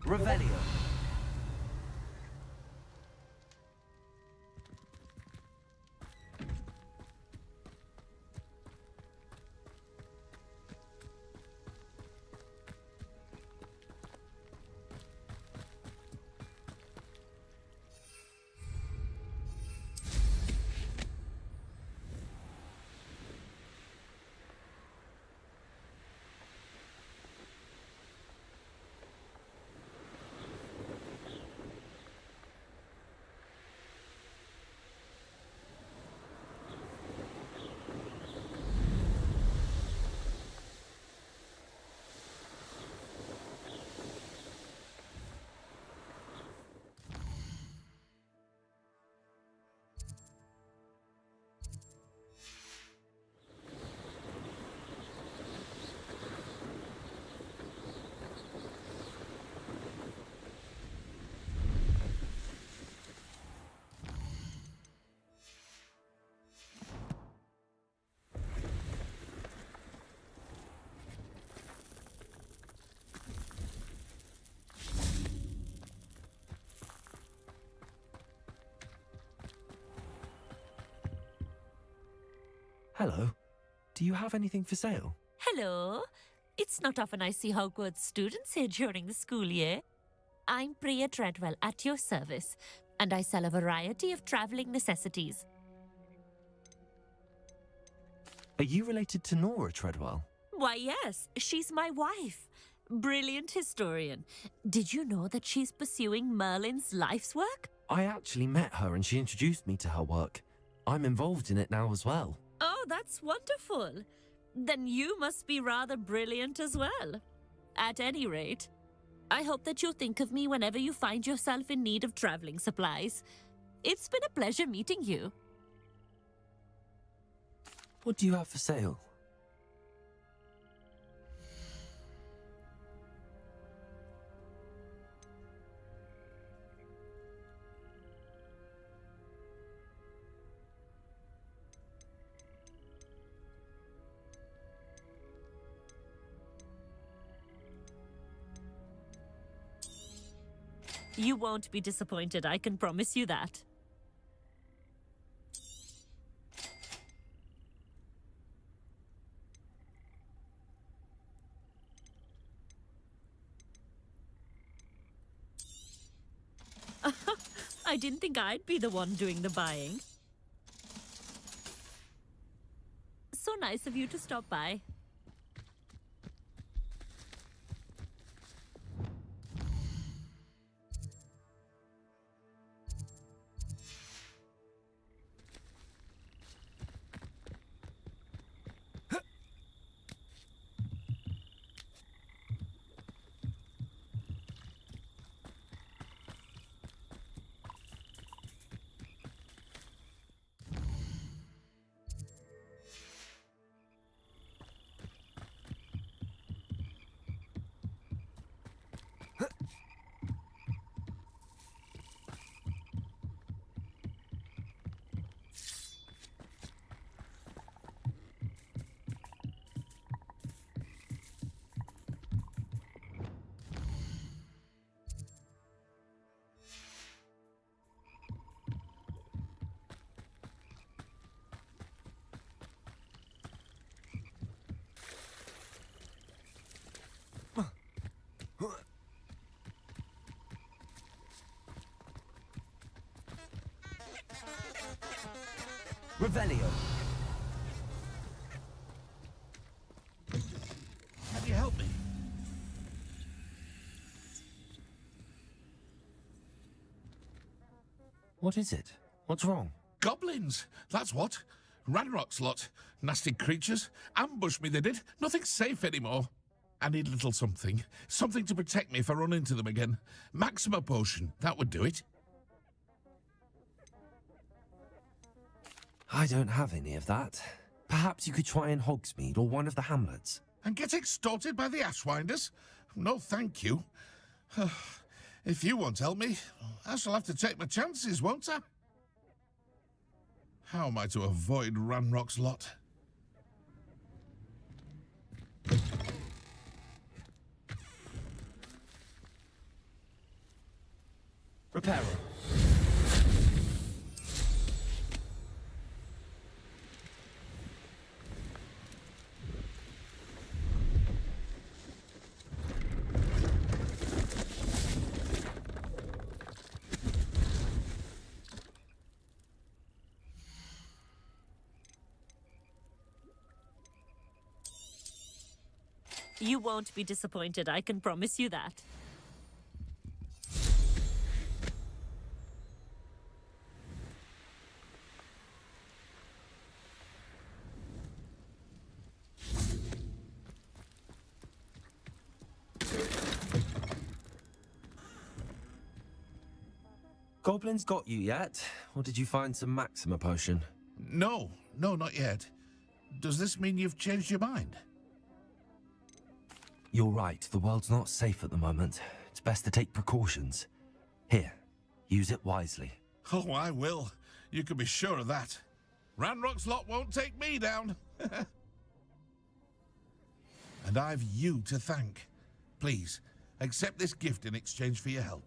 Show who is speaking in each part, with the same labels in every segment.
Speaker 1: Revelio. Hello. Do you have anything for sale?
Speaker 2: Hello. It's not often I see Hogwarts students here during the school year. I'm Priya Treadwell at your service, and I sell a variety of traveling necessities.
Speaker 1: Are you related to Nora Treadwell?
Speaker 2: Why, yes, she's my wife. Brilliant historian. Did you know that she's pursuing Merlin's life's work?
Speaker 1: I actually met her and she introduced me to her work. I'm involved in it now as well.
Speaker 2: Oh, that's wonderful. Then you must be rather brilliant as well. At any rate, I hope that you'll think of me whenever you find yourself in need of traveling supplies. It's been a pleasure meeting you.
Speaker 1: What do you have for sale?
Speaker 2: You won't be disappointed, I can promise you that. I didn't think I'd be the one doing the buying. So nice of you to stop by.
Speaker 1: Revelio.
Speaker 3: Can you help me?
Speaker 1: What is it? What's wrong?
Speaker 3: Goblins, that's what. Ranrock's lot. Nasty creatures. Ambushed me, they did. Nothing's safe anymore. I need a little something. Something to protect me if I run into them again. Maxima potion, that would do it.
Speaker 1: I don't have any of that. Perhaps you could try in Hogsmeade or one of the hamlets.
Speaker 3: And get extorted by the Ashwinders? No, thank you. If you won't help me, I shall have to take my chances, won't I? How am I to avoid Ranrock's lot?
Speaker 1: Repairer.
Speaker 2: You won't be disappointed, I can promise you that.
Speaker 1: Goblins got you yet? Or did you find some Maxima potion?
Speaker 3: No, not yet. Does this mean you've changed your mind?
Speaker 1: You're right, the world's not safe at the moment. It's best to take precautions. Here, use it wisely.
Speaker 3: Oh, I will. You can be sure of that. Ranrock's lot won't take me down. And I've you to thank. Please, accept this gift in exchange for your help.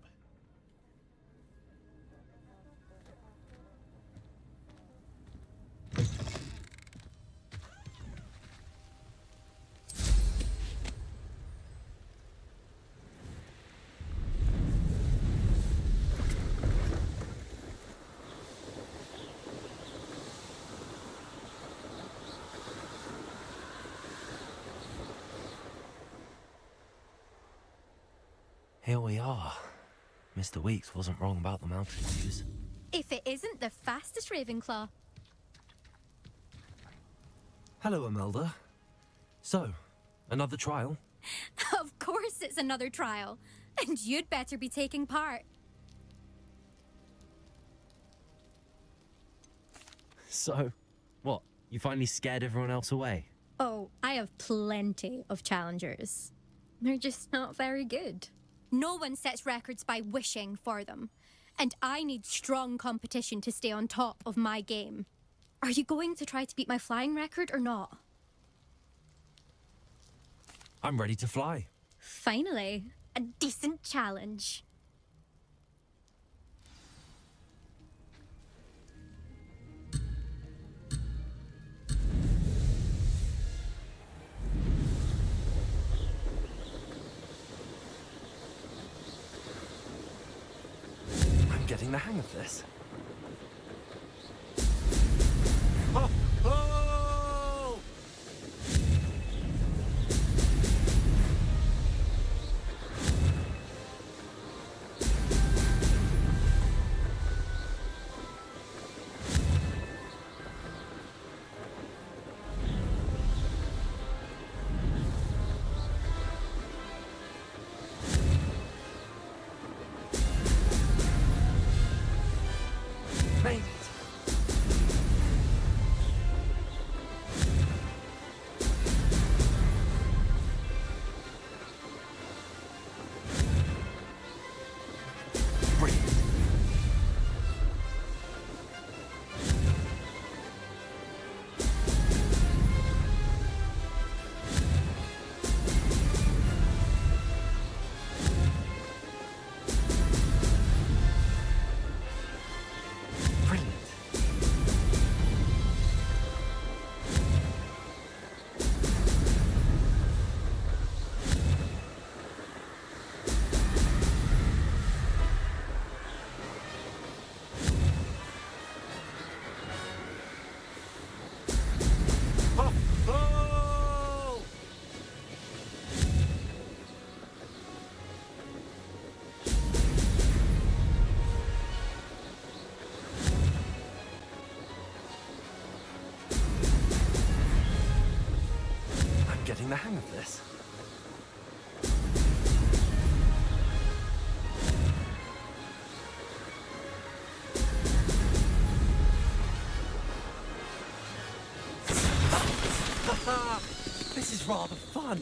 Speaker 1: Here we are. Mr. Weeks wasn't wrong about the mountain views.
Speaker 4: If it isn't the fastest Ravenclaw.
Speaker 1: Hello, Imelda. So, another trial?
Speaker 4: Of course it's another trial. And you'd better be taking part.
Speaker 1: So, what? You finally scared everyone else away?
Speaker 4: Oh, I have plenty of challengers. They're just not very good. No one sets records by wishing for them. And I need strong competition to stay on top of my game. Are you going to try to beat my flying record or not?
Speaker 1: I'm ready to fly.
Speaker 4: Finally, a decent challenge.
Speaker 1: I'm getting the hang of this. Oh! Oh! Made it. Brilliant. Brilliant. Oh! Oh! I'm getting the hang of this. This is rather fun.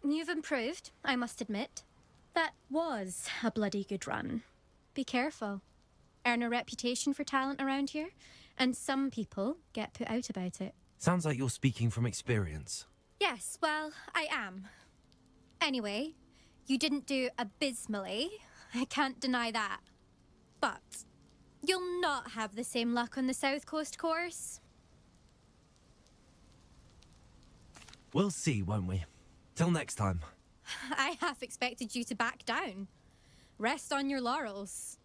Speaker 4: You've improved, I must admit. That was a bloody good run. Be careful. Earn a reputation for talent around here, and some people get put out about it.
Speaker 1: Sounds like you're speaking from experience.
Speaker 4: Yes, well, I am. Anyway, you didn't do abysmally. I can't deny that. But you'll not have the same luck on the South Coast course.
Speaker 1: We'll see, won't we? Till next time.
Speaker 4: I half expected you to back down. Rest on your laurels.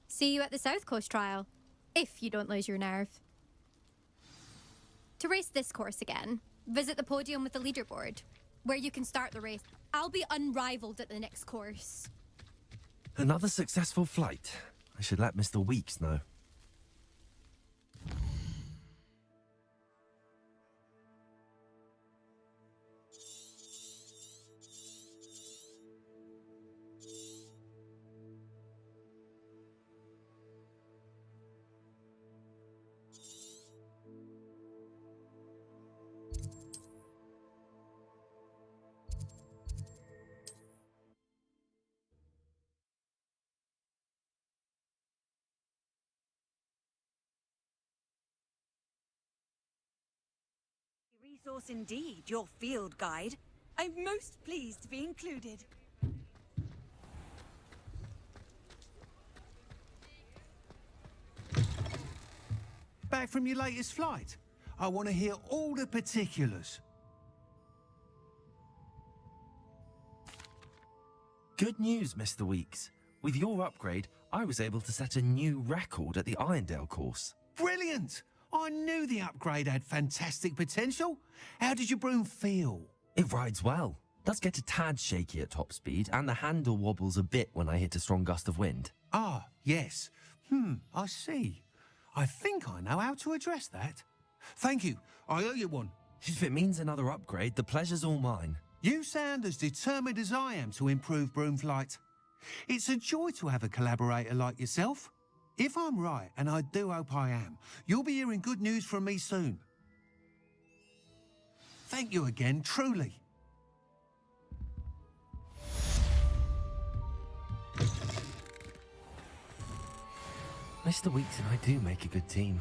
Speaker 4: See you at the South Coast trial, if you don't lose your nerve. To race this course again, visit the podium with the leaderboard, where you can start the race. I'll be unrivaled at the next course.
Speaker 1: Another successful flight. I should let Mr. Weeks know.
Speaker 5: Resource indeed, your field guide. I'm most pleased to be included.
Speaker 6: Back from your latest flight? I want to hear all the particulars.
Speaker 1: Good news, Mr. Weeks. With your upgrade, I was able to set a new record at the Irondale course.
Speaker 6: Brilliant! I knew the upgrade had fantastic potential. How did your broom feel?
Speaker 1: It rides well. Does get a tad shaky at top speed, and the handle wobbles a bit when I hit a strong gust of wind.
Speaker 6: Ah, yes. I see. I think I know how to address that. Thank you. I owe you one.
Speaker 1: If it means another upgrade, the pleasure's all mine.
Speaker 6: You sound as determined as I am to improve broom flight. It's a joy to have a collaborator like yourself. If I'm right, and I do hope I am, you'll be hearing good news from me soon. Thank you again, truly.
Speaker 1: Mr. Weeks and I do make a good team.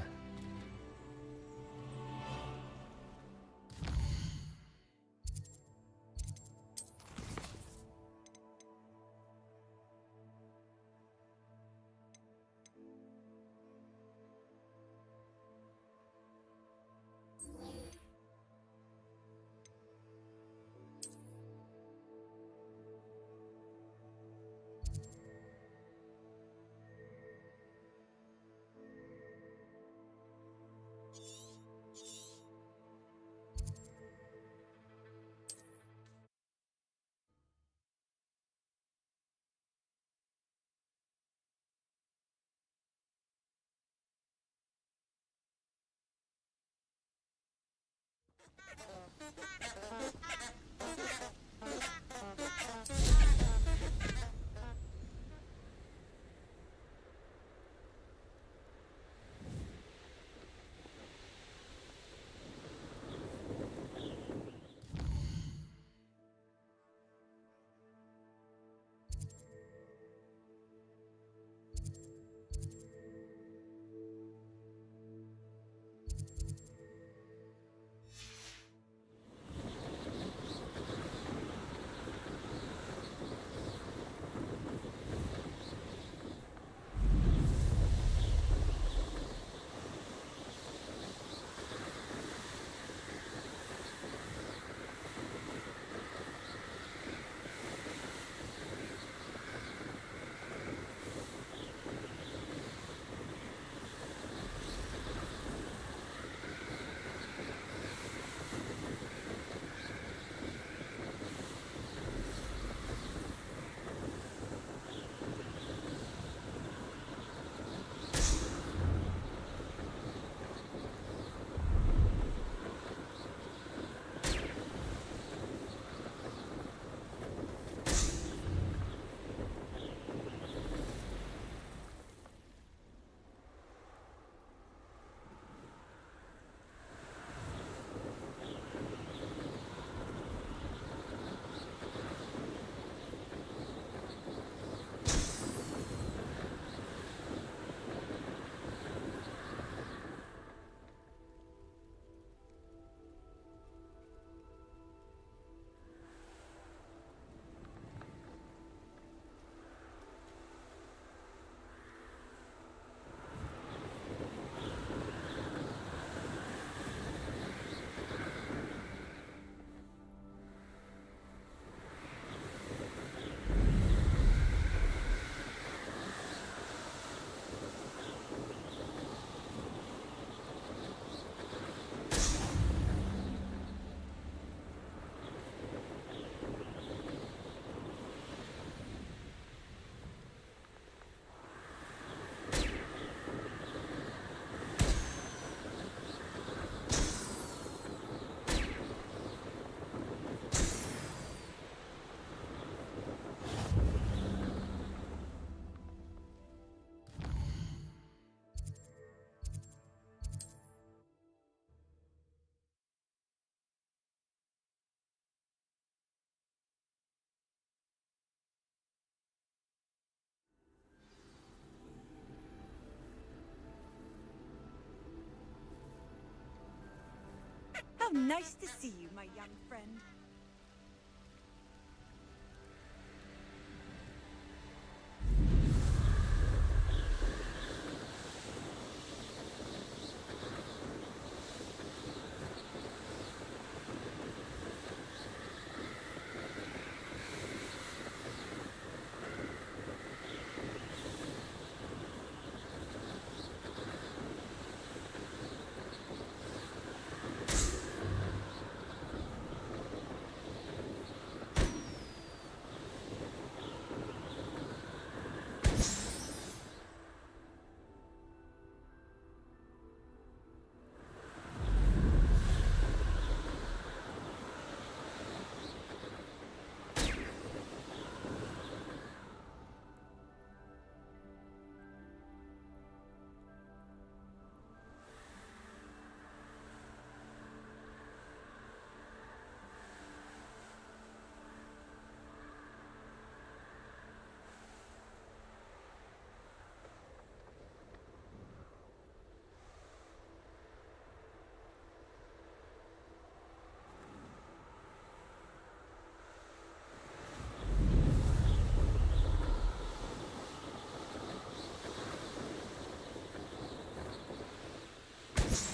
Speaker 5: How nice to see you, my young friend.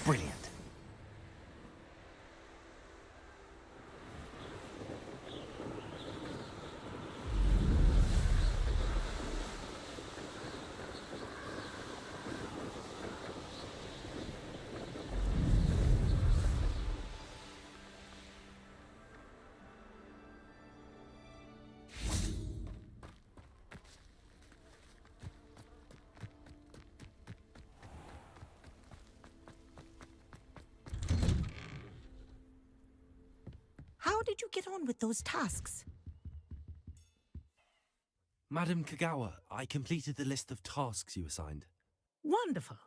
Speaker 1: Brilliant.
Speaker 7: How did you get on with those tasks?
Speaker 1: Madam Kagawa, I completed the list of tasks you assigned.
Speaker 7: Wonderful.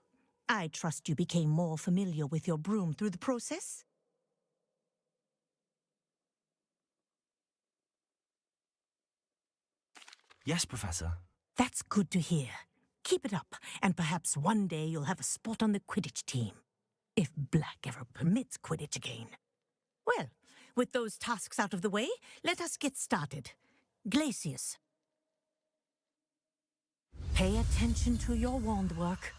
Speaker 7: I trust you became more familiar with your broom through the process?
Speaker 1: Yes, Professor.
Speaker 7: That's good to hear. Keep it up, and perhaps one day you'll have a spot on the Quidditch team. If Black ever permits Quidditch again. Well, with those tasks out of the way, let us get started. Glacius. Pay attention to your wand work.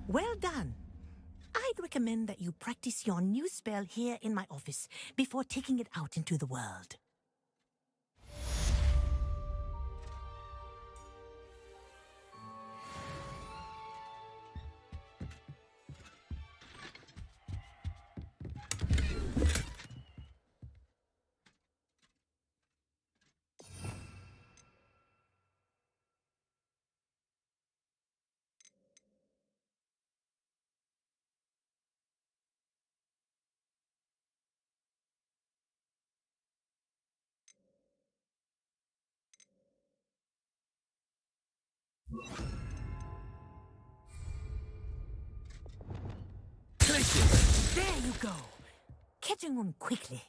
Speaker 7: Well done. I'd recommend that you practice your new spell here in my office before taking it out into the world. There you go. Catching on quickly.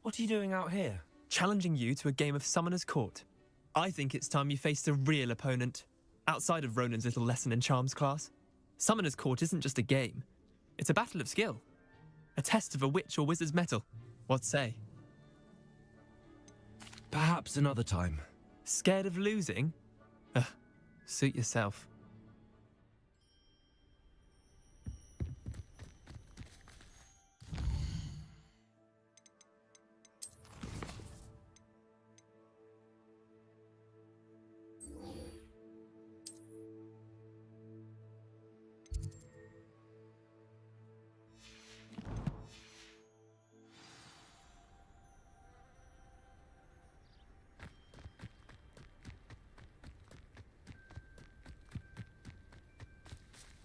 Speaker 1: What are you doing out here?
Speaker 8: Challenging you to a game of Summoner's Court. I think it's time you faced a real opponent, outside of Ronan's little lesson in charms class. Summoner's Court isn't just a game. It's a battle of skill. A test of a witch or wizard's mettle. What say?
Speaker 1: Perhaps another time.
Speaker 8: Scared of losing? Suit yourself.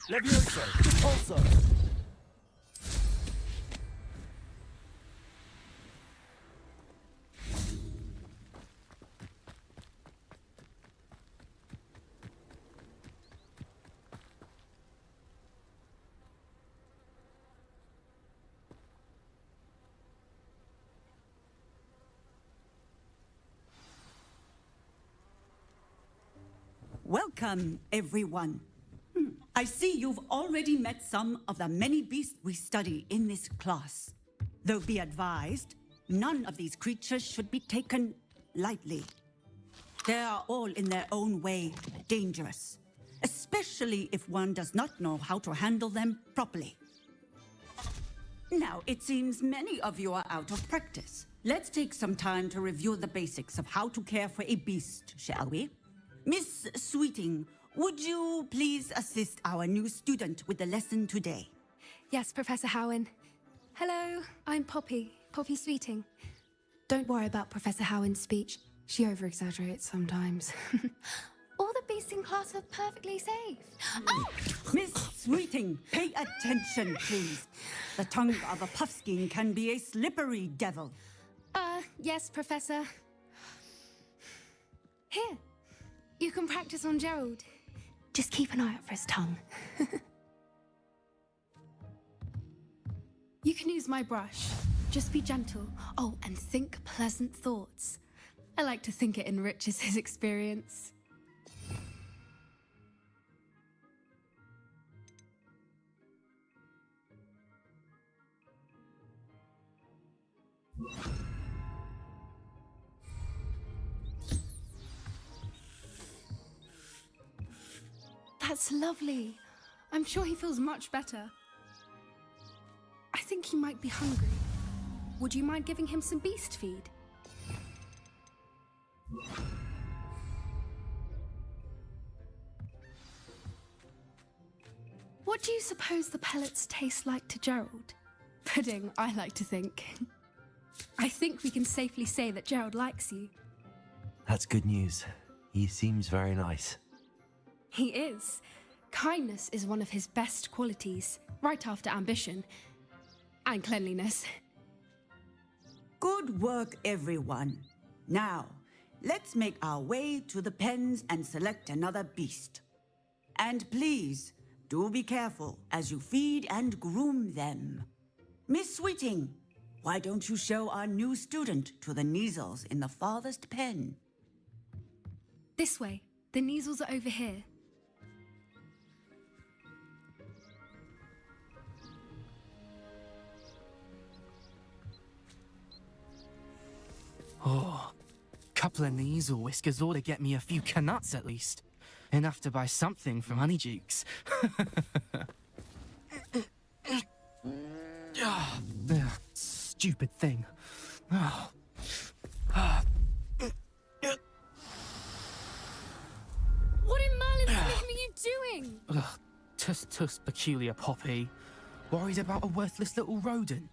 Speaker 1: Levioso! Repulso!
Speaker 9: Welcome, everyone. I see you've already met some of the many beasts we study in this class. Though be advised, none of these creatures should be taken lightly. They are all in their own way dangerous, especially if one does not know how to handle them properly. Now, it seems many of you are out of practice. Let's take some time to review the basics of how to care for a beast, shall we? Miss Sweeting, would you please assist our new student with the lesson today?
Speaker 10: Yes, Professor Howen. Hello, I'm Poppy Sweeting. Don't worry about Professor Howen's speech. She over-exaggerates sometimes. All the beasts in class are perfectly safe. Oh!
Speaker 9: Miss Sweeting, pay attention, please. The tongue of a puffskein can be a slippery devil.
Speaker 10: Yes, Professor. Here, you can practice on Gerald. Just keep an eye out for his tongue. You can use my brush. Just be gentle. Oh, and think pleasant thoughts. I like to think it enriches his experience. That's lovely. I'm sure he feels much better. I think he might be hungry. Would you mind giving him some beast feed? What do you suppose the pellets taste like to Gerald? Pudding, I like to think. I think we can safely say that Gerald likes you.
Speaker 1: That's good news. He seems very nice.
Speaker 10: He is. Kindness is one of his best qualities, right after ambition and cleanliness.
Speaker 9: Good work, everyone. Now, let's make our way to the pens and select another beast. And please, do be careful as you feed and groom them. Miss Sweeting, why don't you show our new student to the Neasels in the farthest pen?
Speaker 10: This way. The Neasels are over here.
Speaker 11: Oh, couple of Neasel whiskers ought to get me a few canuts at least. Enough to buy something from Honeydukes. Stupid thing. Oh.
Speaker 10: What in Merlin's name are you doing?
Speaker 11: Tuss, peculiar Poppy. Worried about a worthless little rodent.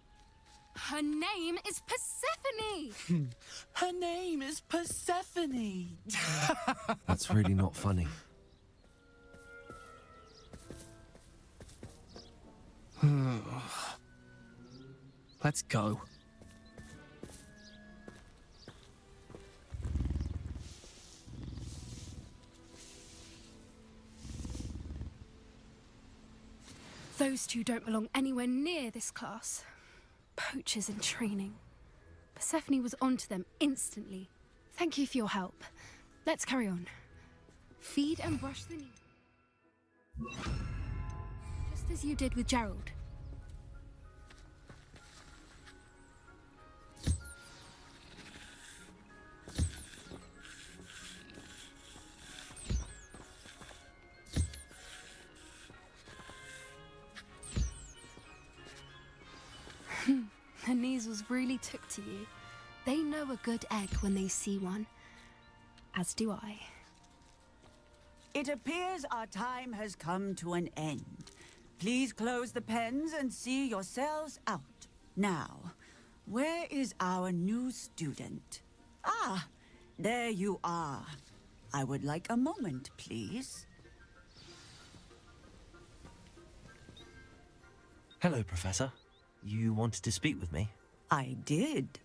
Speaker 10: Her name is Persephone!
Speaker 11: Her name is Persephone!
Speaker 1: That's really not funny.
Speaker 11: Let's go.
Speaker 10: Those two don't belong anywhere near this class. Poachers in training. Persephone was onto them instantly. Thank you for your help. Let's carry on. Feed and brush the knee. Just as you did with Gerald. The Neasels really took to you. They know a good egg when they see one. As do I.
Speaker 9: It appears our time has come to an end. Please close the pens and see yourselves out. Now, where is our new student? Ah, there you are. I would like a moment, please.
Speaker 1: Hello, Professor. You wanted to speak with me?
Speaker 9: I did.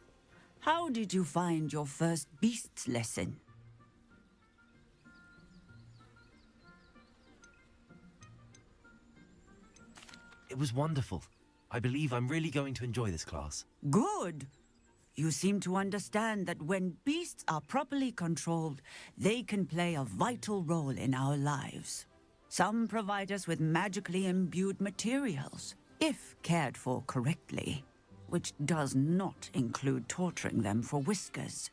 Speaker 9: How did you find your first beasts lesson?
Speaker 1: It was wonderful. I believe I'm really going to enjoy this class.
Speaker 9: Good. You seem to understand that when beasts are properly controlled, they can play a vital role in our lives. Some provide us with magically imbued materials, if cared for correctly, which does not include torturing them for whiskers.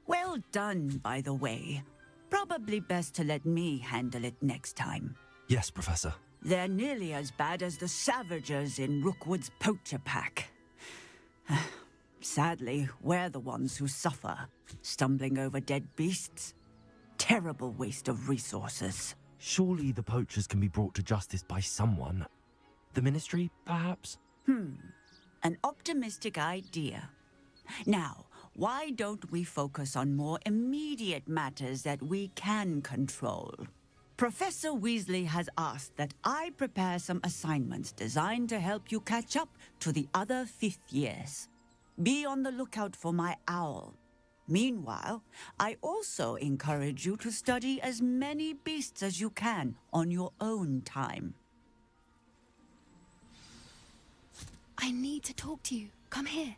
Speaker 9: Well done, by the way. Probably best to let me handle it next time.
Speaker 1: Yes, Professor.
Speaker 9: They're nearly as bad as the Savagers in Rookwood's poacher pack. Sadly, we're the ones who suffer, stumbling over dead beasts. Terrible waste of resources.
Speaker 1: Surely the poachers can be brought to justice by someone. The Ministry, perhaps?
Speaker 9: An optimistic idea. Now, why don't we focus on more immediate matters that we can control? Professor Weasley has asked that I prepare some assignments designed to help you catch up to the other fifth years. Be on the lookout for my owl. Meanwhile, I also encourage you to study as many beasts as you can on your own time.
Speaker 10: I need to talk to you. Come here.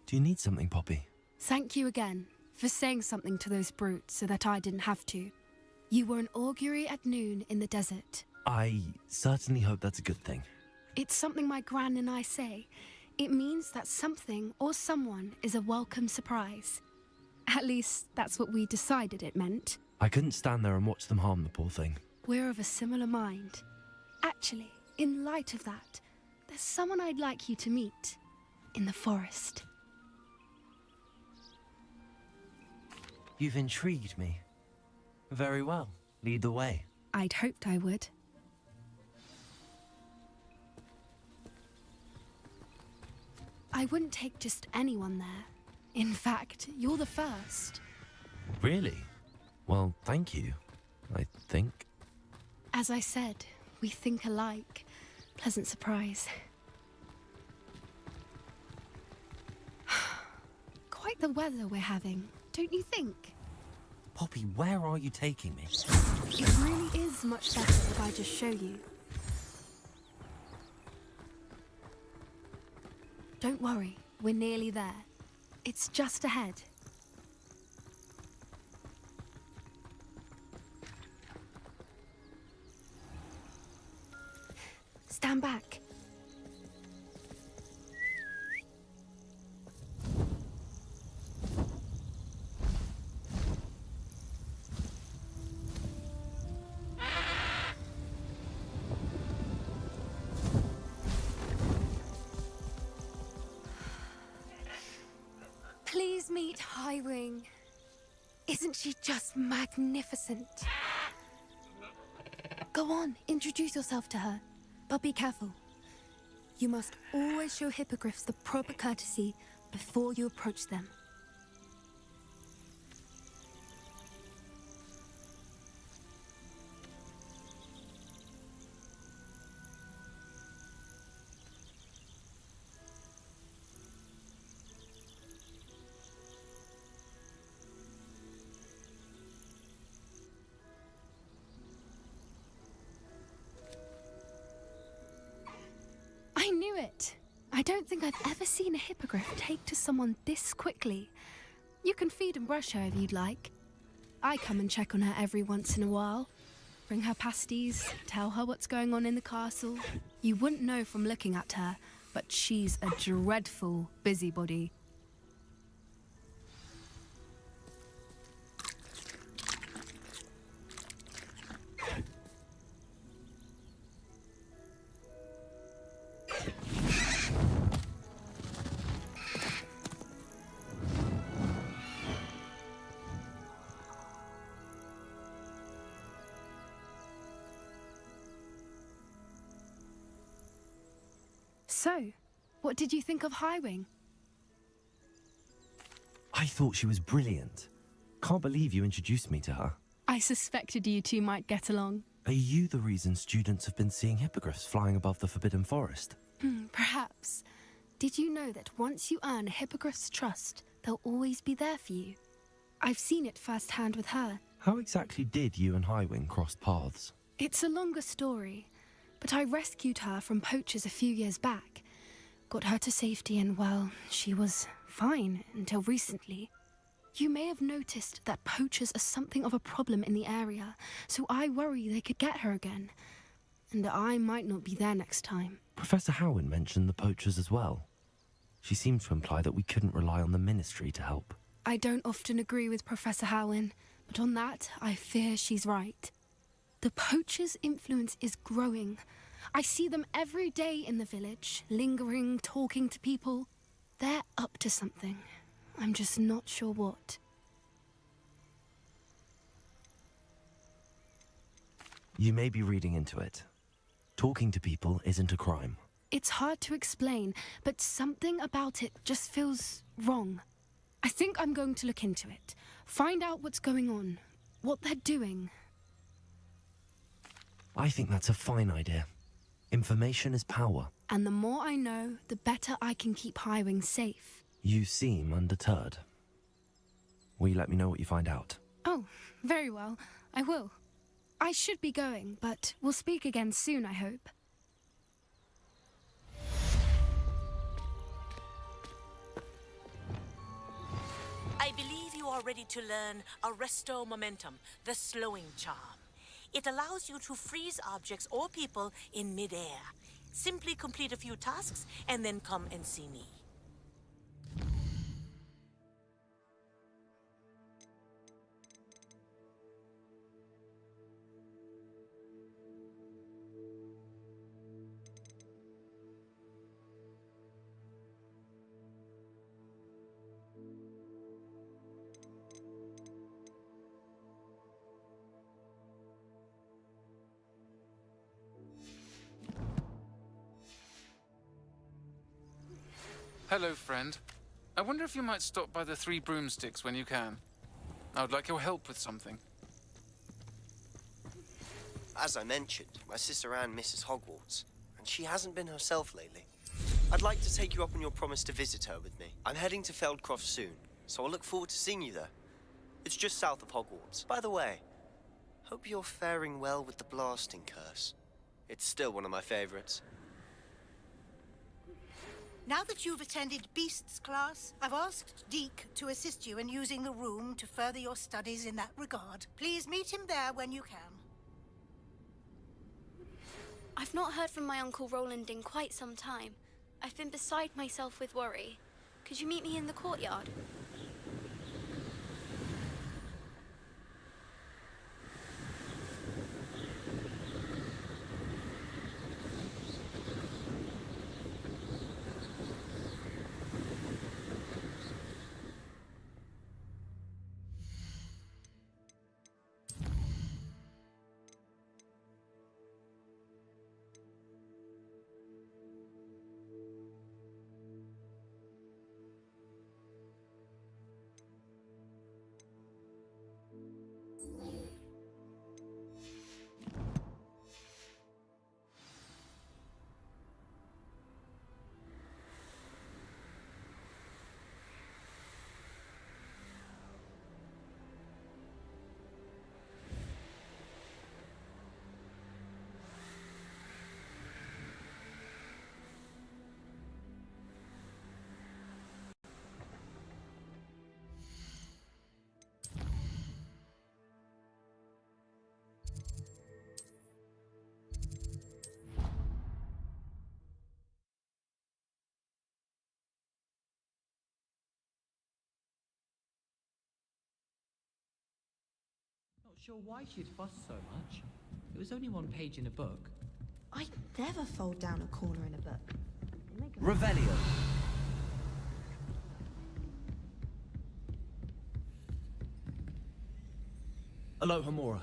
Speaker 1: Do you need something, Poppy?
Speaker 10: Thank you again for saying something to those brutes so that I didn't have to. You were an augury at noon in the desert.
Speaker 1: I certainly hope that's a good thing.
Speaker 10: It's something my gran and I say. It means that something or someone is a welcome surprise. At least, that's what we decided it meant.
Speaker 1: I couldn't stand there and watch them harm the poor thing.
Speaker 10: We're of a similar mind. Actually, in light of that, there's someone I'd like you to meet. In the forest.
Speaker 1: You've intrigued me. Very well. Lead the way.
Speaker 10: I'd hoped I would. I wouldn't take just anyone there. In fact, you're the first.
Speaker 1: Really? Well, thank you, I think.
Speaker 10: As I said, we think alike. Pleasant surprise. Quite the weather we're having, don't you think?
Speaker 1: Poppy, where are you taking me?
Speaker 10: It really is much better if I just show you. Don't worry, we're nearly there. It's just ahead. Stand back. Please meet Highwing. Isn't she just magnificent? Go on, introduce yourself to her. But be careful. You must always show hippogriffs the proper courtesy before you approach them. I knew it! I don't think I've ever seen a hippogriff take to someone this quickly. You can feed and brush her if you'd like. I come and check on her every once in a while. Bring her pasties, tell her what's going on in the castle. You wouldn't know from looking at her, but she's a dreadful busybody. So, what did you think of Highwing?
Speaker 1: I thought she was brilliant. Can't believe you introduced me to her.
Speaker 10: I suspected you two might get along.
Speaker 1: Are you the reason students have been seeing hippogriffs flying above the Forbidden Forest?
Speaker 10: Perhaps. Did you know that once you earn a hippogriff's trust, they'll always be there for you? I've seen it firsthand with her.
Speaker 1: How exactly did you and Highwing cross paths?
Speaker 10: It's a longer story, but I rescued her from poachers a few years back. Got her to safety and, well, she was fine until recently. You may have noticed that poachers are something of a problem in the area, so I worry they could get her again. And I might not be there next time.
Speaker 1: Professor Howin mentioned the poachers as well. She seemed to imply that we couldn't rely on the Ministry to help.
Speaker 10: I don't often agree with Professor Howin, but on that, I fear she's right. The poachers' influence is growing. I see them every day in the village, lingering, talking to people. They're up to something. I'm just not sure what.
Speaker 1: You may be reading into it. Talking to people isn't a crime.
Speaker 10: It's hard to explain, but something about it just feels wrong. I think I'm going to look into it, find out what's going on, what they're doing.
Speaker 1: I think that's a fine idea. Information is power.
Speaker 10: And the more I know, the better I can keep Highwing safe.
Speaker 1: You seem undeterred. Will you let me know what you find out?
Speaker 10: Oh, very well. I will. I should be going, but we'll speak again soon, I hope.
Speaker 7: I believe you are ready to learn Arresto Momentum, the slowing charm. It allows you to freeze objects or people in mid-air. Simply complete a few tasks and then come and see me.
Speaker 12: Hello, friend. I wonder if you might stop by the Three Broomsticks when you can. I would like your help with something.
Speaker 13: As I mentioned, my sister Anne misses Hogwarts, and she hasn't been herself lately. I'd like to take you up on your promise to visit her with me. I'm heading to Feldcroft soon, so I'll look forward to seeing you there. It's just south of Hogwarts. By the way, hope you're faring well with the blasting curse. It's still one of my favorites.
Speaker 14: Now that you've attended Beasts class, I've asked Deke to assist you in using the room to further your studies in that regard. Please meet him there when you can.
Speaker 15: I've not heard from my Uncle Roland in quite some time. I've been beside myself with worry. Could you meet me in the courtyard?
Speaker 16: Not sure why she'd fuss so much. It was only one page in a book.
Speaker 17: I'd never fold down a corner in a book.
Speaker 1: Revelio. Alohomora.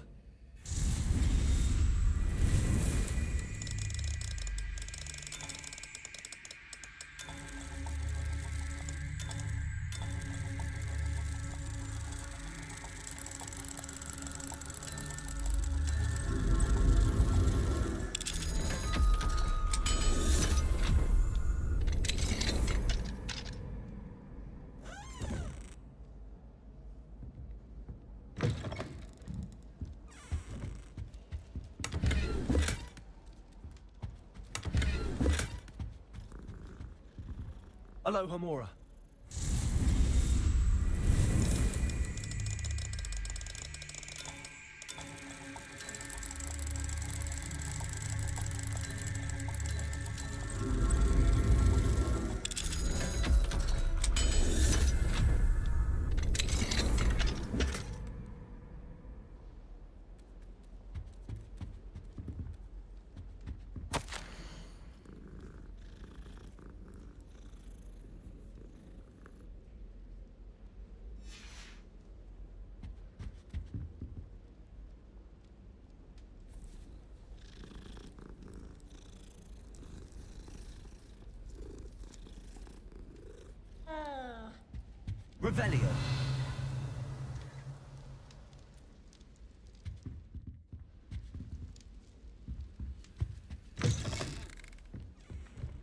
Speaker 1: Aloha, Mora. Revelio.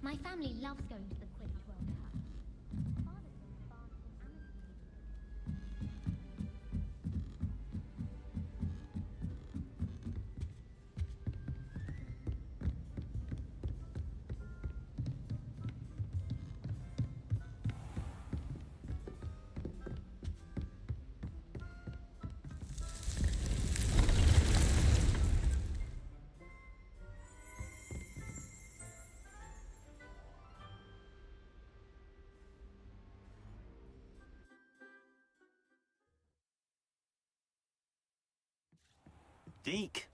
Speaker 18: My family loves going to the Quidditch World Cup.
Speaker 19: Deke.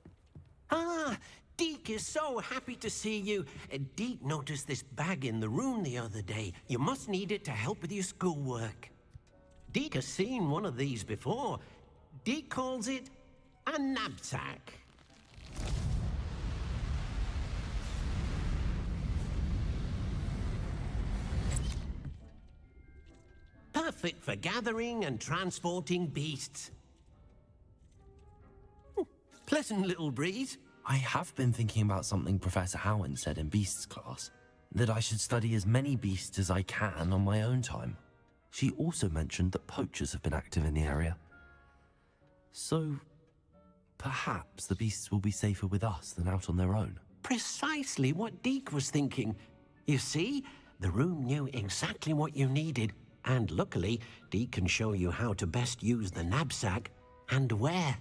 Speaker 19: Ah, Deke is so happy to see you. Deke noticed this bag in the room the other day. You must need it to help with your schoolwork. Deke has seen one of these before. Deke calls it a knapsack. Perfect for gathering and transporting beasts. Pleasant little breeze.
Speaker 1: I have been thinking about something Professor Howen said in Beasts class, that I should study as many beasts as I can on my own time. She also mentioned that poachers have been active in the area. So, perhaps the beasts will be safer with us than out on their own.
Speaker 19: Precisely what Deke was thinking. You see, the room knew exactly what you needed, and luckily, Deke can show you how to best use the knapsack and where.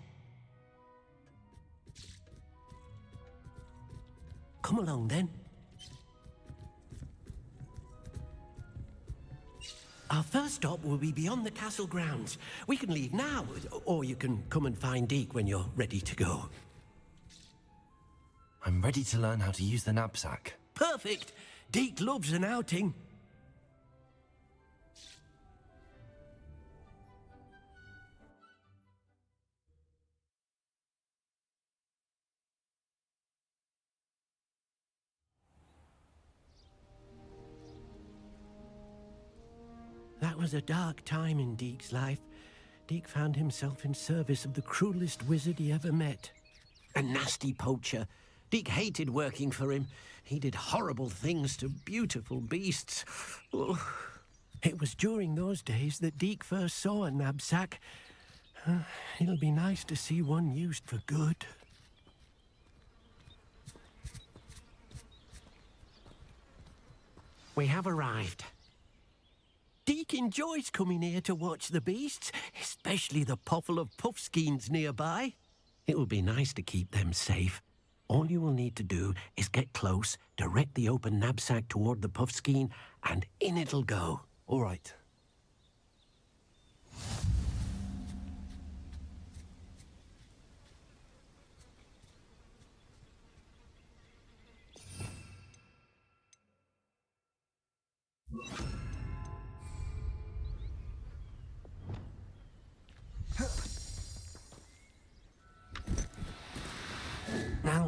Speaker 19: Come along, then. Our first stop will be beyond the castle grounds. We can leave now, or you can come and find Deke when you're ready to go.
Speaker 1: I'm ready to learn how to use the knapsack.
Speaker 19: Perfect! Deke loves an outing. That was a dark time in Deke's life. Deke found himself in service of the cruelest wizard he ever met. A nasty poacher. Deke hated working for him. He did horrible things to beautiful beasts. Oh. It was during those days that Deke first saw a knapsack. It'll be nice to see one used for good. We have arrived. Deke enjoys coming here to watch the beasts, especially the poffle of puffskeins nearby. It will be nice to keep them safe. All you will need to do is get close, direct the open knapsack toward the puffskein, and in it'll go.
Speaker 1: All right.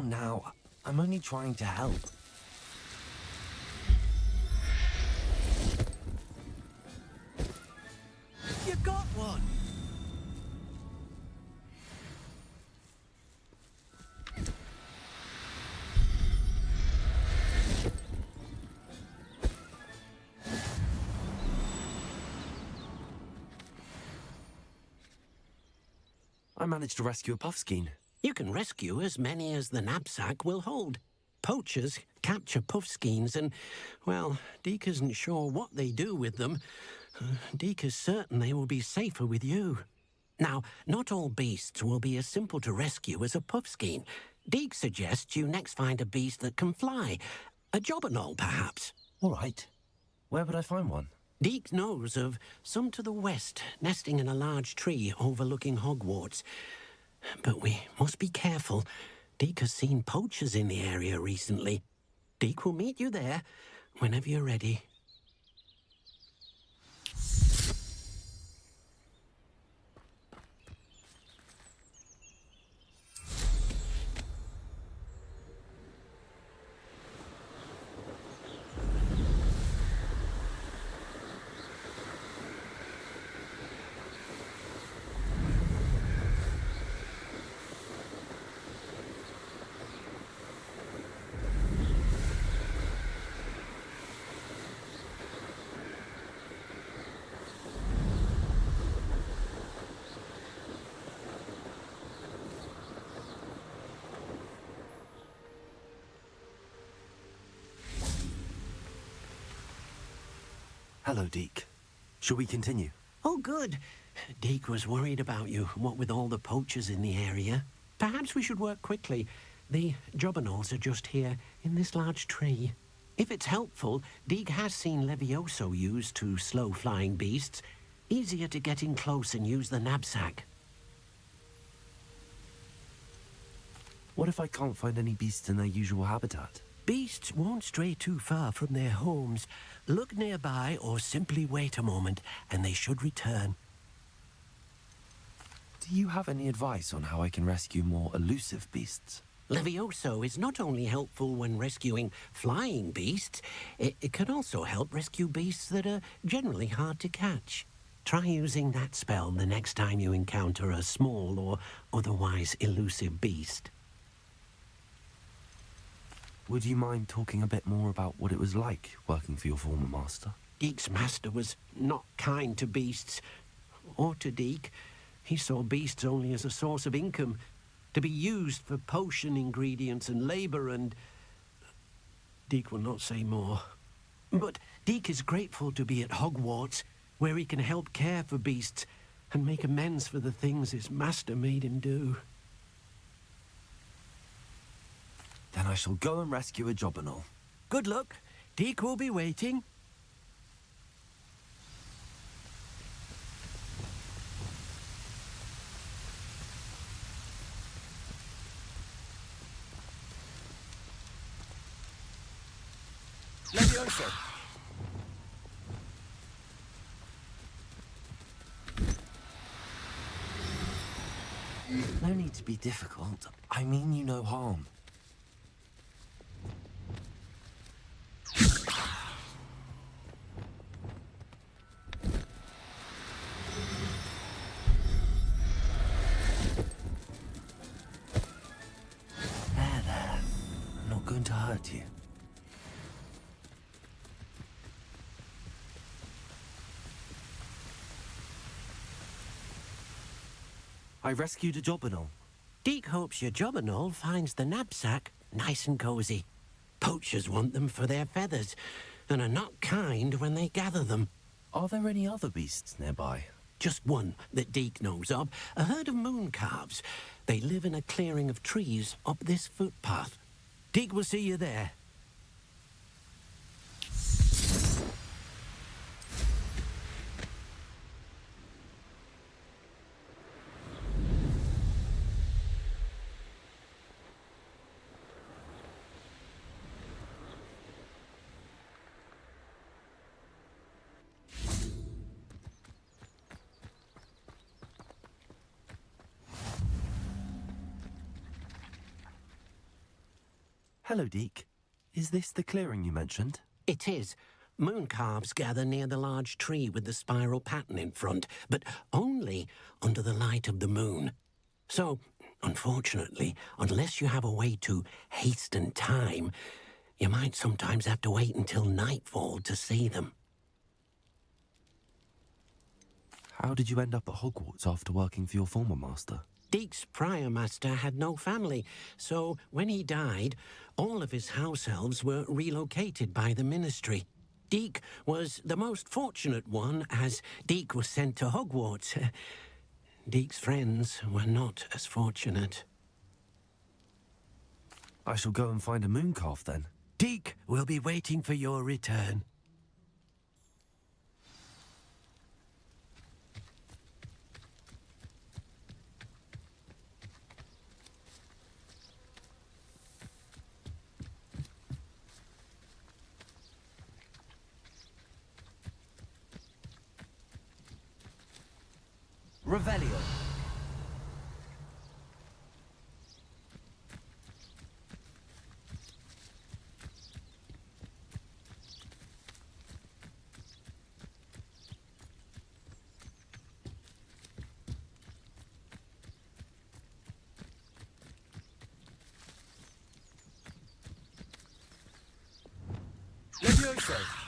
Speaker 1: Now, I'm only trying to help.
Speaker 19: You got one!
Speaker 1: I managed to rescue a puffskein.
Speaker 19: You can rescue as many as the knapsack will hold. Poachers capture puffskeins and, well, Deek isn't sure what they do with them. Deek is certain they will be safer with you. Now, not all beasts will be as simple to rescue as a puffskein. Deek suggests you next find a beast that can fly. A jobberknoll, perhaps.
Speaker 1: All right. Where would I find one?
Speaker 19: Deek knows of some to the west, nesting in a large tree overlooking Hogwarts. But we must be careful. Deek has seen poachers in the area recently. Deek will meet you there whenever you're ready.
Speaker 1: Hello, Deek. Shall we continue?
Speaker 19: Oh, good. Deek was worried about you, what with all the poachers in the area. Perhaps we should work quickly. The jobberknolls are just here, in this large tree. If it's helpful, Deek has seen Levioso used to slow flying beasts. Easier to get in close and use the knapsack.
Speaker 1: What if I can't find any beasts in their usual habitat?
Speaker 19: Beasts won't stray too far from their homes. Look nearby or simply wait a moment, and they should return.
Speaker 1: Do you have any advice on how I can rescue more elusive beasts?
Speaker 19: Levioso is not only helpful when rescuing flying beasts, it can also help rescue beasts that are generally hard to catch. Try using that spell the next time you encounter a small or otherwise elusive beast.
Speaker 1: Would you mind talking a bit more about what it was like working for your former master?
Speaker 19: Deek's master was not kind to beasts, or to Deek. He saw beasts only as a source of income, to be used for potion ingredients and labour, and Deek will not say more. But Deek is grateful to be at Hogwarts, where he can help care for beasts and make amends for the things his master made him do.
Speaker 1: Then I shall go and rescue a jobberknoll.
Speaker 19: Good luck. Deek will be waiting.
Speaker 1: Levioso! No need to be difficult. I mean you no harm. There. I'm not going to hurt you. I rescued a jobberknoll.
Speaker 19: Deek hopes your jobberknoll finds the knapsack nice and cosy. Poachers want them for their feathers, and are not kind when they gather them.
Speaker 1: Are there any other beasts nearby?
Speaker 19: Just one that Deek knows of, a herd of moon calves. They live in a clearing of trees up this footpath. Deek will see you there.
Speaker 1: Hello, Deek. Is this the clearing you mentioned?
Speaker 19: It is. Moon calves gather near the large tree with the spiral pattern in front, but only under the light of the moon. So, unfortunately, unless you have a way to hasten time, you might sometimes have to wait until nightfall to see them.
Speaker 1: How did you end up at Hogwarts after working for your former master?
Speaker 19: Deek's prior master had no family, so when he died, all of his house elves were relocated by the ministry. Deek was the most fortunate one, as Deek was sent to Hogwarts. Deek's friends were not as fortunate.
Speaker 1: I shall go and find a mooncalf then.
Speaker 19: Deek will be waiting for your return.
Speaker 1: Revelio. Levioso.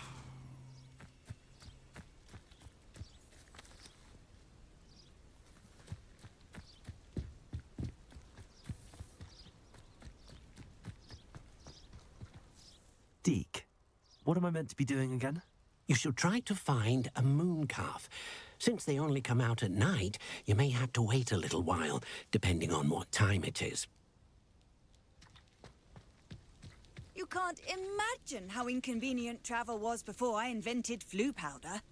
Speaker 1: Deek, what am I meant to be doing again?
Speaker 19: You should try to find a mooncalf. Since they only come out at night, you may have to wait a little while, depending on what time it is.
Speaker 5: You can't imagine how inconvenient travel was before I invented flu powder.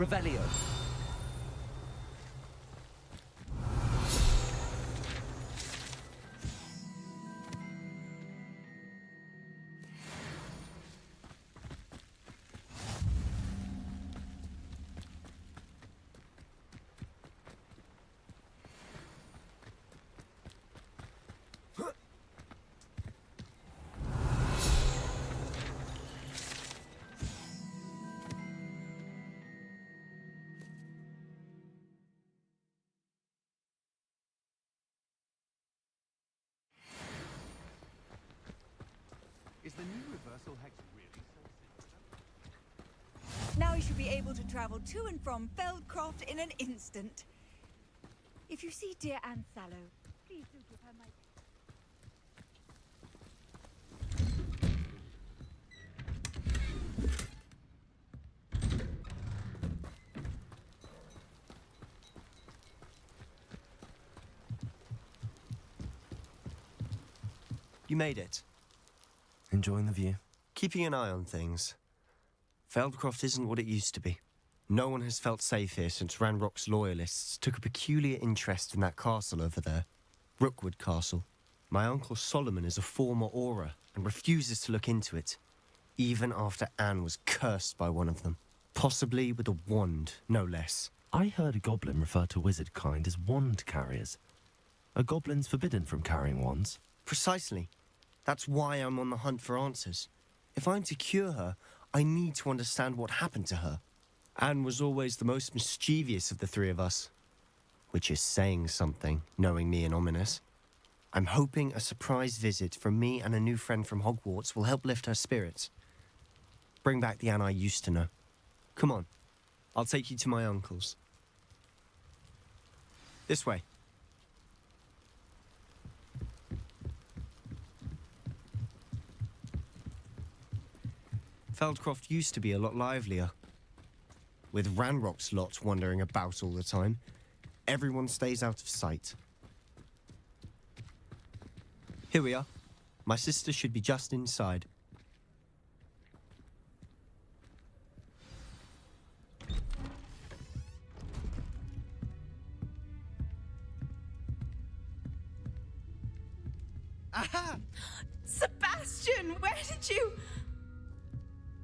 Speaker 19: Revelio.
Speaker 6: Is the new reversal hex really so simple?
Speaker 5: Now you should be able to travel to and from Feldcroft in an instant. If you see dear Anne Sallow, please do give her my...
Speaker 13: You made it.
Speaker 1: Enjoying the view?
Speaker 13: Keeping an eye on things. Feldcroft isn't what it used to be. No one has felt safe here since Ranrock's loyalists took a peculiar interest in that castle over there. Rookwood Castle. My uncle Solomon is a former Auror and refuses to look into it, even after Anne was cursed by one of them. Possibly with a wand, no less.
Speaker 1: I heard a goblin refer to wizard kind as wand carriers. Are goblins forbidden from carrying wands?
Speaker 13: Precisely. That's why I'm on the hunt for answers. If I'm to cure her, I need to understand what happened to her. Anne was always the most mischievous of the three of us. Which is saying something, knowing me and Ominous. I'm hoping a surprise visit from me and a new friend from Hogwarts will help lift her spirits. Bring back the Anne I used to know. Come on, I'll take you to my uncle's. This way. Feldcroft used to be a lot livelier. With Ranrock's lot wandering about all the time, everyone stays out of sight. Here we are. My sister should be just inside.
Speaker 20: Aha! Sebastian, where did you...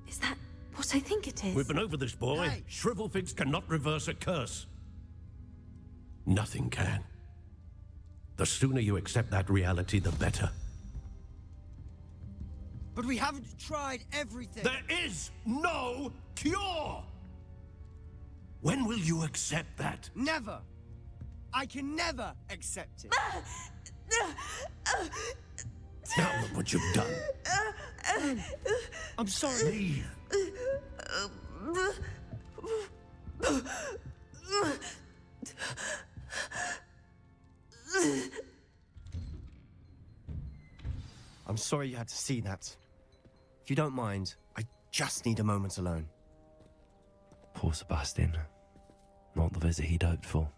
Speaker 20: Is that what I think it is?
Speaker 19: We've been over this, boy.
Speaker 20: Hey.
Speaker 19: Shrivelfigs cannot reverse a curse. Nothing can. The sooner you accept that reality, the better.
Speaker 20: But we haven't tried everything.
Speaker 19: There is no cure! When will you accept that?
Speaker 20: Never. I can never accept it.
Speaker 19: Now look what you've done.
Speaker 20: I'm sorry.
Speaker 19: Leave.
Speaker 13: I'm sorry you had to see that. If you don't mind, I just need a moment alone.
Speaker 1: Poor Sebastian. Not the visit he'd hoped for.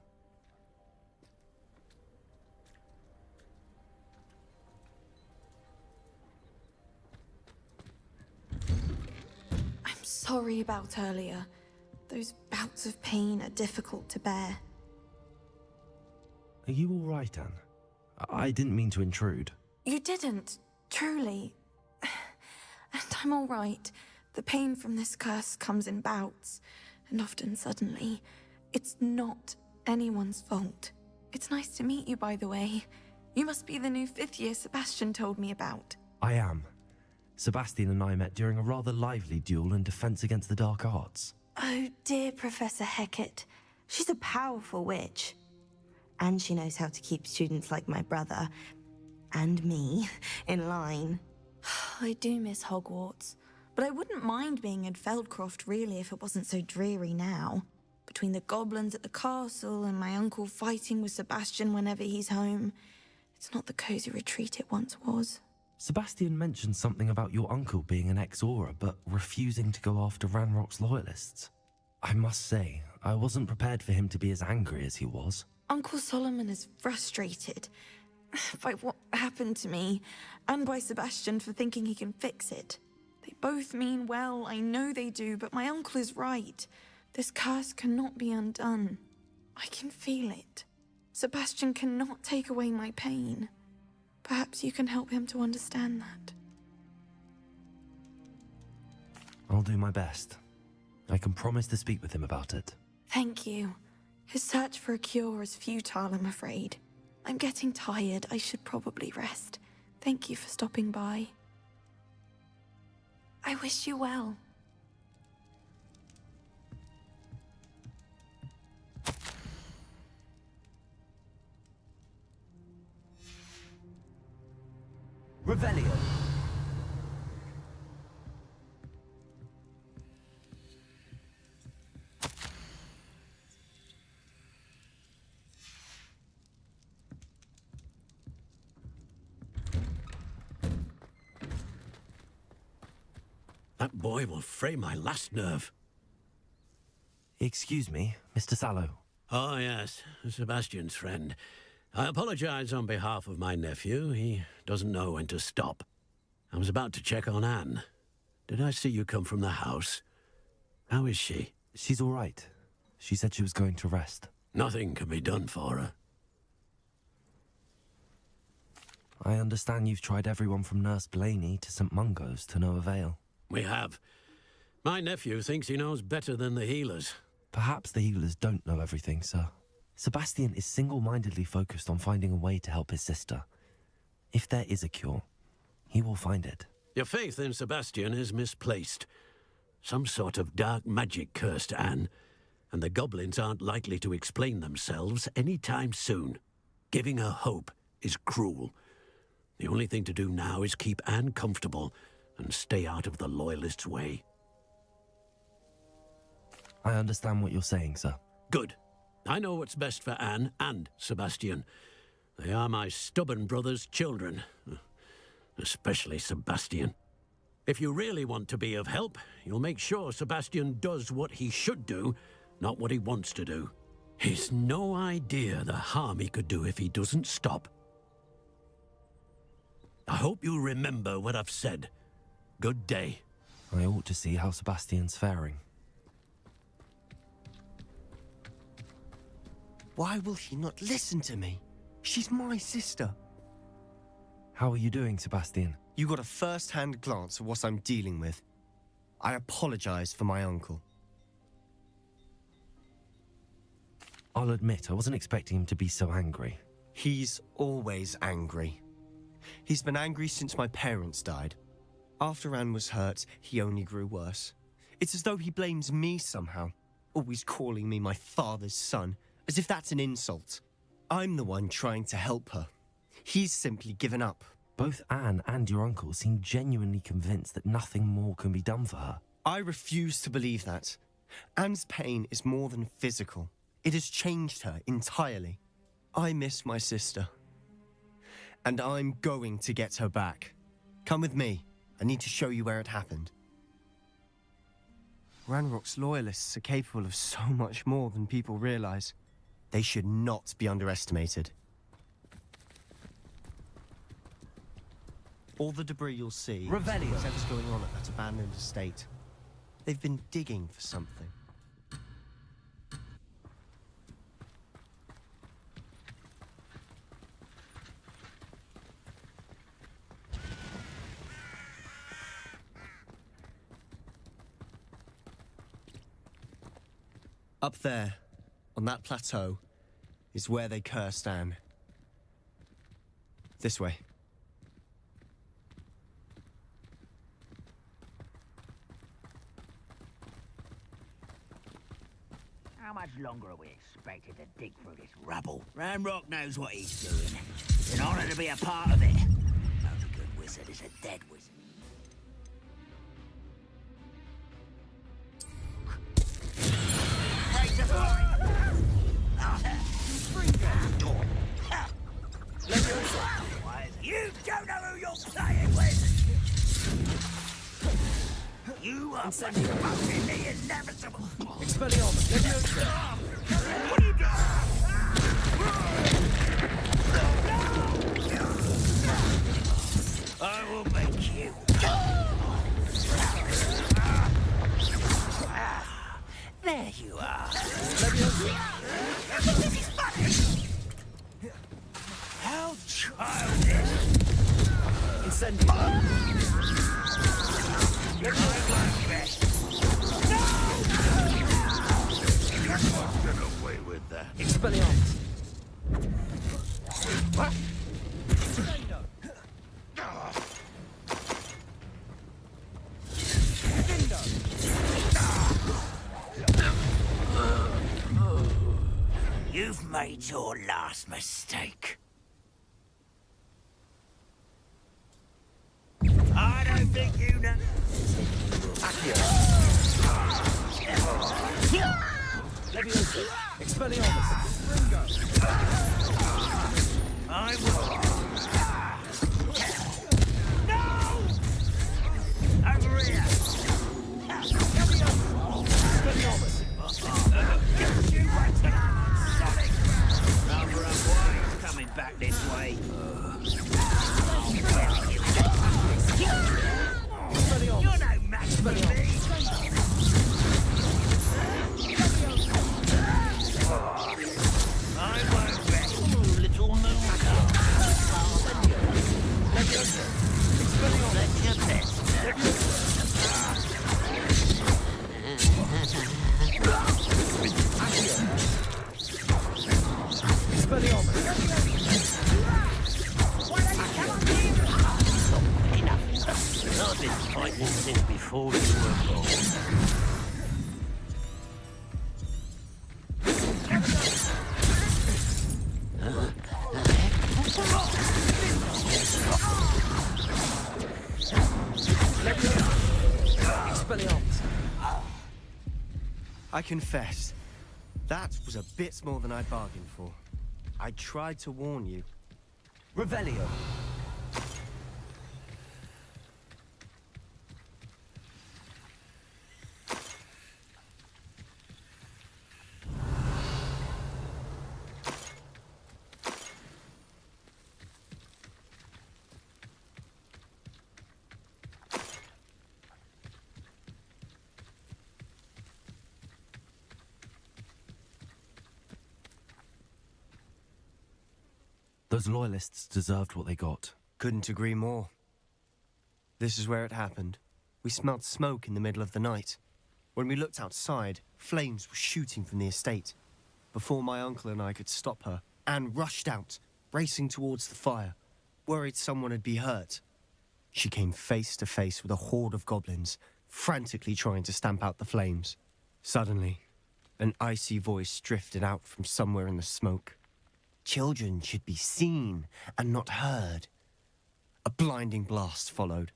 Speaker 17: I'm sorry about earlier. Those bouts of pain are difficult to bear.
Speaker 1: Are you all right, Anne? I didn't mean to intrude.
Speaker 17: You didn't, truly. And I'm all right. The pain from this curse comes in bouts, and often suddenly. It's not anyone's fault. It's nice to meet you, by the way. You must be the new 5th year Sebastian told me about.
Speaker 1: I am. Sebastian and I met during a rather lively duel in defense against the dark arts.
Speaker 17: Oh, dear Professor Hecat. She's a powerful witch. And she knows how to keep students like my brother, and me, in line. I do miss Hogwarts, but I wouldn't mind being in Feldcroft, really, if it wasn't so dreary now. Between the goblins at the castle and my uncle fighting with Sebastian whenever he's home, it's not the cozy retreat it once was.
Speaker 1: Sebastian mentioned something about your uncle being an ex-Auror, but refusing to go after Ranrock's loyalists. I must say, I wasn't prepared for him to be as angry as he was.
Speaker 17: Uncle Solomon is frustrated by what happened to me, and by Sebastian for thinking he can fix it. They both mean well, I know they do, but my uncle is right.
Speaker 20: This curse cannot be undone. I can feel it. Sebastian cannot take away my pain. Perhaps you can help him to understand that.
Speaker 1: I'll do my best. I can promise to speak with him about it.
Speaker 20: Thank you. His search for a cure is futile, I'm afraid. I'm getting tired. I should probably rest. Thank you for stopping by. I wish you well.
Speaker 1: Revelio.
Speaker 19: That boy will fray my last nerve.
Speaker 1: Excuse me, Mr. Sallow.
Speaker 19: Oh, yes, Sebastian's friend. I apologize on behalf of my nephew. He doesn't know when to stop. I was about to check on Anne. Did I see you come from the house? How is she?
Speaker 1: She's all right. She said she was going to rest.
Speaker 19: Nothing can be done for her.
Speaker 1: I understand you've tried everyone from Nurse Blaney to St. Mungo's to no avail.
Speaker 19: We have. My nephew thinks he knows better than the healers.
Speaker 1: Perhaps the healers don't know everything, sir. Sebastian is single-mindedly focused on finding a way to help his sister. If there is a cure, he will find it.
Speaker 19: Your faith in Sebastian is misplaced. Some sort of dark magic cursed Anne, and the goblins aren't likely to explain themselves anytime soon. Giving her hope is cruel. The only thing to do now is keep Anne comfortable and stay out of the Loyalists' way.
Speaker 1: I understand what you're saying, sir.
Speaker 19: Good. I know what's best for Anne and Sebastian. They are my stubborn brother's children. Especially Sebastian. If you really want to be of help, you'll make sure Sebastian does what he should do, not what he wants to do. He's no idea the harm he could do if he doesn't stop. I hope you remember what I've said. Good day.
Speaker 1: I ought to see how Sebastian's faring.
Speaker 13: Why will he not listen to me? She's my sister.
Speaker 1: How are you doing, Sebastian?
Speaker 13: You got a first-hand glance at what I'm dealing with. I apologize for my uncle.
Speaker 1: I'll admit, I wasn't expecting him to be so angry.
Speaker 13: He's always angry. He's been angry since my parents died. After Anne was hurt, he only grew worse. It's as though he blames me somehow, always calling me my father's son, as if that's an insult. I'm the one trying to help her. He's simply given up.
Speaker 1: Both Anne and your uncle seem genuinely convinced that nothing more can be done for her.
Speaker 13: I refuse to believe that. Anne's pain is more than physical. It has changed her entirely. I miss my sister. And I'm going to get her back. Come with me. I need to show you where it happened. Ranrock's loyalists are capable of so much more than people realize. They should not be underestimated. All the debris you'll see is whatever's going on at that abandoned estate. They've been digging for something. Up there, on that plateau, is where they cursed Anne. This way.
Speaker 21: How much longer are we expected to dig through this rubble? Ranrock knows what he's doing. It's an honor to be a part of it. No good wizard is a dead wizard. You don't know who you're playing with! You are fucking the inevitable!
Speaker 1: Expelliarmus, Leviosa!
Speaker 21: What are you doing? I will make you. There you
Speaker 19: Expelliarmus!
Speaker 3: What?
Speaker 21: You've made your last mistake. I don't think you know.
Speaker 19: Leviosa! Expelliarmus!
Speaker 21: I will. No! Over here!
Speaker 19: Expelliarmus!
Speaker 21: You went to Sonic! Rather unwise coming back this way. You're no match for me! I won't bet. Little moon Let your best. Enough. I've been fighting since before you were born.
Speaker 13: Expelliarmus. I confess, that was a bit more than I'd bargained for. I tried to warn you.
Speaker 1: Revelio. Those loyalists deserved what they got.
Speaker 13: Couldn't agree more. This is where it happened. We smelled smoke in the middle of the night. When we looked outside, flames were shooting from the estate. Before my uncle and I could stop her, Anne rushed out, racing towards the fire, worried someone had been hurt. She came face to face with a horde of goblins, frantically trying to stamp out the flames. Suddenly, an icy voice drifted out from somewhere in the smoke. Children should be seen and not heard. A blinding blast followed.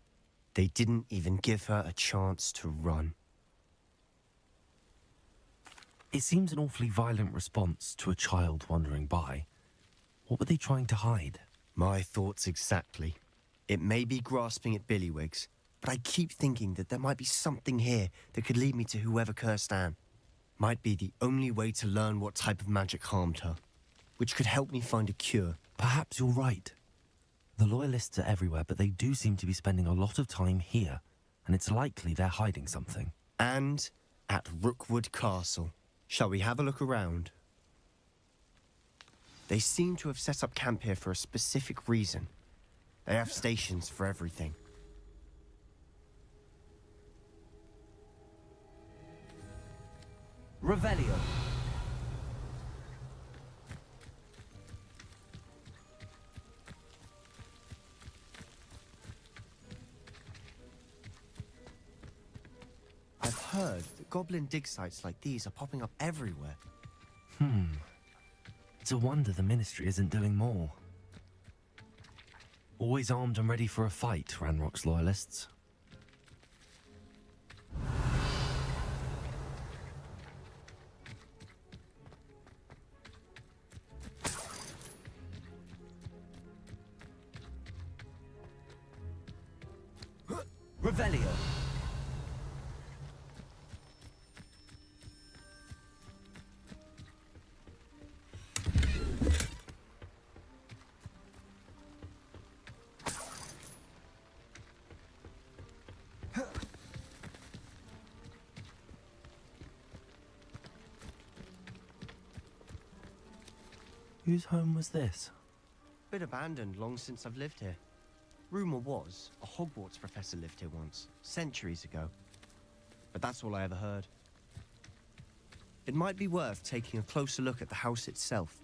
Speaker 13: They didn't even give her a chance to run.
Speaker 1: It seems an awfully violent response to a child wandering by. What were they trying to hide?
Speaker 13: My thoughts exactly. It may be grasping at Billywigs, but I keep thinking that there might be something here that could lead me to whoever cursed Anne. Might be the only way to learn what type of magic harmed her, which could help me find a cure.
Speaker 1: Perhaps you're right. The loyalists are everywhere, but they do seem to be spending a lot of time here, and it's likely they're hiding something.
Speaker 13: And at Rookwood Castle. Shall we have a look around? They seem to have set up camp here for a specific reason. They have stations for everything.
Speaker 1: Revelio.
Speaker 13: I've heard that goblin dig sites like these are popping up everywhere.
Speaker 1: It's a wonder the Ministry isn't doing more. Always armed and ready for a fight, Ranrock's loyalists. Revelio. Whose home was this?
Speaker 13: been abandoned long since I've lived here. Rumour was, a Hogwarts professor lived here once, centuries ago. But that's all I ever heard. It might be worth taking a closer look at the house itself.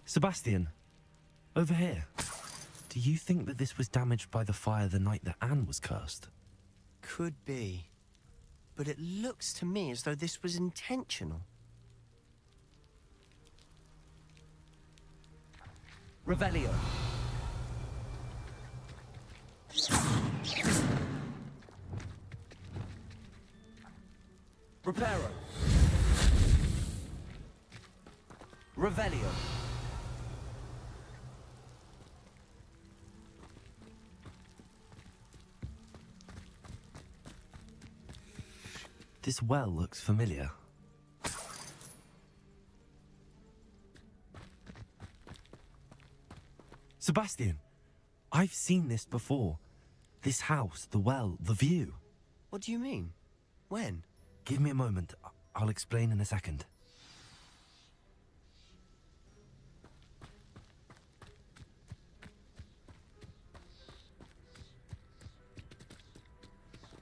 Speaker 1: Sebastian, over here. Do you think that this was damaged by the fire the night that Anne was cursed?
Speaker 13: Could be. But it looks to me as though this was intentional.
Speaker 1: Revelio. Reparo. Revelio. This well looks familiar. Sebastian, I've seen this before. This house, the well, the view.
Speaker 13: What do you mean? When?
Speaker 1: Give me a moment. I'll explain in a second.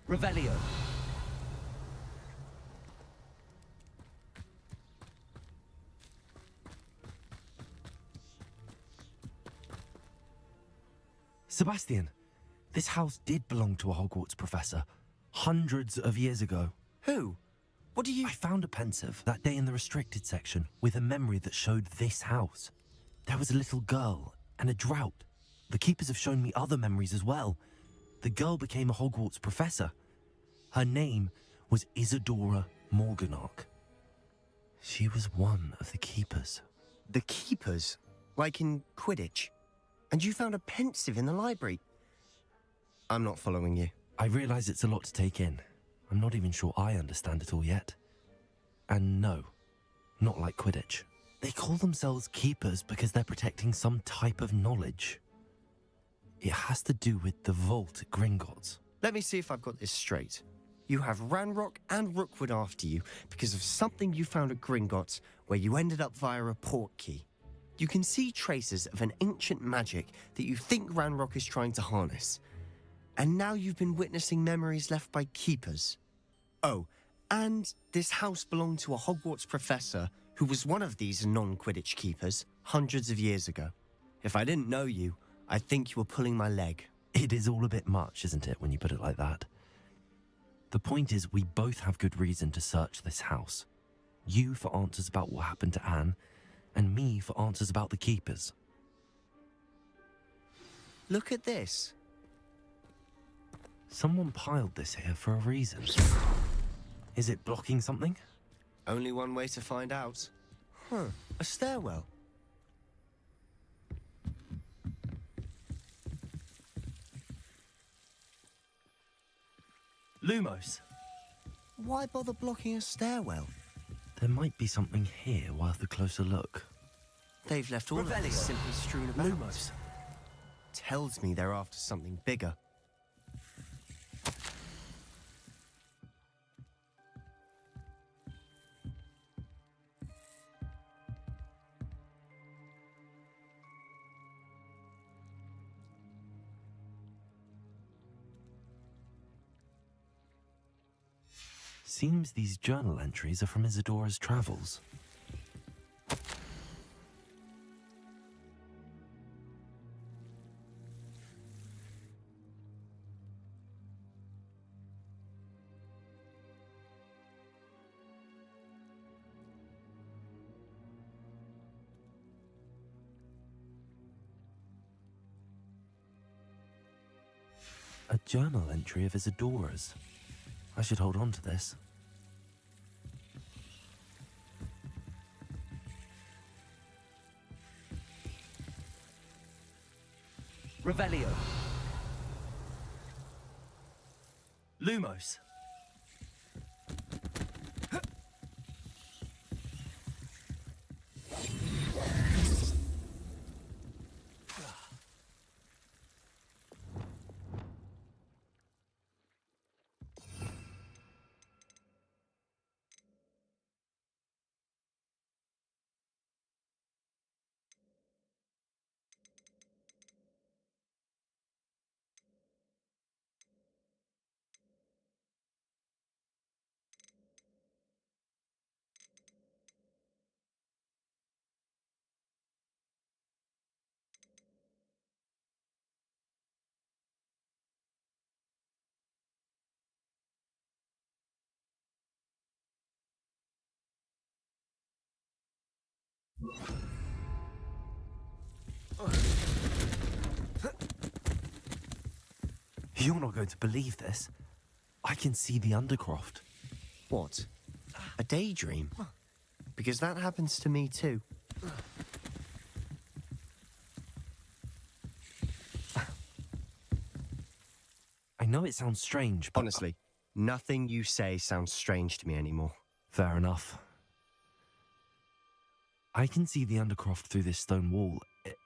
Speaker 1: Revelio. Sebastian, this house did belong to a Hogwarts professor, hundreds of years ago.
Speaker 13: Who? What do you...
Speaker 1: I found a pensive that day in the restricted section with a memory that showed this house. There was a little girl and a drought. The keepers have shown me other memories as well. The girl became a Hogwarts professor. Her name was Isadora Morganach. She was one of the keepers.
Speaker 13: The keepers? Like in Quidditch? And you found a pensive in the library? I'm not following you.
Speaker 1: I realise it's a lot to take in. I'm not even sure I understand it all yet. And no, not like Quidditch. They call themselves keepers because they're protecting some type of knowledge. It has to do with the vault at Gringotts.
Speaker 13: Let me see if I've got this straight. You have Ranrock and Rookwood after you because of something you found at Gringotts where you ended up via a port key. You can see traces of an ancient magic that you think Ranrock is trying to harness. And now you've been witnessing memories left by keepers. Oh, and this house belonged to a Hogwarts professor who was one of these non-Quidditch keepers hundreds of years ago. If I didn't know you, I'd think you were pulling my leg.
Speaker 1: It is all a bit much, isn't it, when you put it like that? The point is, we both have good reason to search this house. You for answers about what happened to Anne, and me for answers about the keepers.
Speaker 13: Look at this.
Speaker 1: Someone piled this here for a reason. Is it blocking something?
Speaker 13: Only one way to find out. Huh, a stairwell.
Speaker 1: Lumos.
Speaker 13: Why bother blocking a stairwell?
Speaker 1: There might be something here worth a closer look.
Speaker 13: They've left all of this simply strewn about. Lumos. Tells me they're after something bigger.
Speaker 1: Seems these journal entries are from Isadora's travels. A journal entry of Isadora's. I should hold on to this. Revelio. Lumos. You're not going to believe this. I can see the Undercroft.
Speaker 13: What? A daydream? Because that happens to me too.
Speaker 1: I know it sounds strange, but...
Speaker 13: Honestly, nothing you say sounds strange to me anymore.
Speaker 1: Fair enough. I can see the Undercroft through this stone wall,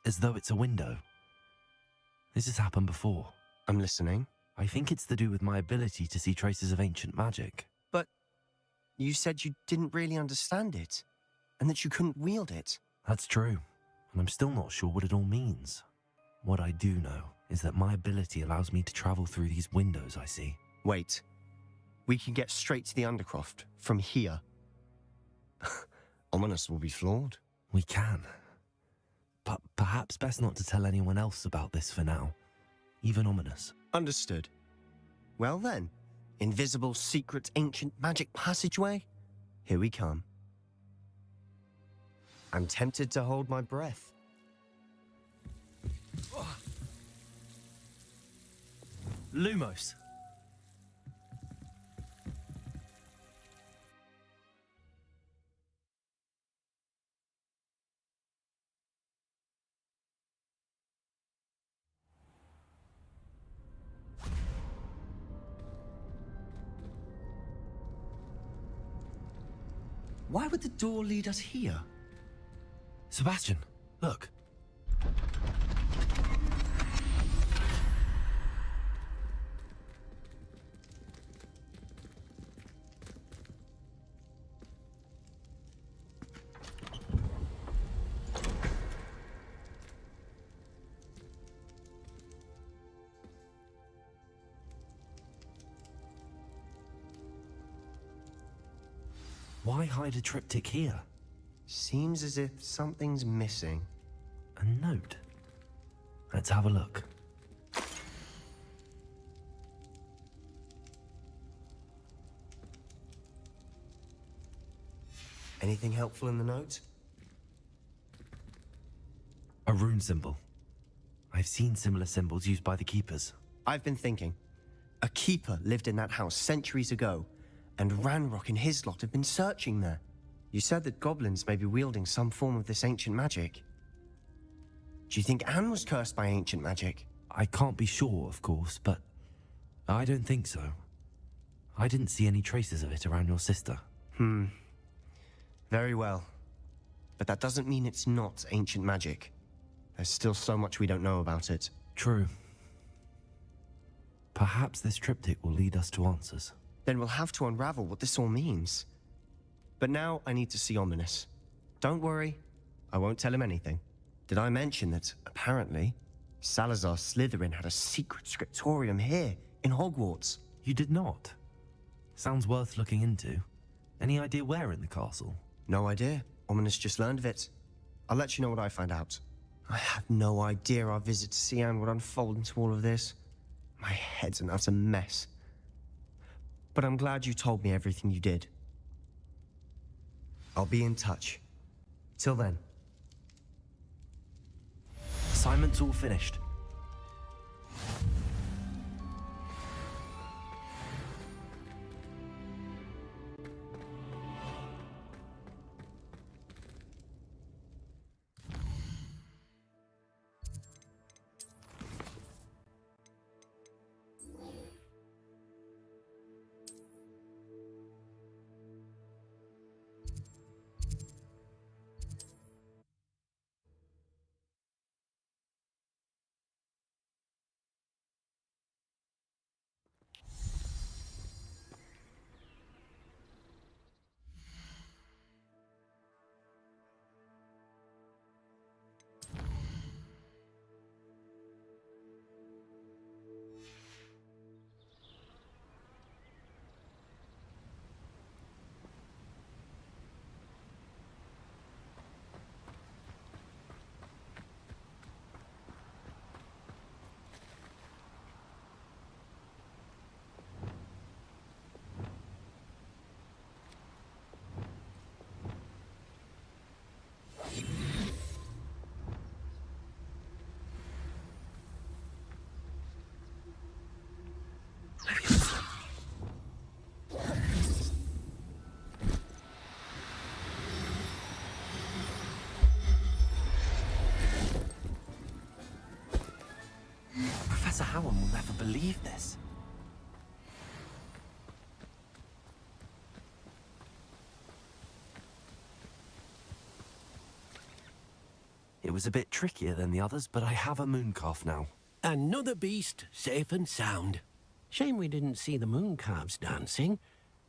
Speaker 1: as though it's a window. This has happened before.
Speaker 13: I'm listening.
Speaker 1: I think it's to do with my ability to see traces of ancient magic.
Speaker 13: But you said you didn't really understand it, and that you couldn't wield it.
Speaker 1: That's true, and I'm still not sure what it all means. What I do know is that my ability allows me to travel through these windows I see.
Speaker 13: Wait. We can get straight to the Undercroft from here. Ominous will be flawed.
Speaker 1: We can. But perhaps best not to tell anyone else about this for now. Even Ominous.
Speaker 13: Understood. Well then, invisible, secret, ancient magic passageway? Here we come. I'm tempted to hold my breath.
Speaker 1: Lumos.
Speaker 13: Why would the door lead us here?
Speaker 1: Sebastian, look. Why hide a triptych here?
Speaker 13: Seems as if something's missing.
Speaker 1: A note. Let's have a look.
Speaker 13: Anything helpful in the note?
Speaker 1: A rune symbol. I've seen similar symbols used by the keepers.
Speaker 13: I've been thinking. A keeper lived in that house centuries ago, and Ranrock and his lot have been searching there. You said that goblins may be wielding some form of this ancient magic. Do you think Anne was cursed by ancient magic?
Speaker 1: I can't be sure, of course, but I don't think so. I didn't see any traces of it around your sister.
Speaker 13: Very well. But that doesn't mean it's not ancient magic. There's still so much we don't know about it.
Speaker 1: True. Perhaps this triptych will lead us to answers.
Speaker 13: Then we'll have to unravel what this all means. But now I need to see Ominous. Don't worry, I won't tell him anything. Did I mention that, apparently, Salazar Slytherin had a secret scriptorium here, in Hogwarts?
Speaker 1: You did not? Sounds worth looking into. Any idea where in the castle?
Speaker 13: No idea. Ominous just learned of it. I'll let you know what I find out. I had no idea our visit to Cian would unfold into all of this. My head's an utter mess. But I'm glad you told me everything you did. I'll be in touch. Till then.
Speaker 1: Assignment's all finished. Howen will never believe this. It was a bit trickier than the others, but I have a mooncalf now.
Speaker 19: Another beast, safe and sound. Shame we didn't see the mooncalves dancing.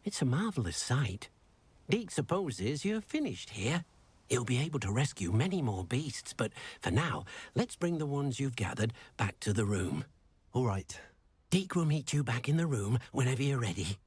Speaker 19: It's a marvellous sight. Deke supposes you're finished here. He'll be able to rescue many more beasts, but for now, let's bring the ones you've gathered back to the room.
Speaker 1: All right.
Speaker 19: Deke will meet you back in the room whenever you're ready.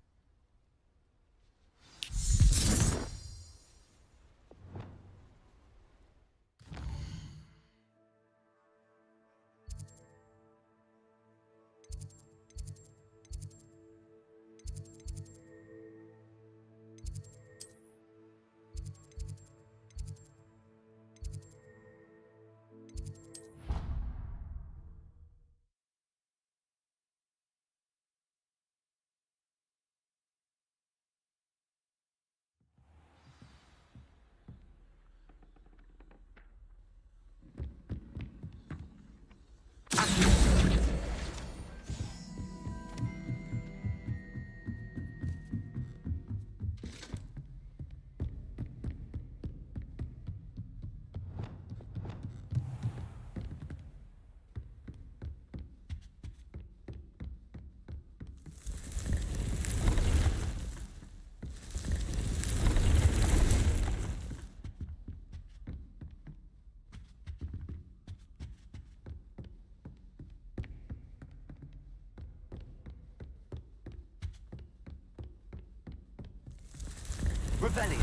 Speaker 1: Revelio.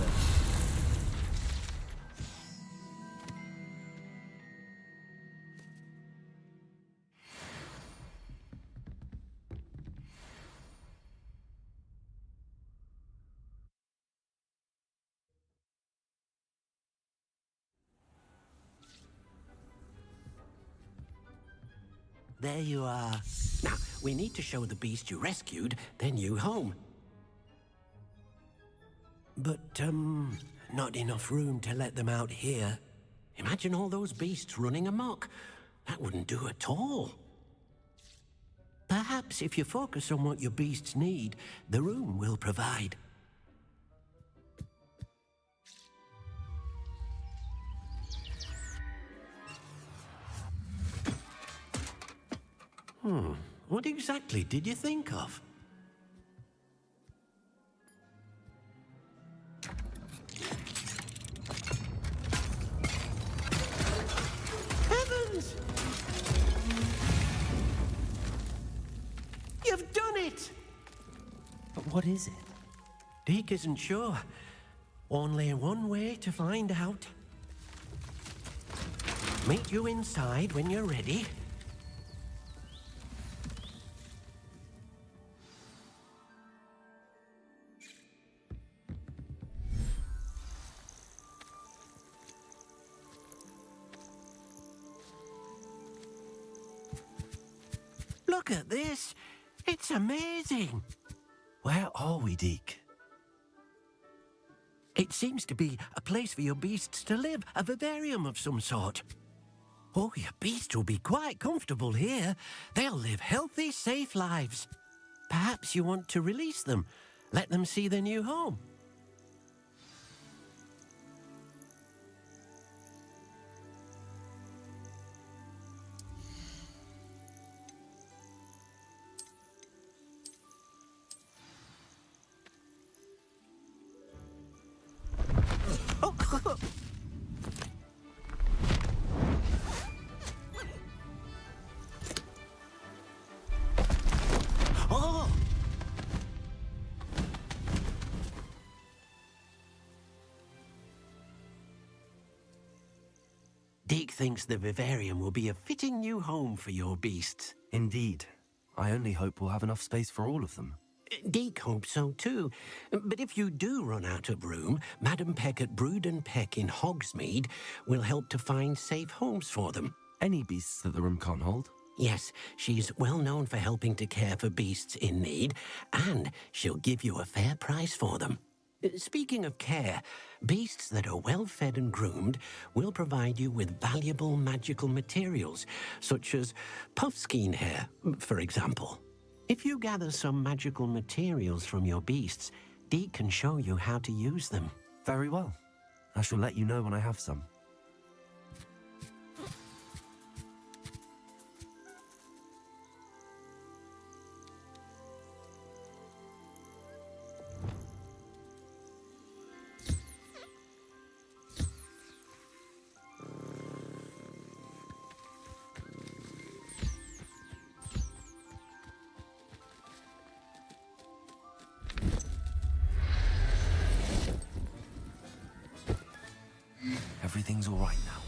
Speaker 19: There you are. Now, we need to show the beast you rescued their new home. But, not enough room to let them out here. Imagine all those beasts running amok. That wouldn't do at all. Perhaps if you focus on what your beasts need, the room will provide. What exactly did you think of? Heavens! You've done it!
Speaker 1: But what is it?
Speaker 19: Deke isn't sure. Only one way to find out. Meet you inside when you're ready. Look at this. It's amazing.
Speaker 1: Where are we, Deke?
Speaker 19: It seems to be a place for your beasts to live, a vivarium of some sort. Oh, your beasts will be quite comfortable here. They'll live healthy, safe lives. Perhaps you want to release them, let them see their new home. Oh! Deke thinks the vivarium will be a fitting new home for your beasts.
Speaker 1: Indeed. I only hope we'll have enough space for all of them.
Speaker 19: Deke hopes so too. But if you do run out of room, Madam Peck at Brood and Peck in Hogsmeade will help to find safe homes for them.
Speaker 1: Any beasts that the room can't hold?
Speaker 19: Yes, she's well known for helping to care for beasts in need, and she'll give you a fair price for them. Speaking of care, beasts that are well fed and groomed will provide you with valuable magical materials, such as puffskein hair, for example. If you gather some magical materials from your beasts, Deke can show you how to use them.
Speaker 1: Very well. I shall let you know when I have some. Everything's all right now.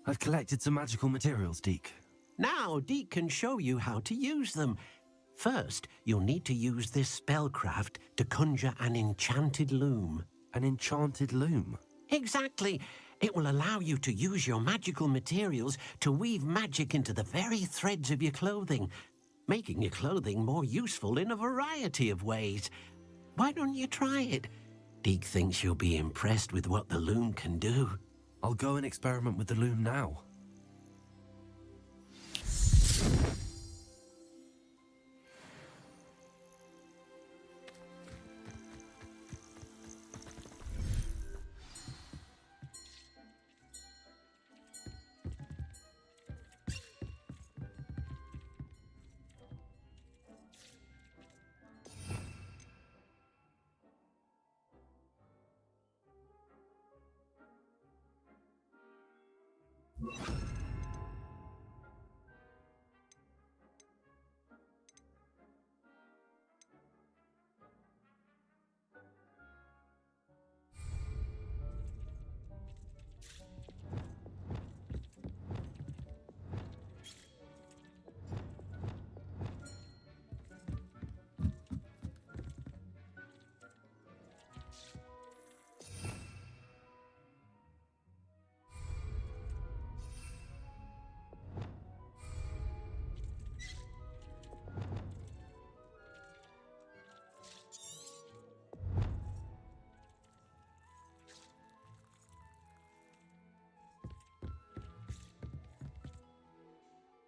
Speaker 1: I've collected some magical materials, Deke.
Speaker 19: Now, Deke can show you how to use them. First, you'll need to use this spellcraft to conjure an enchanted loom.
Speaker 1: An enchanted loom?
Speaker 19: Exactly. It will allow you to use your magical materials to weave magic into the very threads of your clothing, making your clothing more useful in a variety of ways. Why don't you try it? Deke thinks you'll be impressed with what the loom can do.
Speaker 1: I'll go and experiment with the loom now.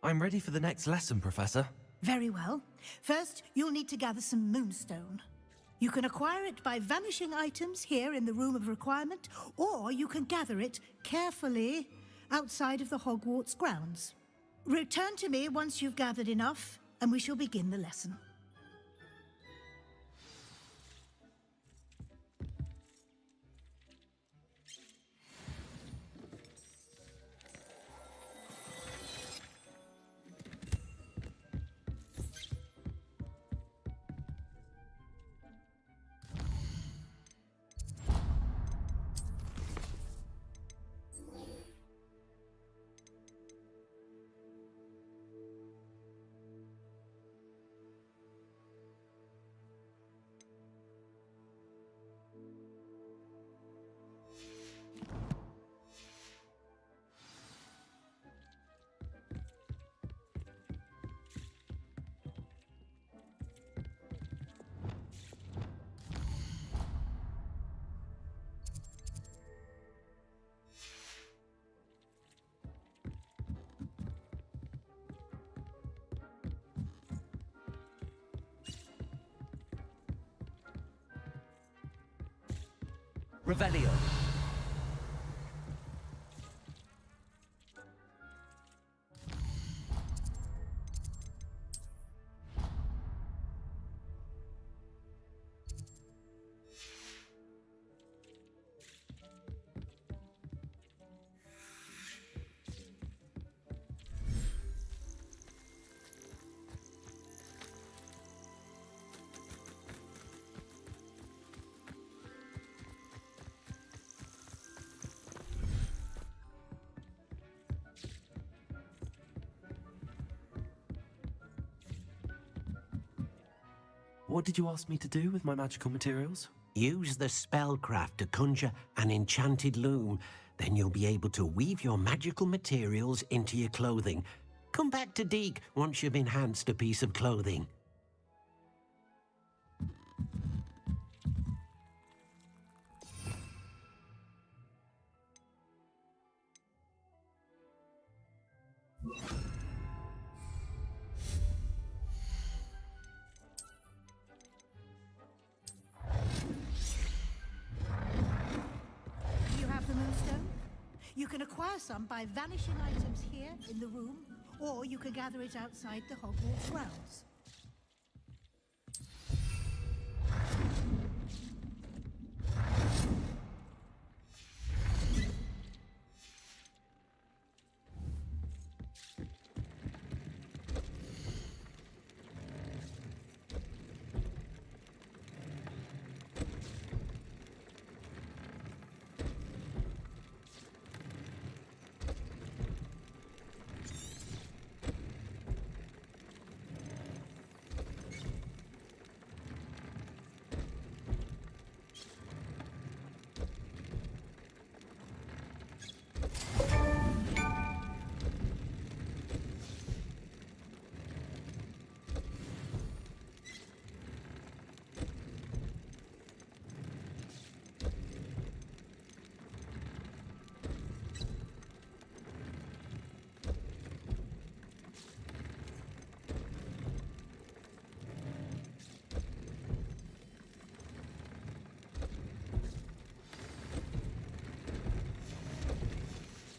Speaker 1: I'm ready for the next lesson, Professor.
Speaker 14: Very well. First, you'll need to gather some moonstone. You can acquire it by vanishing items here in the Room of Requirement, or you can gather it carefully outside of the Hogwarts grounds. Return to me once you've gathered enough, and we shall begin the lesson.
Speaker 1: Revelio. What did you ask me to do with my magical materials?
Speaker 19: Use the spellcraft to conjure an enchanted loom. Then you'll be able to weave your magical materials into your clothing. Come back to Deke once you've enhanced a piece of clothing.
Speaker 14: You have the moonstone? You can acquire some by vanishing items here in the room, or you can gather it outside the Hogwarts grounds.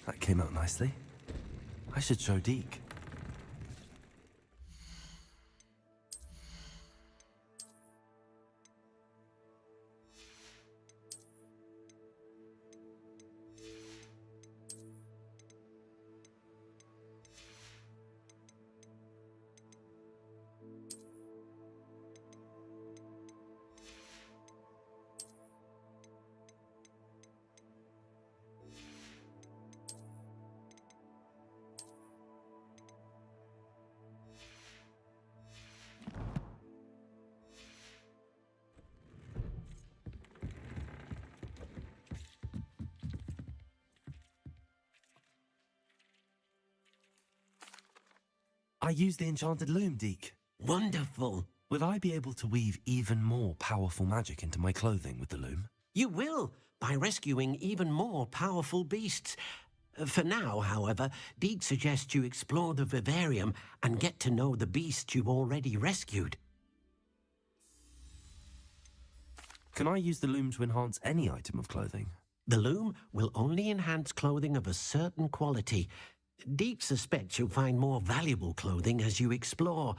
Speaker 1: That came out nicely. I should show Deke. I used the enchanted loom, Deke.
Speaker 19: Wonderful.
Speaker 1: Will I be able to weave even more powerful magic into my clothing with the loom?
Speaker 19: You will, by rescuing even more powerful beasts. For now, however, Deke suggests you explore the vivarium and get to know the beasts you've already rescued.
Speaker 1: Can I use the loom to enhance any item of clothing?
Speaker 19: The loom will only enhance clothing of a certain quality. Deke suspects you'll find more valuable clothing as you explore.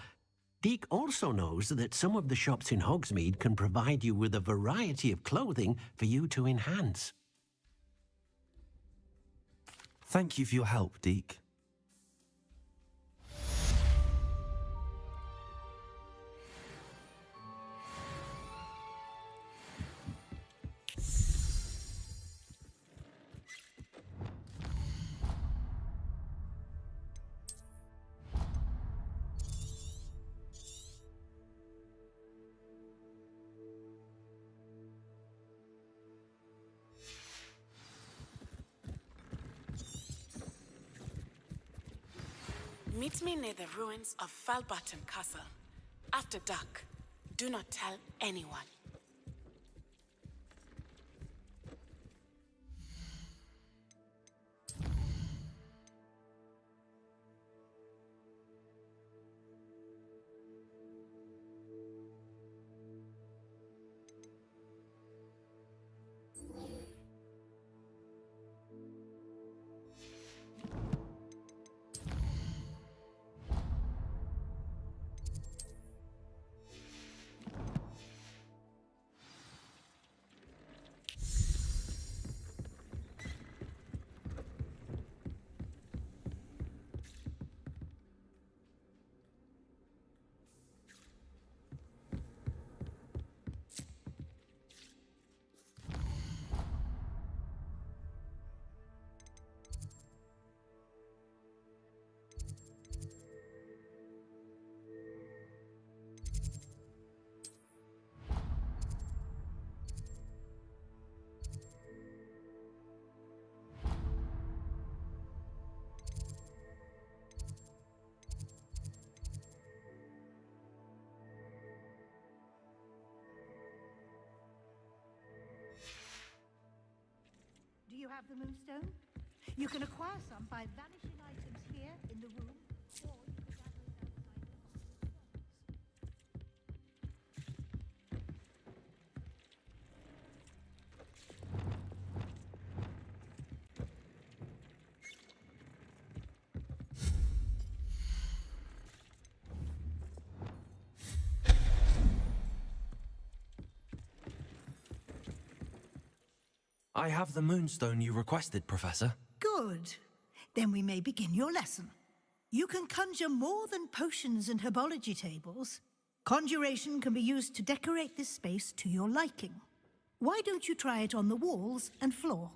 Speaker 19: Deke also knows that some of the shops in Hogsmeade can provide you with a variety of clothing for you to enhance.
Speaker 1: Thank you for your help, Deke.
Speaker 2: Meet me near the ruins of Falbarton Castle. After dark. Do not tell anyone.
Speaker 14: have the moonstone? You can acquire some by vanishing items here in the room, or you can gather it
Speaker 1: I have the moonstone you requested, Professor.
Speaker 14: Good. Then we may begin your lesson. You can conjure more than potions and herbology tables. Conjuration can be used to decorate this space to your liking. Why don't you try it on the walls and floor?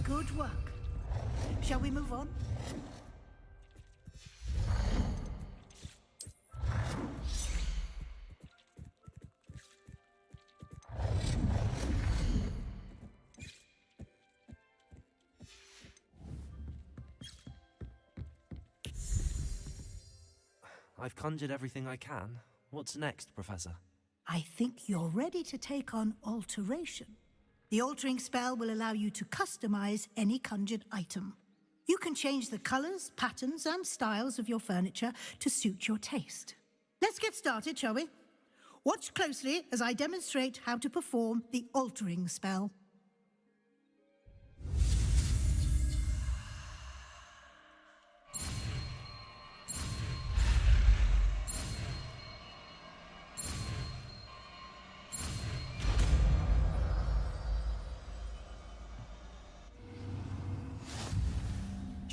Speaker 14: Good work. Shall we move on?
Speaker 1: I've conjured everything I can. What's next, Professor?
Speaker 14: I think you're ready to take on alteration. The altering spell will allow you to customize any conjured item. You can change the colors, patterns, and styles of your furniture to suit your taste. Let's get started, shall we? Watch closely as I demonstrate how to perform the altering spell.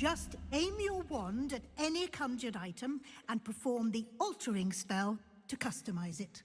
Speaker 14: Just aim your wand at any conjured item and perform the altering spell to customize it.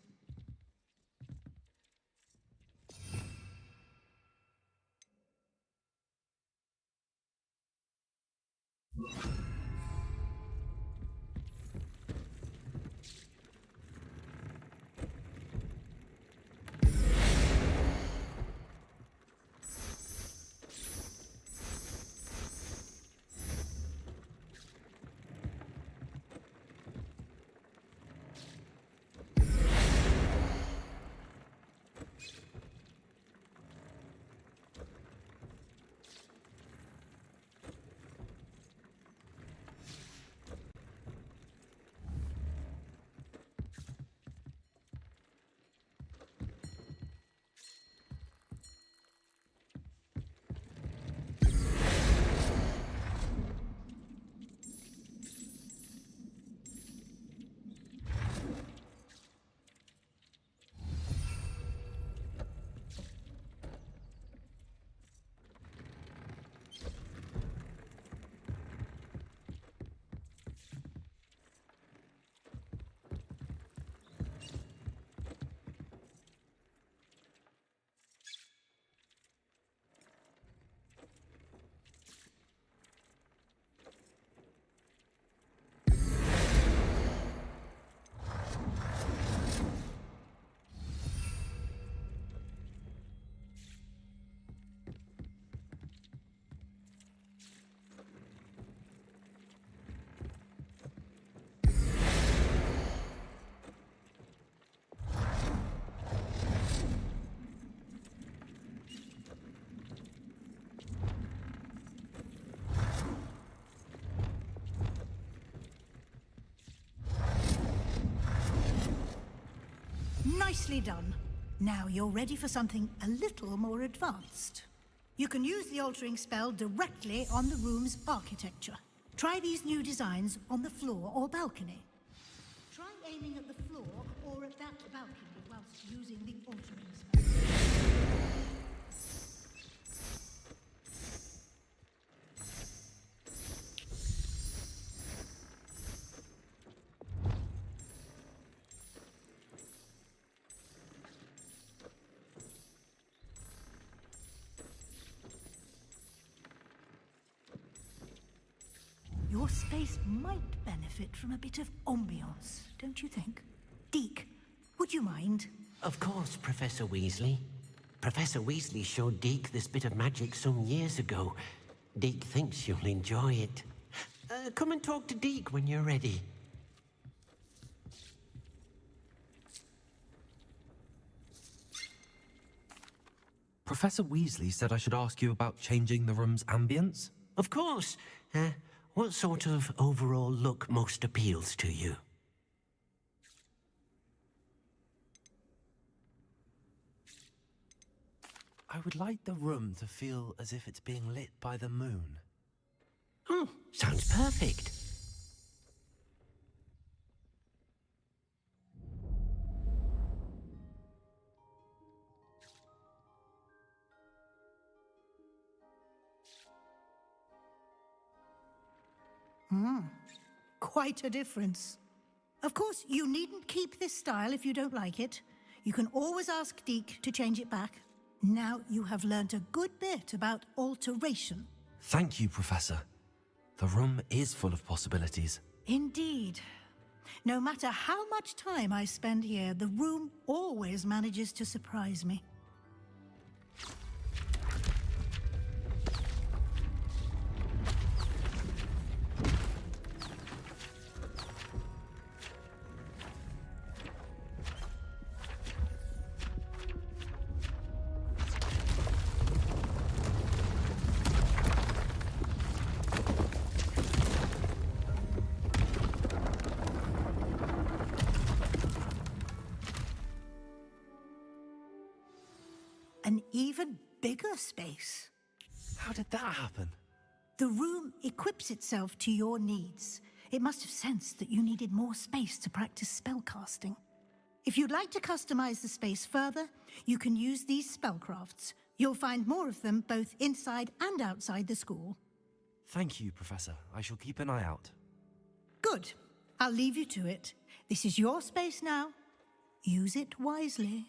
Speaker 14: Nicely done. Now you're ready for something a little more advanced. You can use the altering spell directly on the room's architecture. Try these new designs on the floor or balcony. Try aiming at the floor or at that balcony whilst using the altering spell. Your space might benefit from a bit of ambiance, don't you think? Deke, would you mind?
Speaker 19: Of course, Professor Weasley. Professor Weasley showed Deke this bit of magic some years ago. Deke thinks you'll enjoy it. Come and talk to Deke when you're ready.
Speaker 1: Professor Weasley said I should ask you about changing the room's ambience?
Speaker 19: Of course. What sort of overall look most appeals to you?
Speaker 1: I would like the room to feel as if it's being lit by the moon.
Speaker 19: Oh, sounds perfect.
Speaker 14: Quite a difference. Of course, you needn't keep this style if you don't like it. You can always ask Deke to change it back. Now you have learnt a good bit about alteration.
Speaker 1: Thank you, Professor. The room is full of possibilities.
Speaker 14: Indeed. No matter how much time I spend here, the room always manages to surprise me. An even bigger space.
Speaker 1: How did that happen?
Speaker 14: The room equips itself to your needs. It must have sensed that you needed more space to practice spellcasting. If you'd like to customize the space further, you can use these spellcrafts. You'll find more of them both inside and outside the school.
Speaker 1: Thank you, Professor. I shall keep an eye out.
Speaker 14: Good. I'll leave you to it. This is your space now. Use it wisely.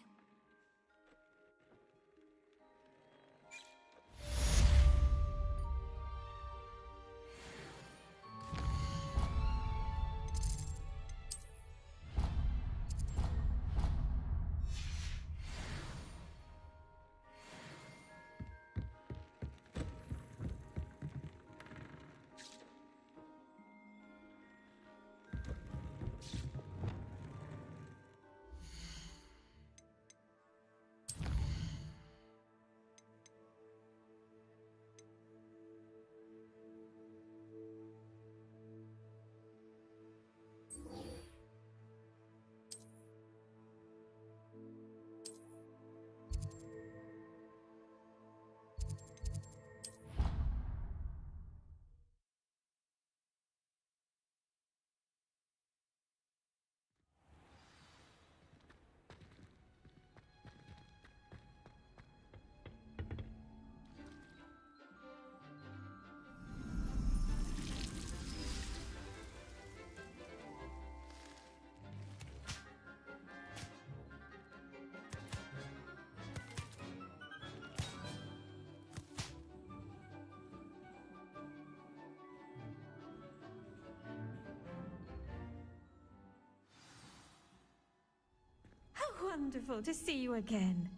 Speaker 4: Wonderful to see you again.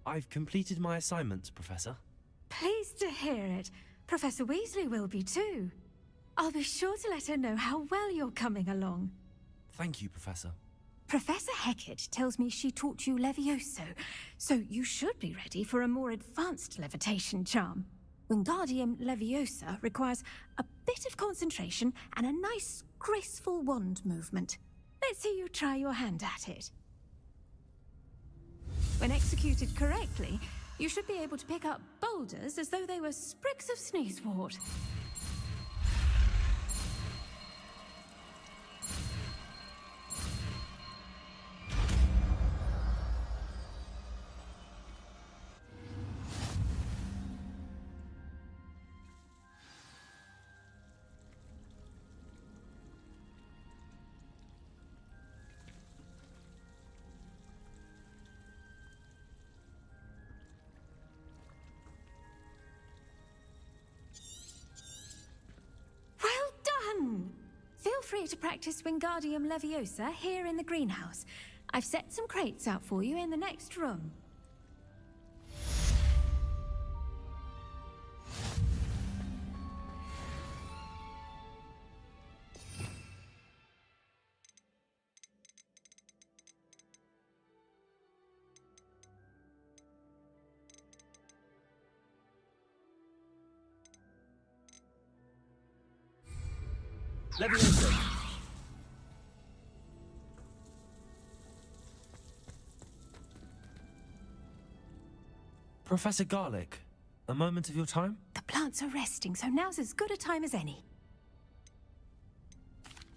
Speaker 1: I've completed my assignments, Professor.
Speaker 4: Pleased to hear it. Professor Weasley will be too. I'll be sure to let her know how well you're coming along.
Speaker 1: Thank you, Professor.
Speaker 4: Professor Hecat tells me she taught you Levioso, so you should be ready for a more advanced levitation charm. Wingardium Leviosa requires a bit of concentration and a nice, graceful wand movement. Let's see you try your hand at it. When executed correctly, you should be able to pick up boulders as though they were sprigs of sneezewort. Feel free to practice Wingardium Leviosa here in the greenhouse. I've set some crates out for you in the next room.
Speaker 1: Leviosa. Professor Garlic, a moment of your time?
Speaker 4: The plants are resting, so now's as good a time as any.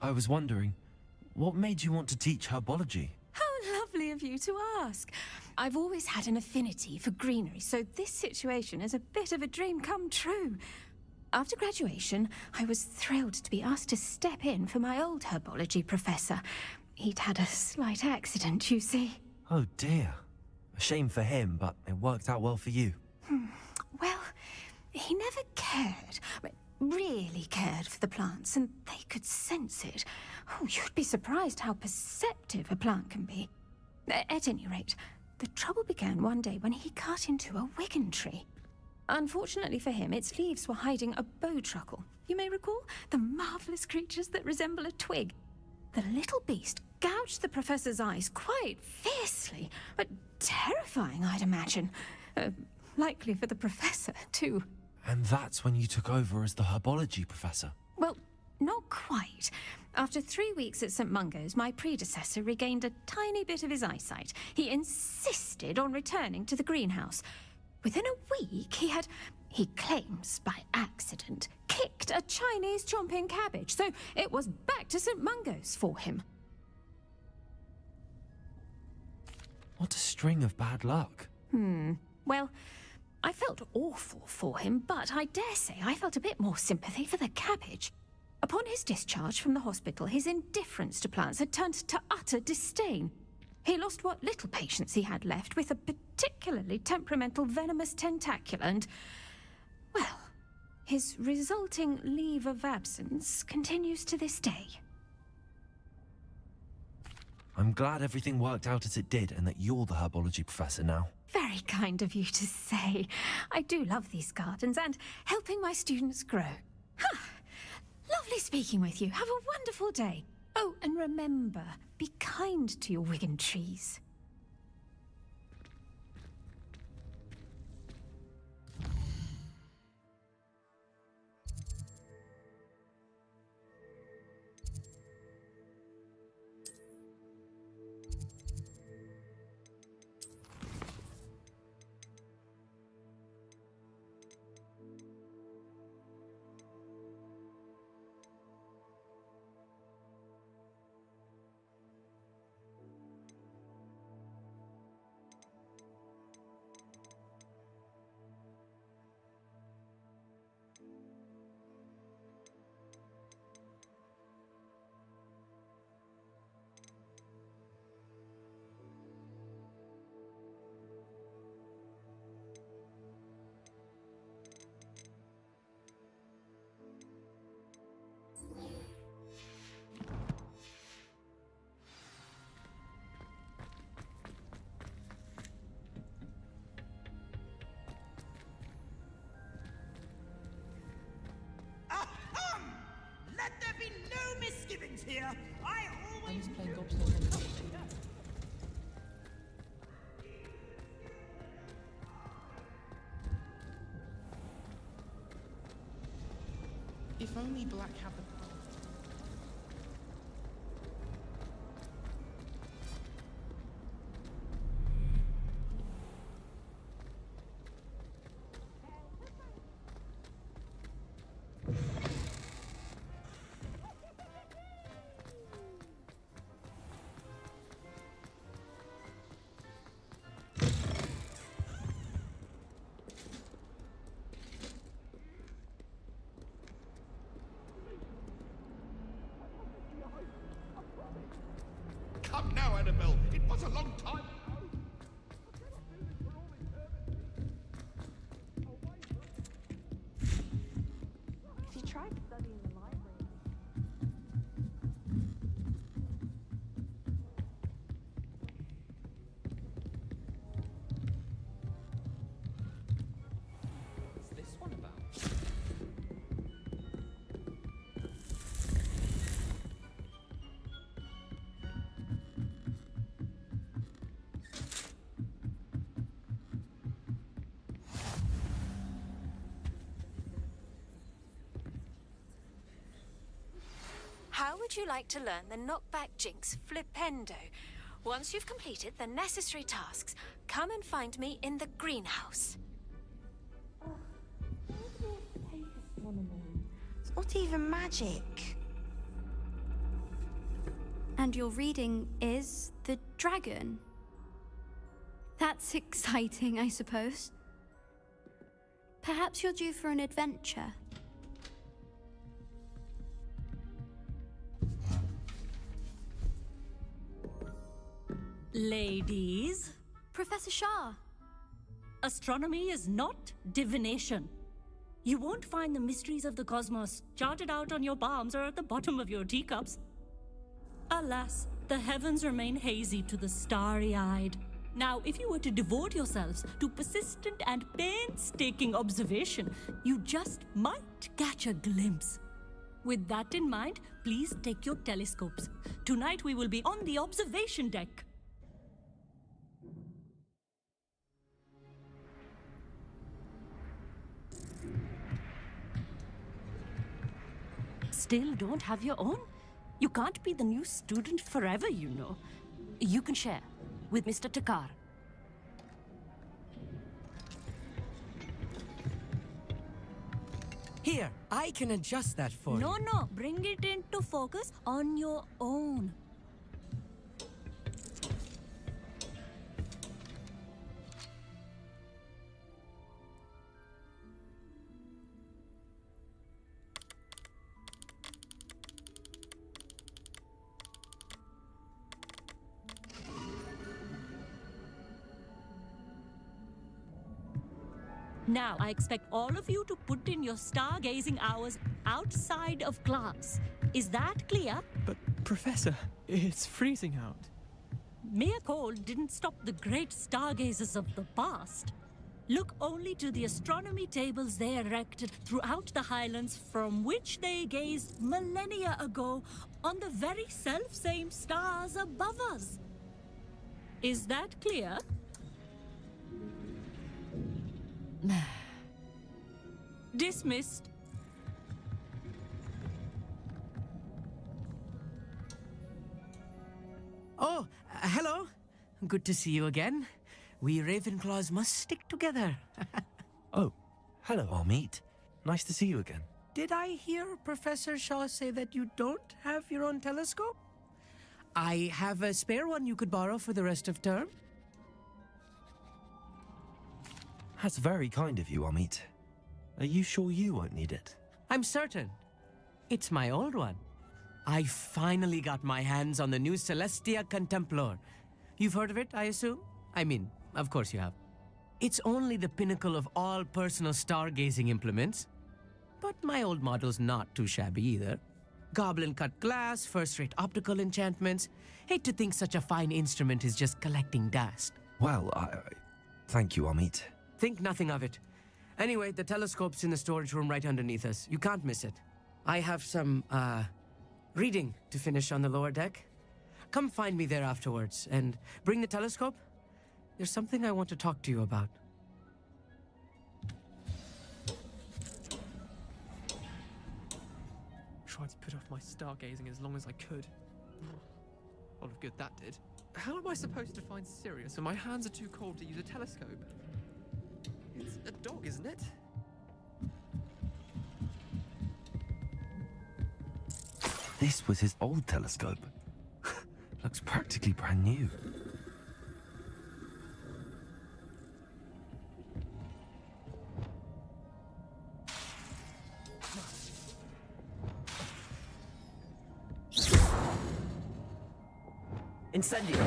Speaker 1: I was wondering, what made you want to teach herbology?
Speaker 4: How lovely of you to ask. I've always had an affinity for greenery, so this situation is a bit of a dream come true. After graduation, I was thrilled to be asked to step in for my old herbology professor. He'd had a slight accident, you see.
Speaker 1: Oh dear. A shame for him, but it worked out well for you.
Speaker 4: Well, he never cared, really cared for the plants, and they could sense it. Oh, you'd be surprised how perceptive a plant can be. At any rate, the trouble began one day when he cut into a wigan tree. Unfortunately for him, its leaves were hiding a bowtruckle. You may recall the marvelous creatures that resemble a twig. The little beast gouged the professor's eyes quite fiercely, but terrifying, I'd imagine. Likely for the professor, too.
Speaker 1: And that's when you took over as the herbology professor?
Speaker 4: Well, not quite. After 3 weeks at St. Mungo's, my predecessor regained a tiny bit of his eyesight. He insisted on returning to the greenhouse. Within a week, he claims by accident, kicked a Chinese chomping cabbage, so it was back to St. Mungo's for him.
Speaker 1: What a string of bad luck.
Speaker 4: Well, I felt awful for him, but I dare say I felt a bit more sympathy for the cabbage. Upon his discharge from the hospital, his indifference to plants had turned to utter disdain. He lost what little patience he had left with a particularly temperamental venomous tentacula and, well, his resulting leave of absence continues to this day.
Speaker 1: I'm glad everything worked out as it did and that you're the herbology professor now.
Speaker 4: Very kind of you to say. I do love these gardens and helping my students grow. Lovely speaking with you. Have a wonderful day. Oh, and remember, be kind to your wigan trees.
Speaker 21: Let there be no misgivings here. I always
Speaker 16: playing gobstones on the
Speaker 11: If only Black had the...
Speaker 3: Come now, Annabelle. It was a long time.
Speaker 20: If you tried studying the library...
Speaker 16: What's this one about?
Speaker 4: How would you like to learn the knockback jinx flipendo? Once you've completed the necessary tasks, come and find me in the greenhouse.
Speaker 17: It's not even magic.
Speaker 15: And your reading is the dragon. That's exciting, I suppose. Perhaps you're due for an adventure.
Speaker 8: Ladies,
Speaker 15: Professor Shah.
Speaker 8: astronomy is not divination. You won't find the mysteries of the cosmos charted out on your palms or at the bottom of your teacups. Alas, the heavens remain hazy to the starry-eyed. Now, if you were to devote yourselves to persistent and painstaking observation, you just might catch a glimpse. With that in mind, please take your telescopes. Tonight we will be on the observation deck. Still don't have your own? You can't be the new student forever, you know. You can share with Mr. Takar.
Speaker 22: Here, I can adjust that for you.
Speaker 8: No, bring it into focus on your own. Now, I expect all of you to put in your stargazing hours outside of class. Is that clear?
Speaker 11: But, Professor, it's freezing out.
Speaker 8: Mere cold didn't stop the great stargazers of the past. Look only to the astronomy tables they erected throughout the Highlands from which they gazed millennia ago on the very self-same stars above us. Is that clear? Dismissed.
Speaker 22: Oh, hello. Good to see you again. We Ravenclaws must stick together.
Speaker 1: Oh, hello, Amit. Nice to see you again.
Speaker 22: Did I hear Professor Shaw say that you don't have your own telescope? I have a spare one you could borrow for the rest of term.
Speaker 1: That's very kind of you, Amit. Are you sure you won't need it?
Speaker 22: I'm certain. It's my old one. I finally got my hands on the new Celestia Contemplor. You've heard of it, I assume? I mean, of course you have. It's only the pinnacle of all personal stargazing implements. But my old model's not too shabby either. Goblin-cut glass, first-rate optical enchantments. Hate to think such a fine instrument is just collecting dust.
Speaker 1: Well, thank you, Amit.
Speaker 22: Think nothing of it. Anyway, the telescope's in the storage room right underneath us. You can't miss it. I have some, reading to finish on the lower deck. Come find me there afterwards, and bring the telescope. There's something I want to talk to you about.
Speaker 11: tried to put off my stargazing as long as I could. A lot of good that did. How am I supposed to find Sirius when my hands are too cold to use a telescope? It's a dog, isn't it?
Speaker 1: This was his old telescope. Looks practically brand new. Incendio!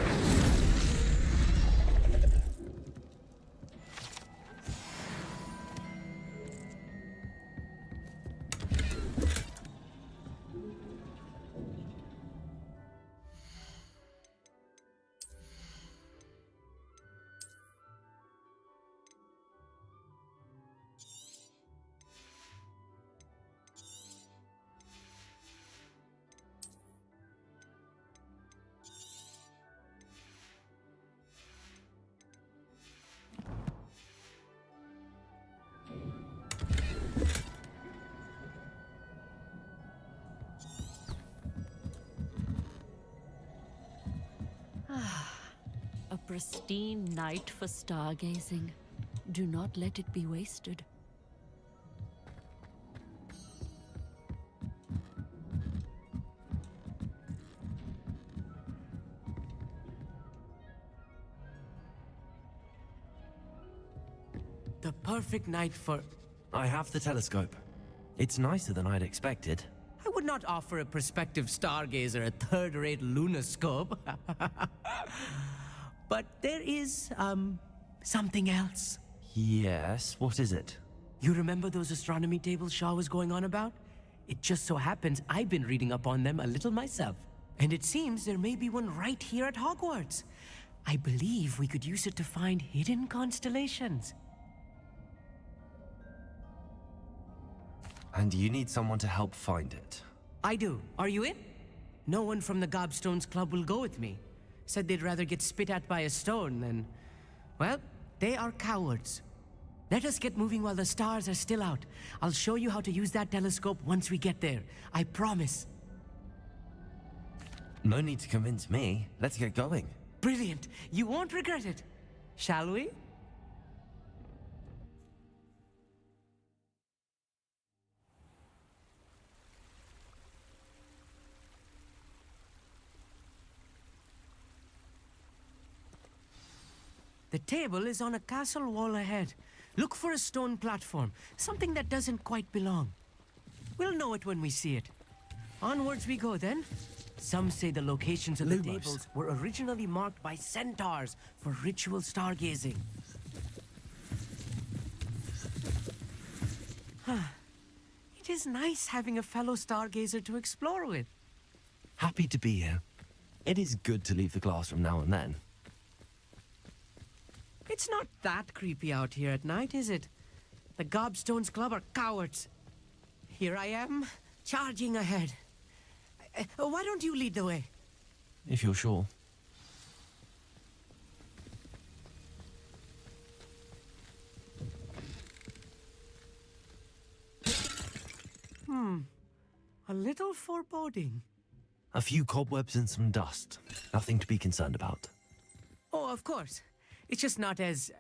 Speaker 8: A pristine night for stargazing. Do not let it be wasted.
Speaker 22: The perfect night for...
Speaker 1: I have the telescope. It's nicer than I'd expected.
Speaker 22: I would not offer a prospective stargazer a third-rate lunoscope. But there is, something else.
Speaker 1: Yes, what is it?
Speaker 22: You remember those astronomy tables Shaw was going on about? It just so happens I've been reading up on them a little myself. And it seems there may be one right here at Hogwarts. I believe we could use it to find hidden constellations.
Speaker 1: And you need someone to help find it.
Speaker 22: I do. Are you in? No one from the Gobstones Club will go with me. Said they'd rather get spit at by a stone than... Well, they are cowards. Let us get moving while the stars are still out. I'll show you how to use that telescope once we get there. I promise.
Speaker 1: No need to convince me. Let's get going.
Speaker 22: Brilliant. You won't regret it. Shall we? The table is on a castle wall ahead. Look for a stone platform, something that doesn't quite belong. We'll know it when we see it. Onwards we go then. Some say the locations of the tables were originally marked by centaurs for ritual stargazing. It is nice having a fellow stargazer to explore with.
Speaker 1: Happy to be here. It is good to leave the classroom now and then.
Speaker 22: It's not that creepy out here at night, is it? The Gobstones Club are cowards. Here I am, charging ahead. Why don't you lead the way?
Speaker 1: If you're sure.
Speaker 22: A little foreboding.
Speaker 1: A few cobwebs and some dust. Nothing to be concerned about.
Speaker 22: Oh, of course. It's just not as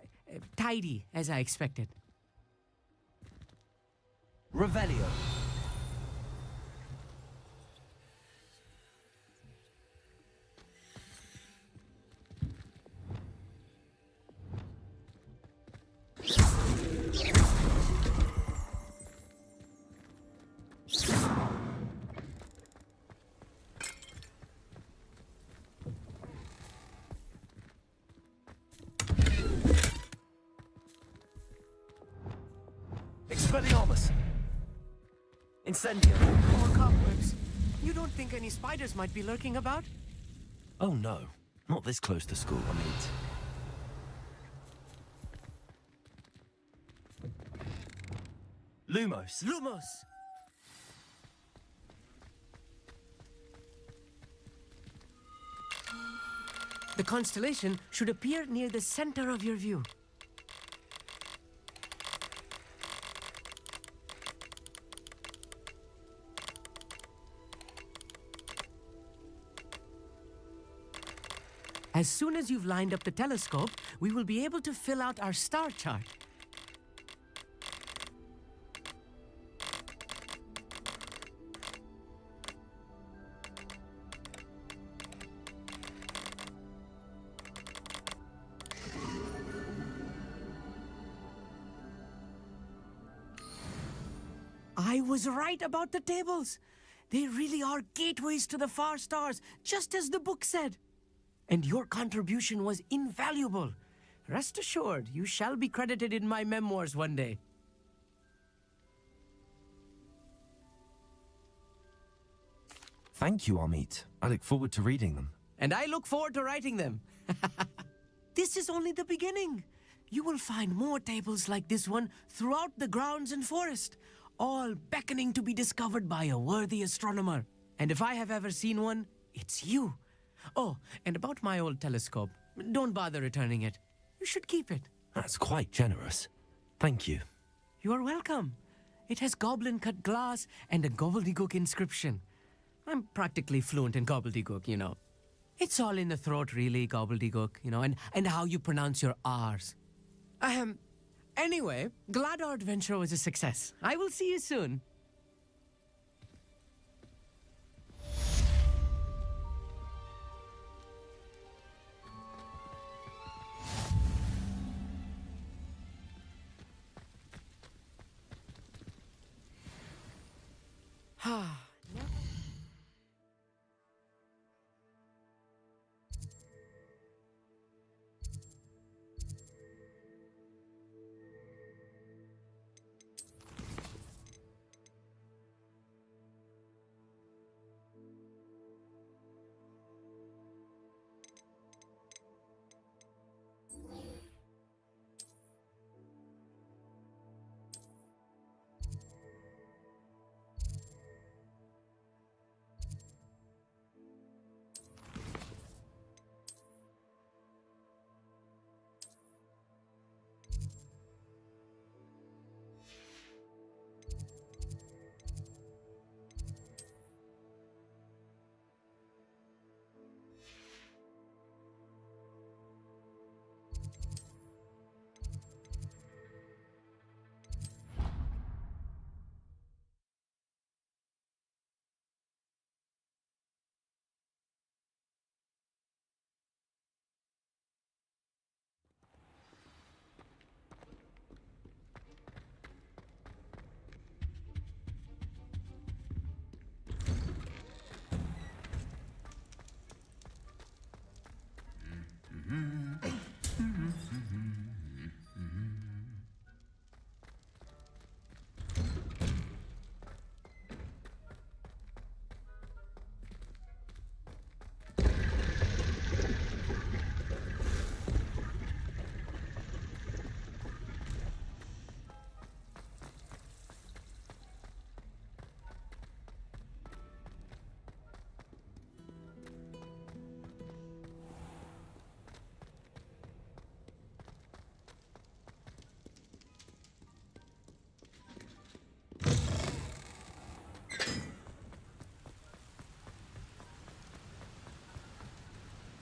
Speaker 22: tidy as I expected.
Speaker 1: Revelio. Expelliarmus! Incendio!
Speaker 22: More cobwebs. You don't think any spiders might be lurking about?
Speaker 1: Oh no, not this close to school, I mean. Lumos!
Speaker 22: Lumos! The constellation should appear near the center of your view. As soon as you've lined up the telescope, we will be able to fill out our star chart. I was right about the tables. They really are gateways to the far stars, just as the book said. And your contribution was invaluable. Rest assured, you shall be credited in my memoirs one day.
Speaker 1: Thank you, Amit. I look forward to reading them.
Speaker 22: And I look forward to writing them. This is only the beginning. You will find more tables like this one throughout the grounds and forest, all beckoning to be discovered by a worthy astronomer. And if I have ever seen one, it's you. Oh, and about my old telescope, don't bother returning it. You should keep it.
Speaker 1: That's quite generous. Thank you.
Speaker 22: You are welcome. It has goblin-cut glass and a gobbledygook inscription. I'm practically fluent in gobbledygook, you know. It's all in the throat, really, gobbledygook, you know, and how you pronounce your R's. Anyway, glad our adventure was a success. I will see you soon.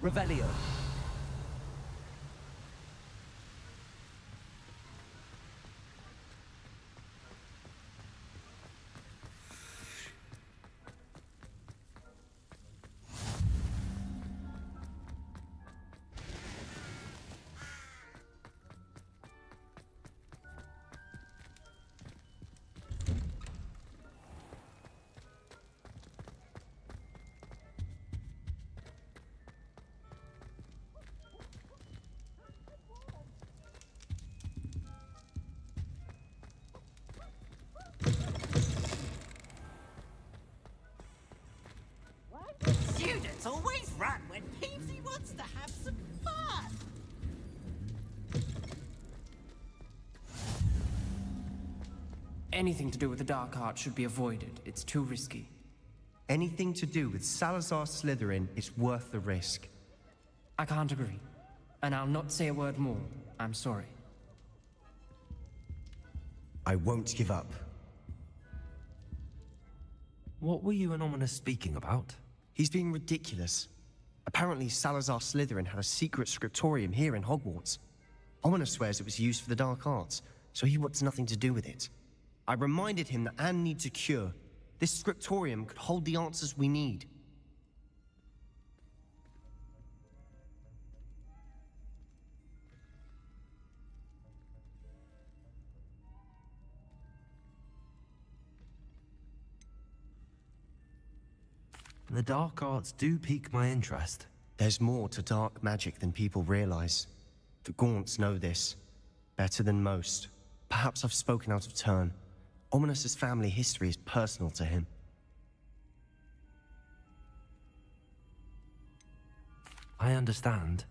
Speaker 9: Revelio.
Speaker 21: Students always run when Peavesy wants to have some fun.
Speaker 10: Anything to do with the dark art should be avoided. It's too risky.
Speaker 23: Anything to do with Salazar Slytherin is worth the risk.
Speaker 10: I can't agree. And I'll not say a word more. I'm sorry.
Speaker 23: I won't give up.
Speaker 1: What were you and Ominous speaking about?
Speaker 23: He's being ridiculous.
Speaker 13: Apparently, Salazar Slytherin had a secret scriptorium here in Hogwarts. Ominous swears it was used for the dark arts, so he wants nothing to do with it. I reminded him that Anne needs a cure. This scriptorium could hold the answers we need.
Speaker 1: The dark arts do pique my interest.
Speaker 13: There's more to dark magic than people realize. The Gaunts know this better than most. Perhaps I've spoken out of turn. Ominous's family history is personal to him.
Speaker 1: I understand.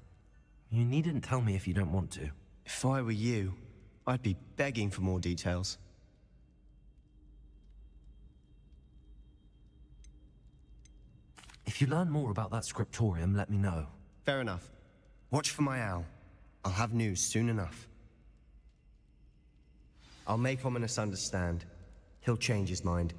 Speaker 1: You needn't tell me if you don't want to.
Speaker 13: If I were you, I'd be begging for more details.
Speaker 1: If you learn more about that scriptorium, let me know.
Speaker 13: Fair enough. Watch for my owl. I'll have news soon enough. I'll make Ominous understand. He'll change his mind.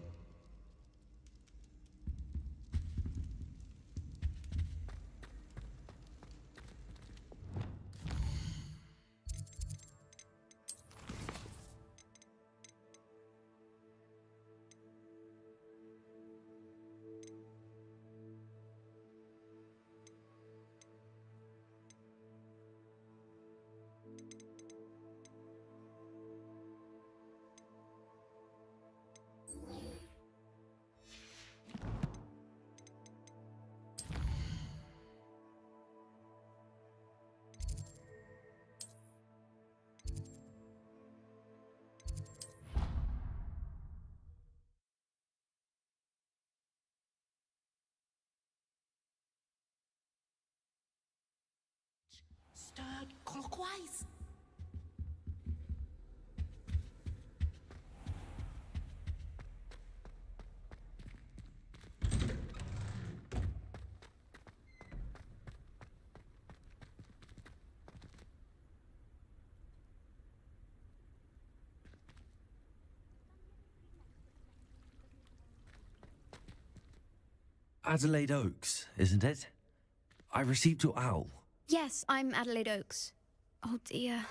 Speaker 2: Stirred clockwise.
Speaker 1: Adelaide Oaks, isn't it? I received your owl.
Speaker 15: Yes, I'm Adelaide Oaks. Oh dear.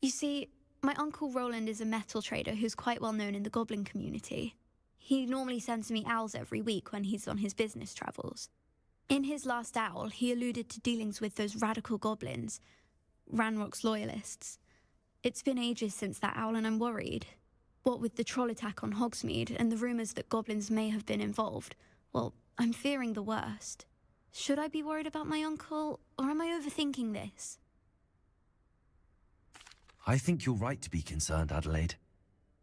Speaker 15: You see, my Uncle Roland is a metal trader who's quite well known in the goblin community. He normally sends me owls every week when he's on his business travels. In his last owl, he alluded to dealings with those radical goblins, Ranrock's loyalists. It's been ages since that owl and I'm worried. What with the troll attack on Hogsmeade and the rumours that goblins may have been involved, well, I'm fearing the worst. Should I be worried about my uncle, or am I overthinking this?
Speaker 1: I think you're right to be concerned, Adelaide.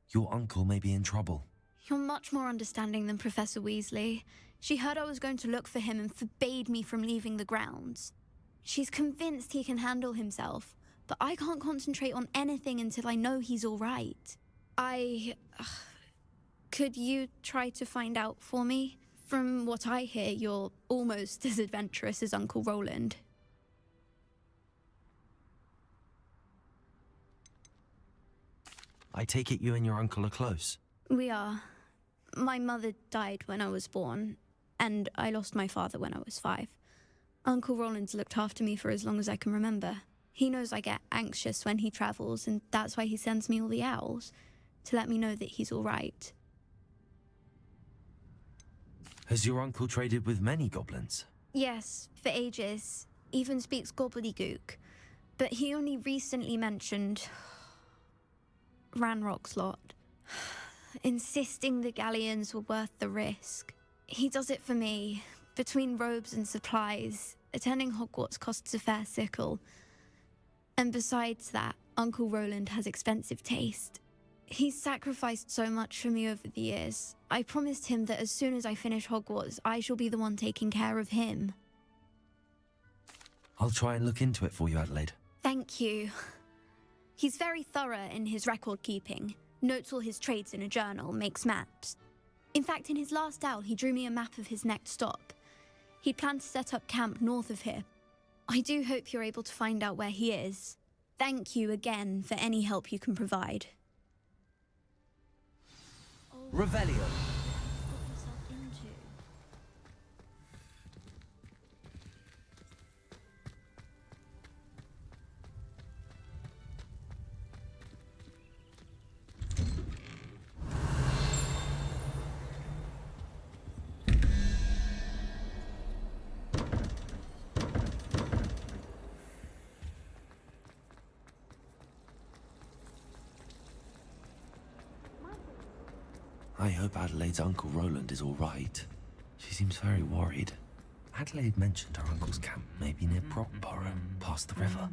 Speaker 1: Your uncle may be in trouble.
Speaker 15: You're much more understanding than Professor Weasley. She heard I was going to look for him and forbade me from leaving the grounds. She's convinced he can handle himself, but I can't concentrate on anything until I know he's all right. Could you try to find out for me? From what I hear, you're almost as adventurous as Uncle Roland.
Speaker 1: I take it you and your uncle are close.
Speaker 15: We are. My mother died when I was born, and I lost my father when I was 5. Uncle Roland's looked after me for as long as I can remember. He knows I get anxious when he travels, and that's why he sends me all the owls, to let me know that he's all right.
Speaker 1: Has your uncle traded with many goblins?
Speaker 15: Yes, for ages. Even speaks gobbledygook. But he only recently mentioned Ranrock's lot, insisting the galleons were worth the risk. He does it for me. Between robes and supplies, attending Hogwarts costs a fair sickle. And besides that, Uncle Roland has expensive taste. He's sacrificed so much for me over the years. I promised him that as soon as I finish Hogwarts, I shall be the one taking care of him.
Speaker 1: I'll try and look into it for you, Adelaide.
Speaker 15: Thank you. He's very thorough in his record keeping, notes all his trades in a journal, makes maps. In fact, in his last owl, he drew me a map of his next stop. He'd planned to set up camp north of here. I do hope you're able to find out where he is. Thank you again for any help you can provide.
Speaker 9: Revelio.
Speaker 1: I hope Adelaide's Uncle Roland is all right. She seems very worried. Adelaide mentioned her uncle's camp may be near Brockborough, past the river.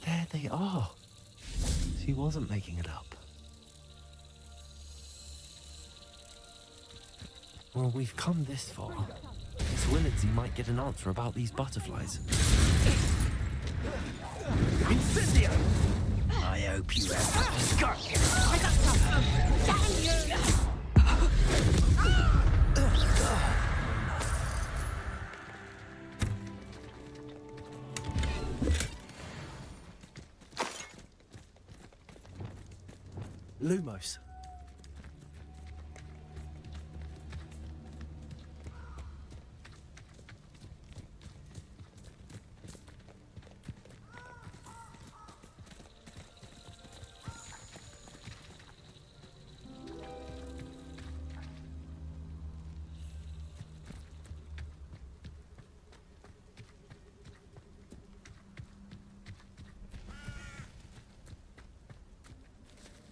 Speaker 1: There they are. She wasn't making it up. Well, we've come this far. Miss Willardsey might get an answer about these butterflies.
Speaker 21: Incendio! I hope you have got I got some. Damn you!
Speaker 1: Lumos.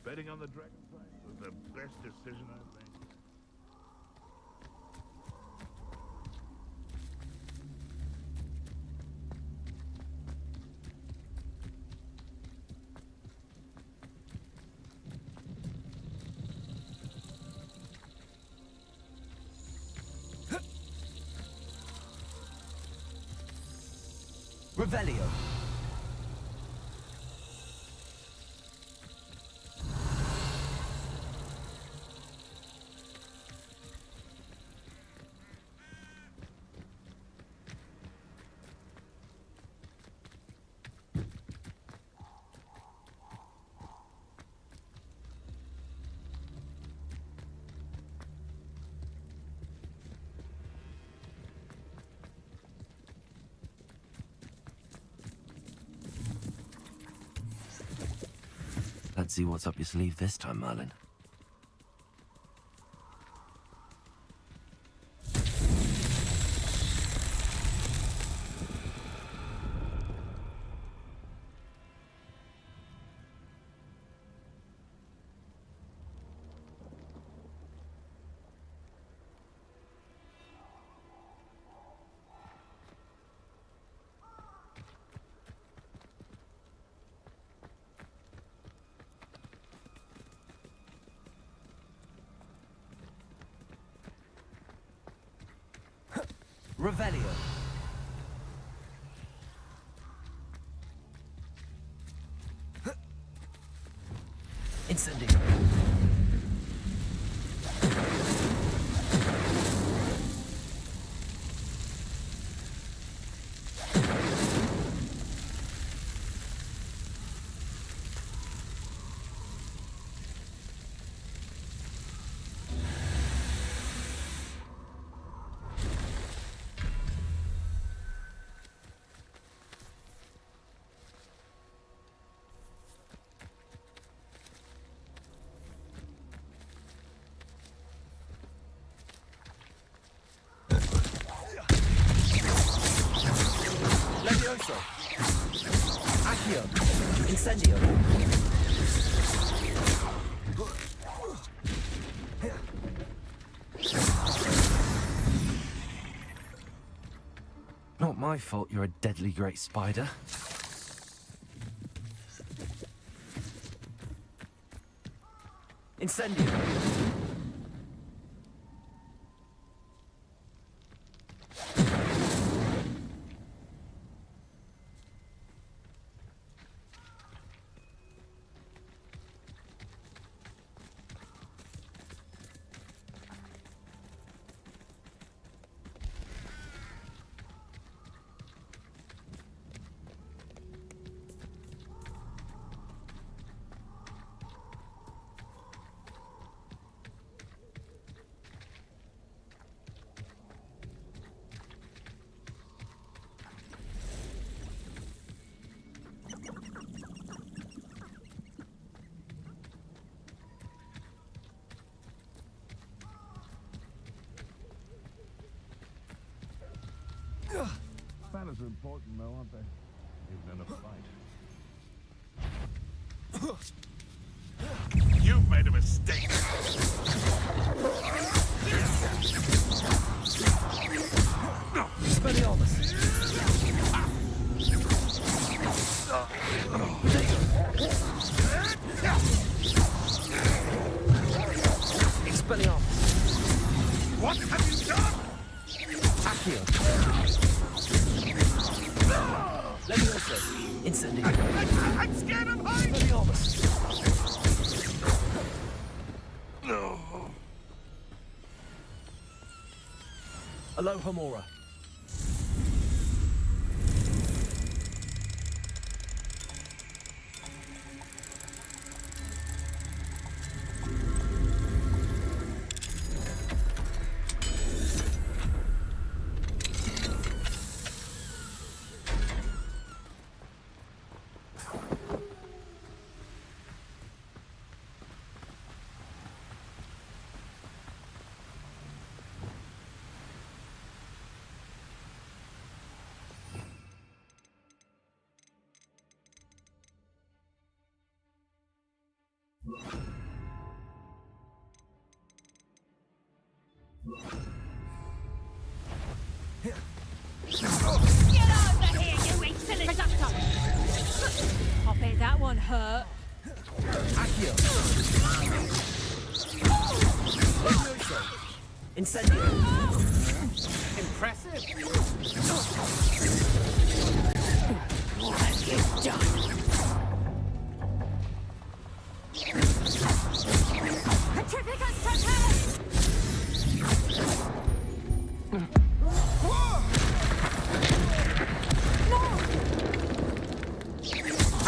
Speaker 7: Betting on the Dragonfly was the best decision I've made.
Speaker 9: Revelio.
Speaker 1: Let's see what's up your sleeve this time, Merlin.
Speaker 9: Revelio.
Speaker 1: Incendio.
Speaker 9: Levioso. Accio. Incendio.
Speaker 1: Not my fault you're a deadly great spider.
Speaker 9: Incendio.
Speaker 7: Manners are important, though, aren't they? Even in a fight. You've made a mistake.
Speaker 9: Expelliarmus! Expelliarmus!
Speaker 7: What have you done?
Speaker 9: Accio! Levioso! Incendio!
Speaker 7: I'm scared of heights!
Speaker 9: Expelliarmus!
Speaker 7: No.
Speaker 9: Alohomora!
Speaker 5: Get over here, you insolent duck! I bet that one hurt.
Speaker 9: Accio! Levioso! Incendio!
Speaker 22: Impressive.
Speaker 5: What have you done? Petrificus totalis!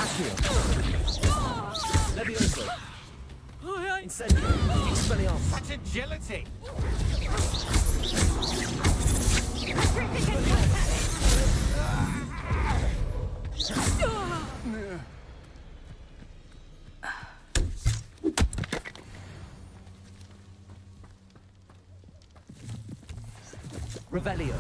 Speaker 9: Accio! Levioso! Incendio! Expelliarmus!
Speaker 22: Such agility.
Speaker 9: Revelio!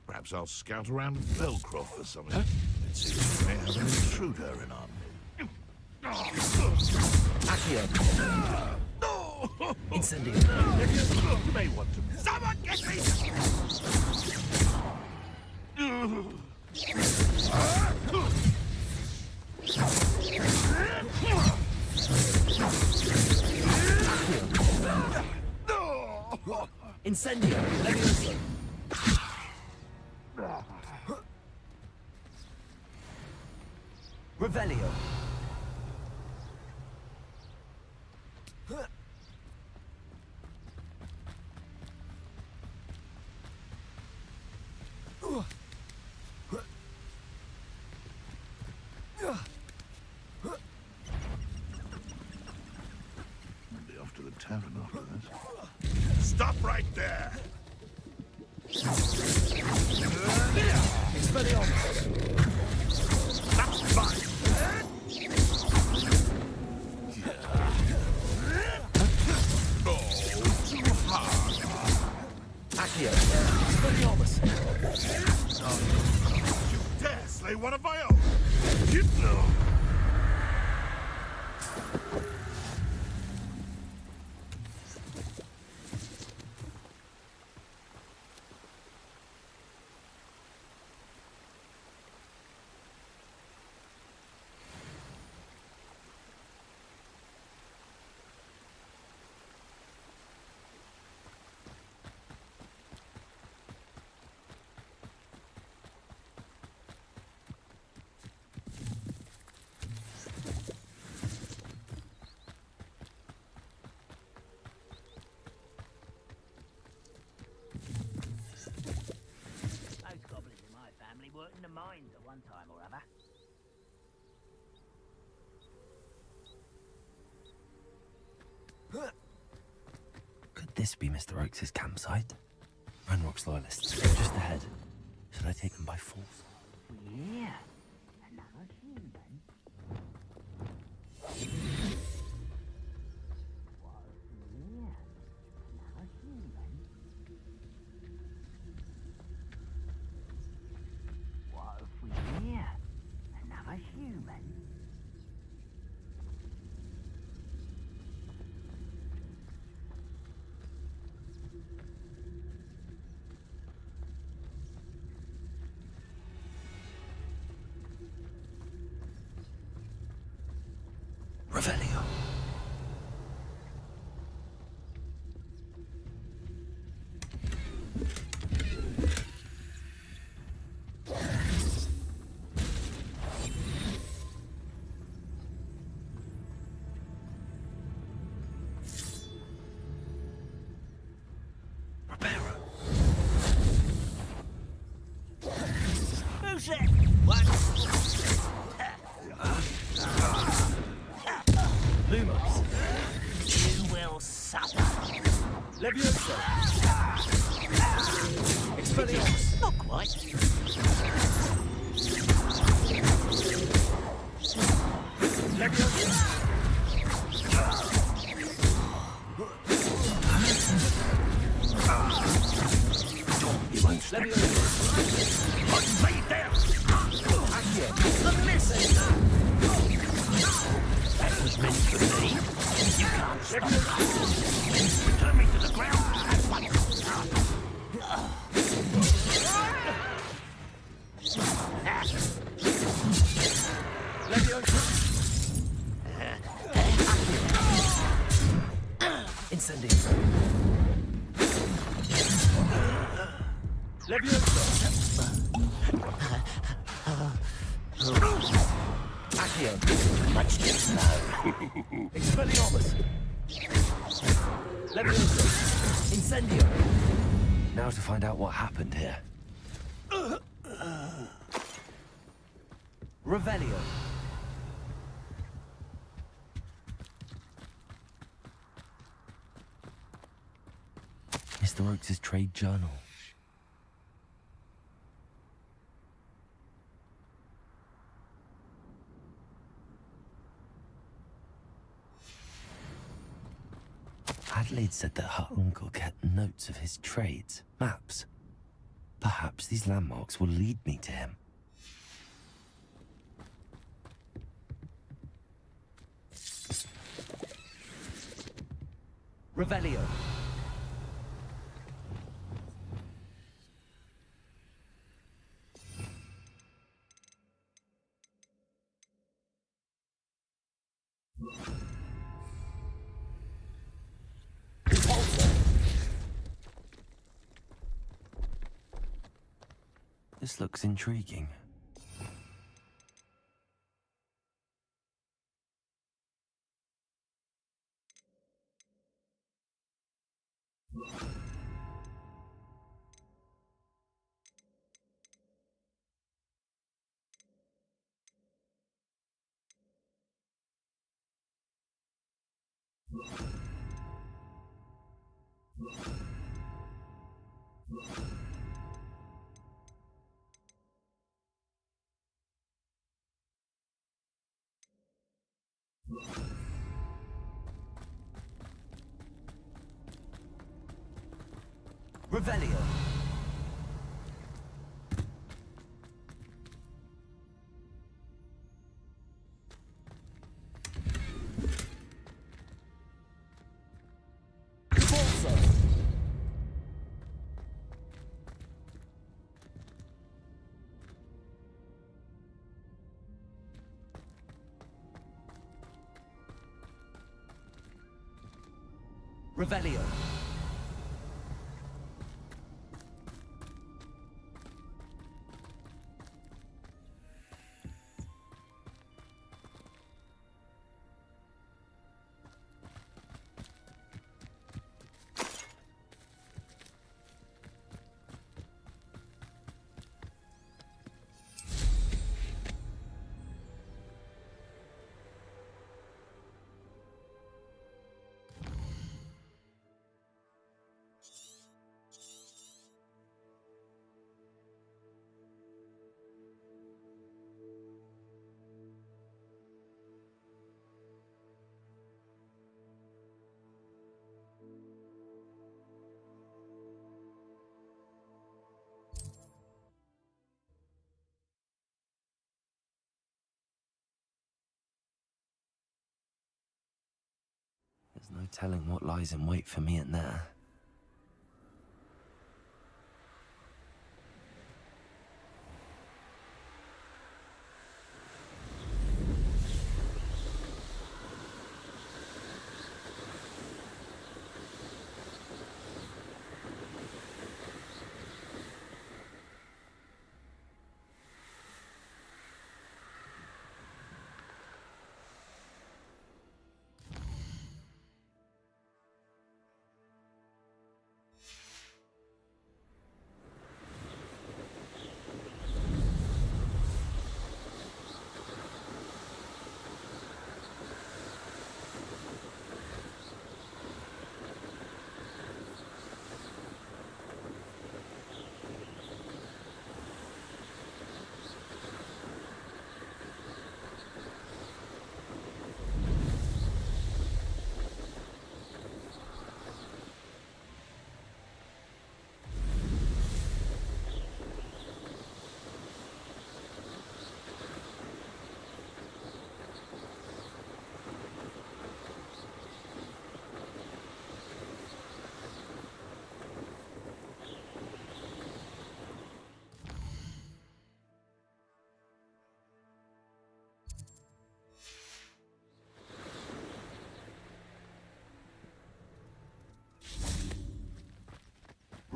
Speaker 7: Perhaps I'll scout around Velcroft for something. It seems we may have an intruder in our midst.
Speaker 9: Accio! Incendio!
Speaker 7: You may want to... Someone get me!
Speaker 9: Incendio! Levioso! Revelio!
Speaker 7: Be off to the tavern after this. Stop right there!
Speaker 9: Expelliarmus!
Speaker 7: That's fine! Oh, too hard!
Speaker 9: Accio! Expelliarmus!
Speaker 7: You dare slay one of my own! You know!
Speaker 21: friends at one time or other.
Speaker 1: Could this be Mr. Oakes' campsite? Ranrock's loyalists, they're just ahead. Should I take them by force?
Speaker 21: Yeah. Another human. What if we hear another human?
Speaker 1: Revelio.
Speaker 21: Who's that? What?
Speaker 9: Lumos.
Speaker 21: You will suffer.
Speaker 9: Levioso. Expelliarmus.
Speaker 21: Not quite.
Speaker 9: Levioso.
Speaker 21: You won't stop. What's made there? The missing. That was meant for me. You can't stop. Return me to the ground at once.
Speaker 9: Incendio. Levioso. Accio.
Speaker 21: Much too slow.
Speaker 9: Expelliarmus. Levioso. Incendio.
Speaker 1: Now to find out what happened here.
Speaker 9: Revelio.
Speaker 1: Mr. Oakes' trade journal. Adelaide said that her uncle kept notes of his trades, maps. Perhaps these landmarks will lead me to him.
Speaker 9: Revelio.
Speaker 1: This looks intriguing.
Speaker 9: Revelio. Revelio.
Speaker 1: There's no telling what lies in wait for me in there.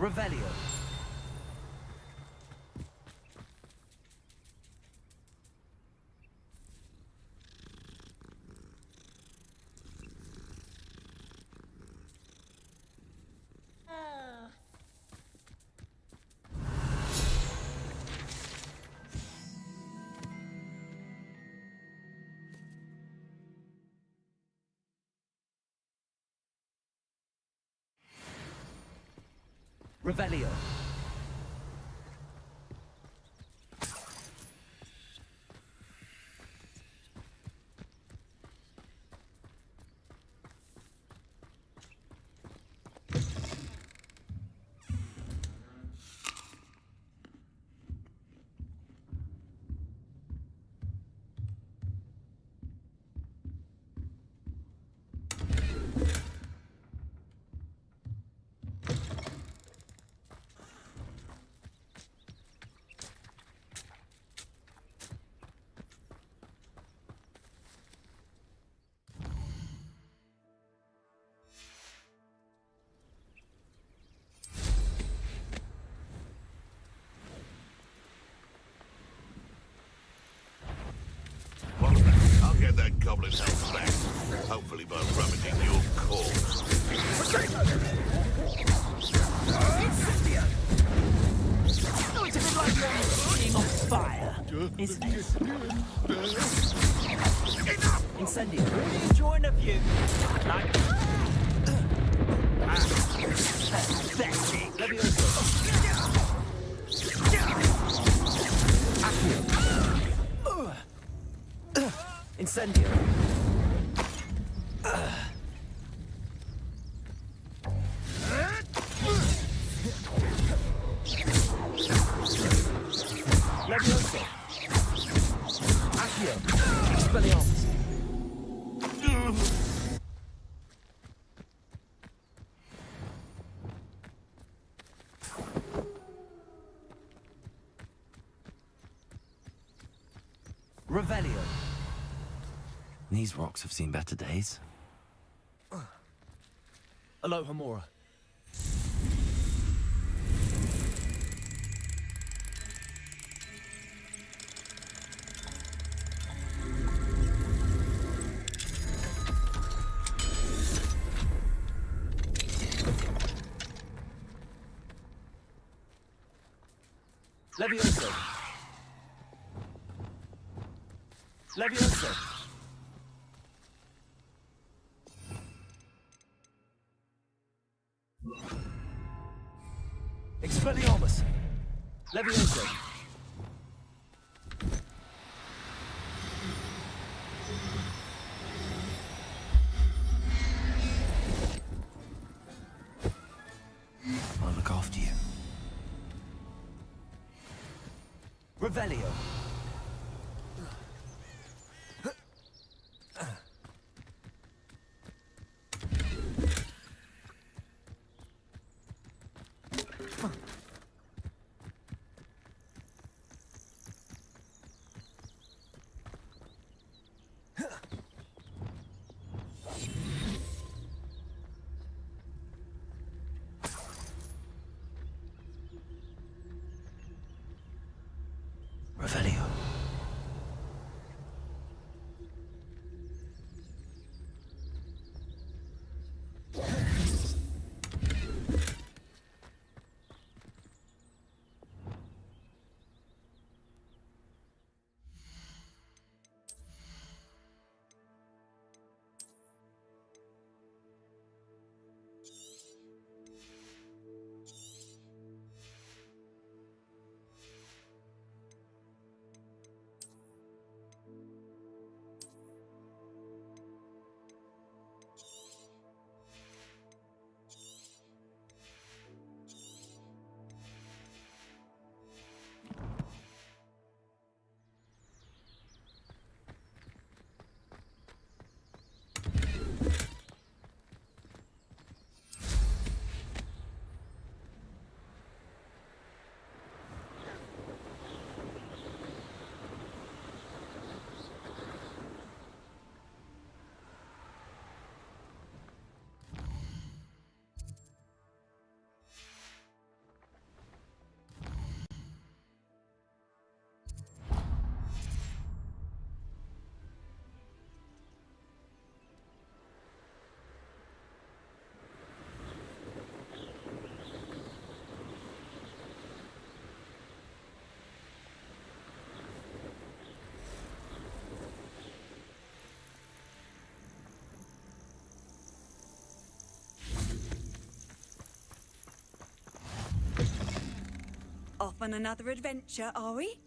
Speaker 9: Revelio. Revelio.
Speaker 7: I'll get that goblin's health back. Hopefully by rummaging your corpse.
Speaker 9: Incendio! Oh, it's a bit like being on fire, isn't it? Incendio. Really enjoying the view. Like... Pathetic. Levioso. Accio. Incendio. Levioso. Accio. Expelliarmus. Revelio.
Speaker 1: These rocks have seen better days.
Speaker 9: Alohomora. Levioso. Levioso. Expelliarmus. Levioso.
Speaker 1: I'll look after you.
Speaker 9: Revelio.
Speaker 5: Off on another adventure, are we?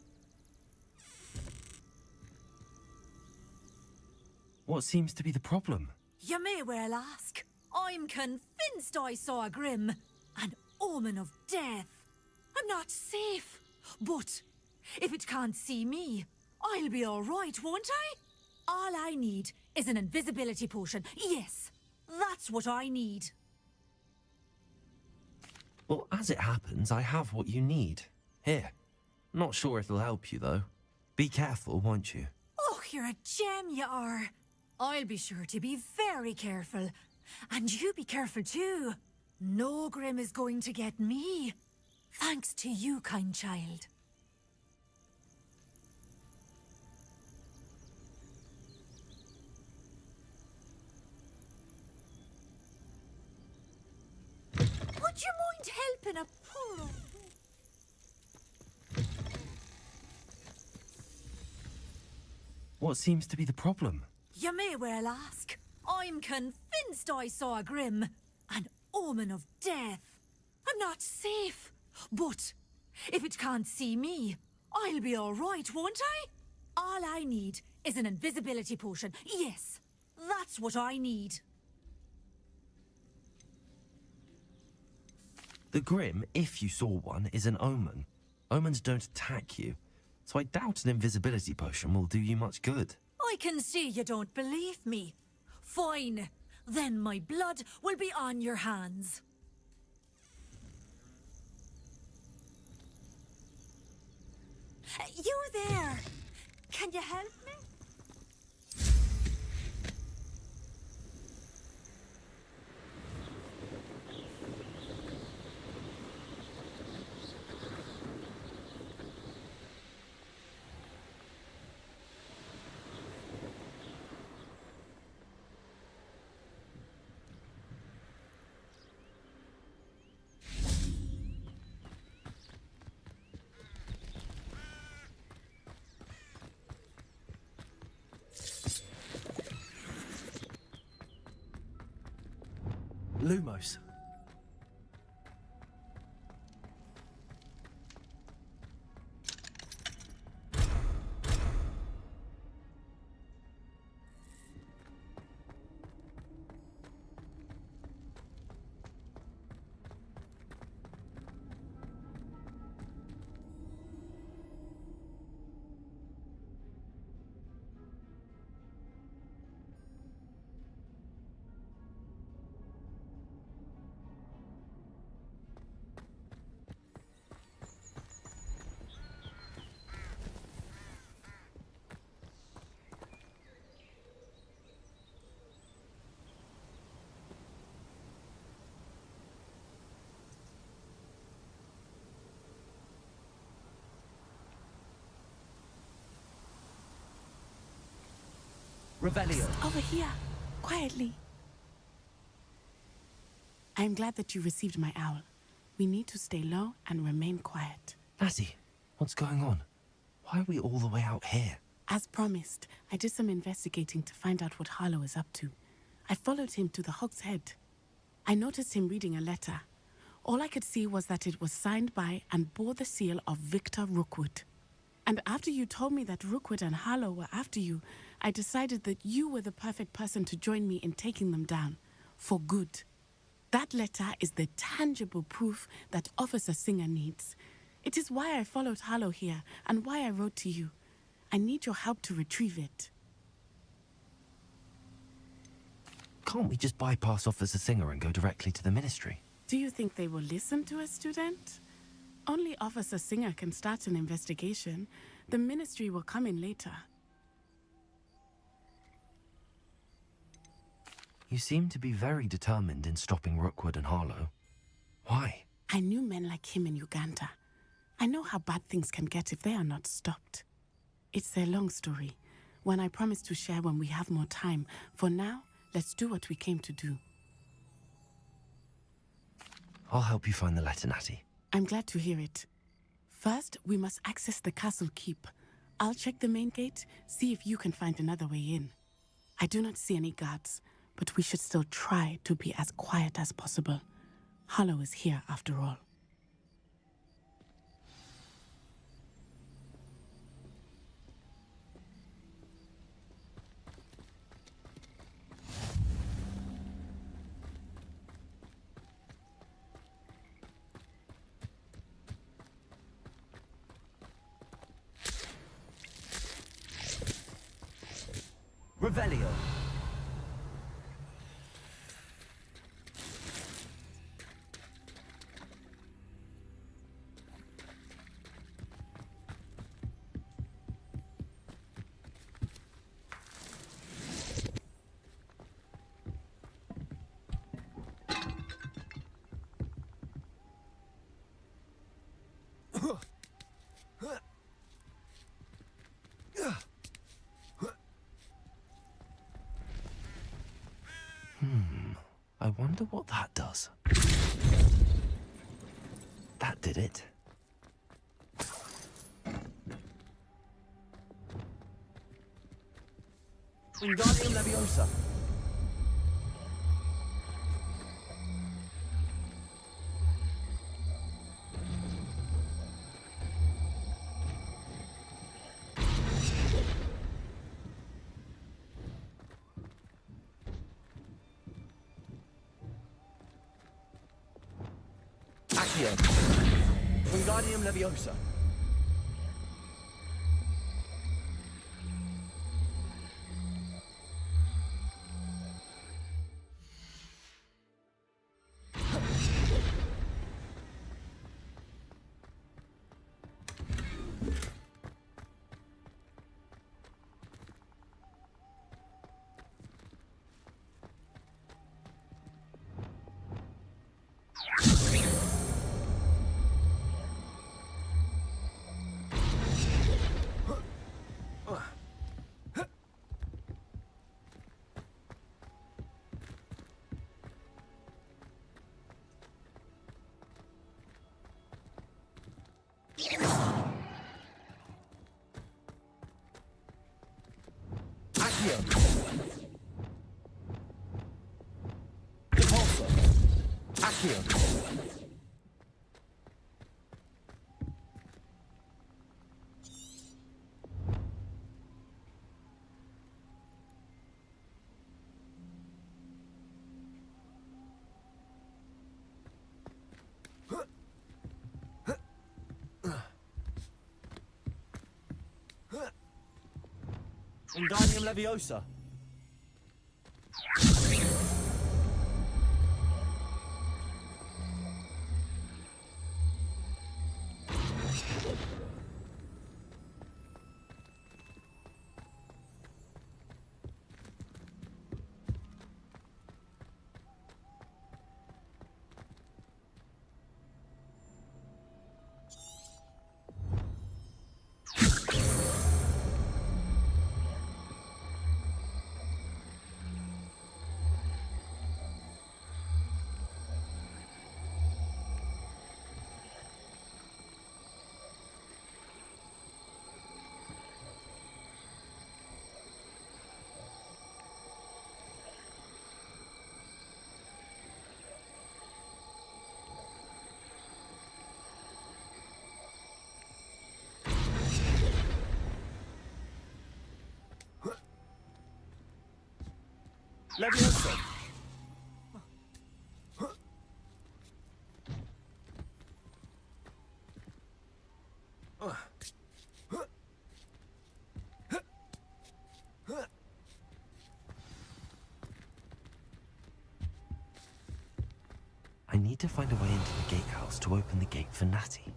Speaker 1: What seems to be the problem?
Speaker 6: You may well ask. I'm convinced I saw a Grim, an omen of death. I'm not safe, but if it can't see me, I'll be all right, won't I? All I need is an invisibility potion. Yes, that's what I need.
Speaker 1: Well, as it happens, I have what you need. Here. Not sure it'll help you, though. Be careful, won't you?
Speaker 6: Oh, you're a gem, you are. I'll be sure to be very careful. And you be careful too. No Grim is going to get me. Thanks to you, kind child. Would you mind helping a poor old...
Speaker 1: What seems to be the problem?
Speaker 6: You may well ask. I'm convinced I saw a Grim, an omen of death. I'm not safe, but if it can't see me, I'll be all right, won't I? All I need is an invisibility potion. Yes, that's what I need.
Speaker 1: The Grim, if you saw one, is an omen. Omens don't attack you, so I doubt an invisibility potion will do you much good.
Speaker 6: I can see you don't believe me. Fine. Then my blood will be on your hands. You there! Can you help me?
Speaker 1: Lumos.
Speaker 2: Revelio. Over here, quietly. I am glad that you received my owl. We need to stay low and remain quiet.
Speaker 1: Natty, what's going on? Why are we all the way out here?
Speaker 2: As promised, I did some investigating to find out what Harlow is up to. I followed him to the Hog's Head. I noticed him reading a letter. All I could see was that it was signed by and bore the seal of Victor Rookwood. And after you told me that Rookwood and Harlow were after you, I decided that you were the perfect person to join me in taking them down. For good. That letter is the tangible proof that Officer Singer needs. It is why I followed Harlow here and why I wrote to you. I need your help to retrieve it.
Speaker 1: Can't we just bypass Officer Singer and go directly to the Ministry?
Speaker 2: Do you think they will listen to a student? Only Officer Singer can start an investigation. The Ministry will come in later.
Speaker 1: You seem to be very determined in stopping Rookwood and Harlow. Why?
Speaker 2: I knew men like him in Uganda. I know how bad things can get if they are not stopped. It's a long story, one I promise to share when we have more time. For now, let's do what we came to do.
Speaker 1: I'll help you find the letter, Natty.
Speaker 2: I'm glad to hear it. First, we must access the castle keep. I'll check the main gate, see if you can find another way in. I do not see any guards, but we should still try to be as quiet as possible. Harlow is here after all.
Speaker 1: Revelio. I wonder what that does. That did it. Wingardium Leviosa. Accio. Wingardium Leviosa. Accio. Repulsor. Accio. Wingardium Leviosa. Leviosa. I need to find a way into the gatehouse to open the gate for Natty.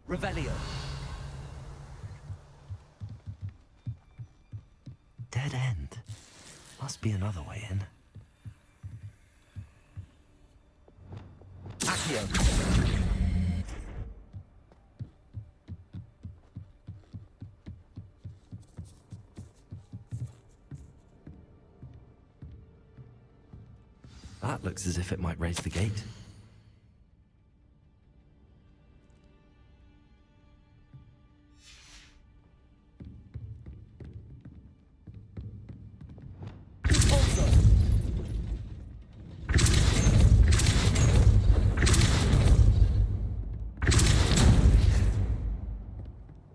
Speaker 1: Revelio. Dead end. Must be another way in. Accio. That looks as if it might raise the gate.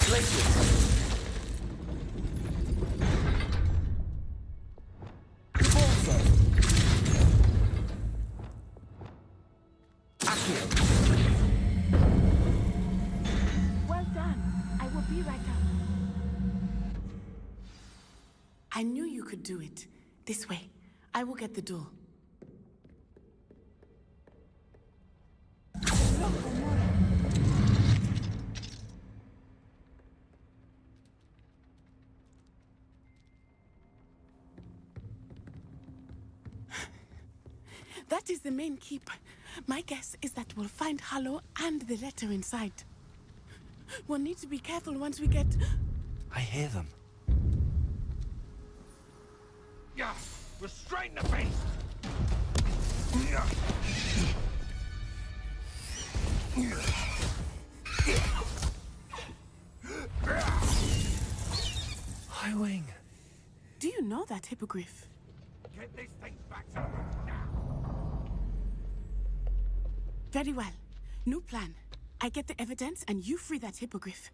Speaker 1: Places!
Speaker 2: Well done. I will be right up. I knew you could do it. This way. I will get the door. That is the main keep. My guess is that we'll find Harlow and the letter inside. We'll need to be careful once we get...
Speaker 1: I hear them.
Speaker 7: Yeah, restrain the beast!
Speaker 1: High Wing.
Speaker 2: Do you know that hippogriff?
Speaker 7: Get this thing back to now!
Speaker 2: Very well. New plan. I get the evidence and you free that hippogriff.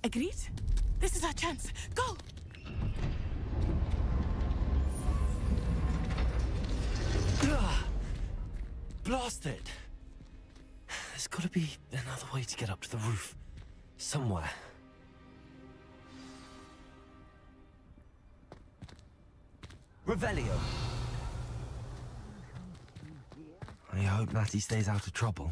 Speaker 2: Agreed? This is our chance. Go!
Speaker 1: Blast it! There's gotta be another way to get up to the roof. Somewhere. Revelio! I hope Natty stays out of trouble.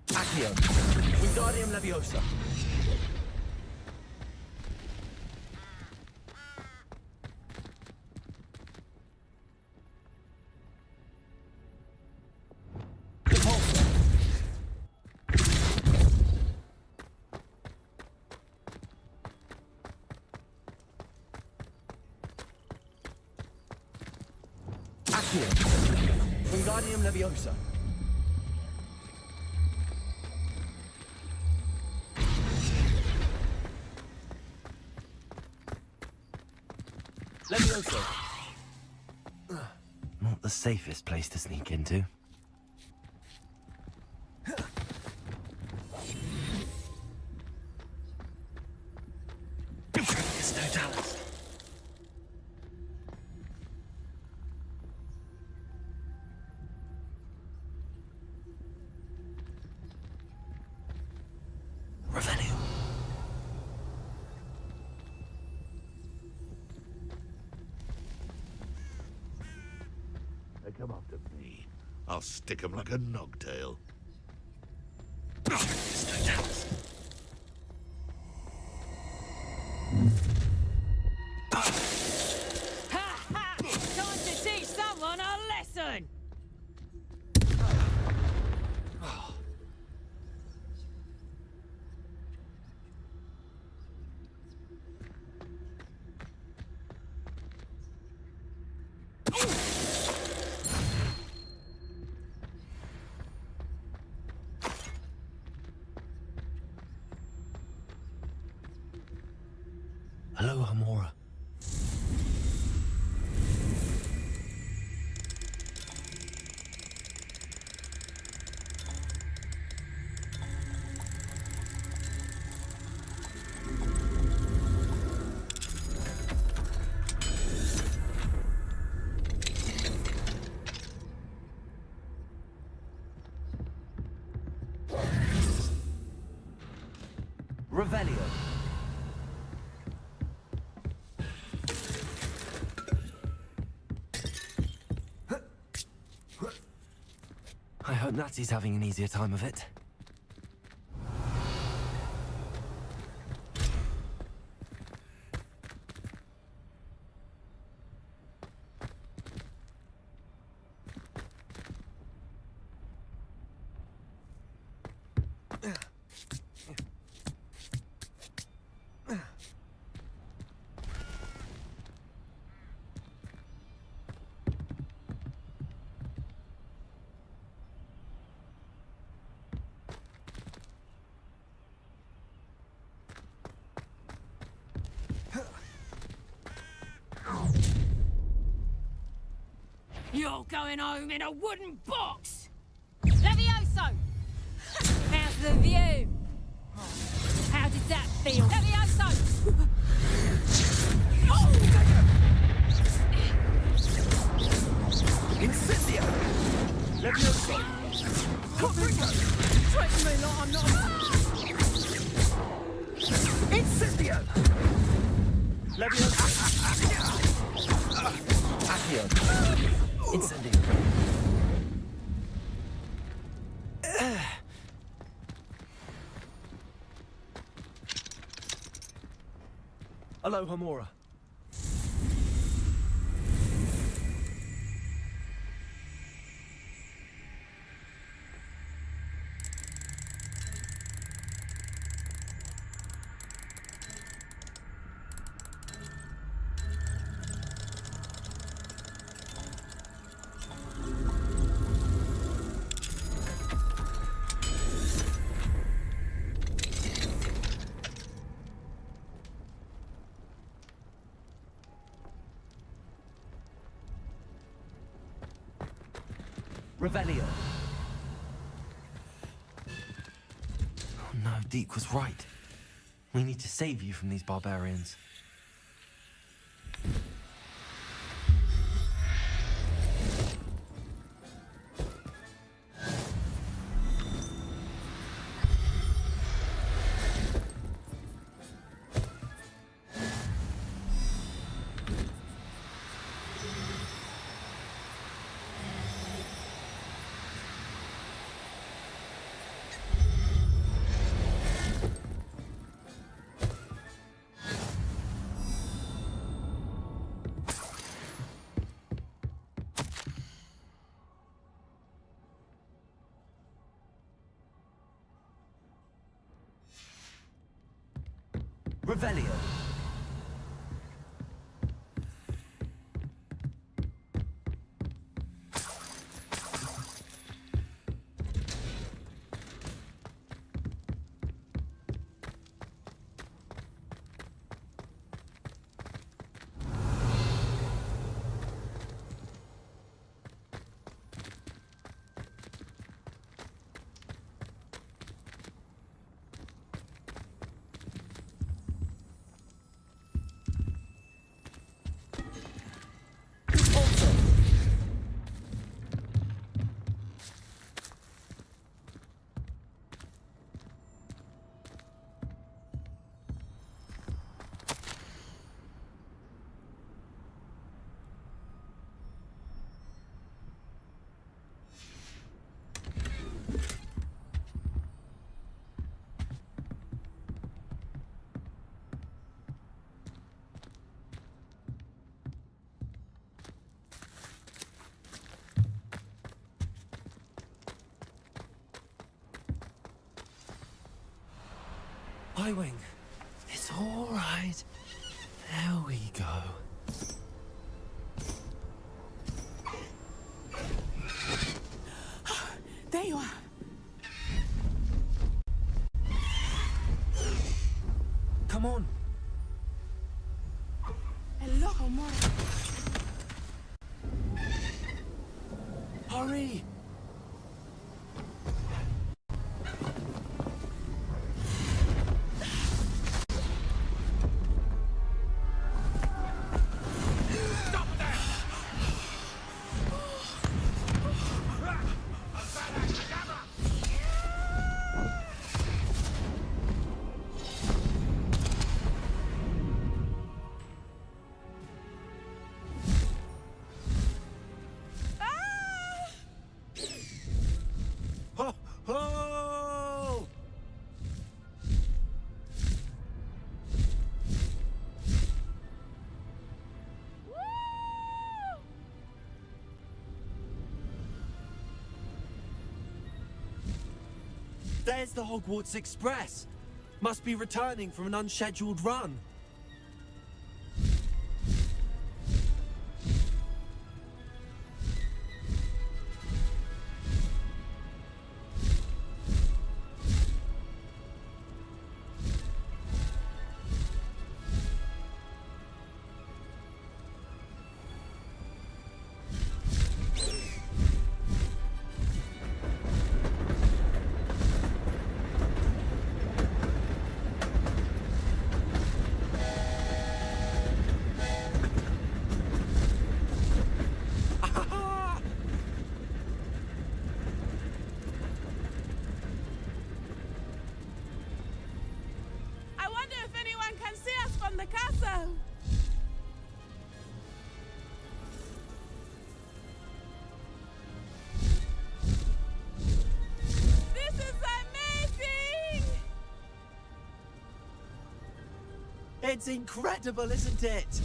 Speaker 1: Accio! Wingardium Leviosa! Accio! Wingardium Leviosa! Leviosa! Not the safest place to sneak into. Stotalis. Revelio.
Speaker 7: They come after me. I'll stick 'em like a nogtail.
Speaker 1: Stotalis.
Speaker 6: Ha ha! Time to teach someone a lesson!
Speaker 1: Hello, Hamora. Revelio. I hope Natty's having an easier time of it.
Speaker 6: You're going home in a wooden box! Levioso! How's the view? How did that feel? Levioso! Oh!
Speaker 9: Incendio! Levioso! Confringo! Threaten me like I'm not... Incendio! Levioso! Accio! Incendio! Hello, Hamura. Revelio.
Speaker 1: Oh no, Deke was right. We need to save you from these barbarians.
Speaker 9: Revelio.
Speaker 1: Highwing, it's all right. There we go.
Speaker 2: There you are.
Speaker 1: Come on.
Speaker 2: Hello, Hamura.
Speaker 1: Hurry.
Speaker 9: There's the Hogwarts Express. Must be returning from an unscheduled run.
Speaker 2: the castle! This is amazing!
Speaker 9: It's incredible, isn't it?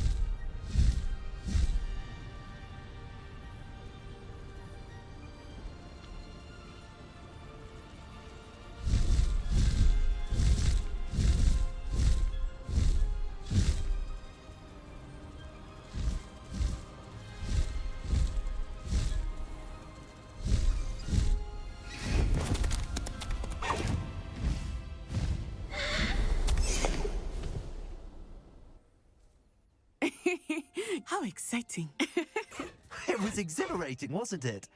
Speaker 2: How exciting.
Speaker 1: It was exhilarating, wasn't it?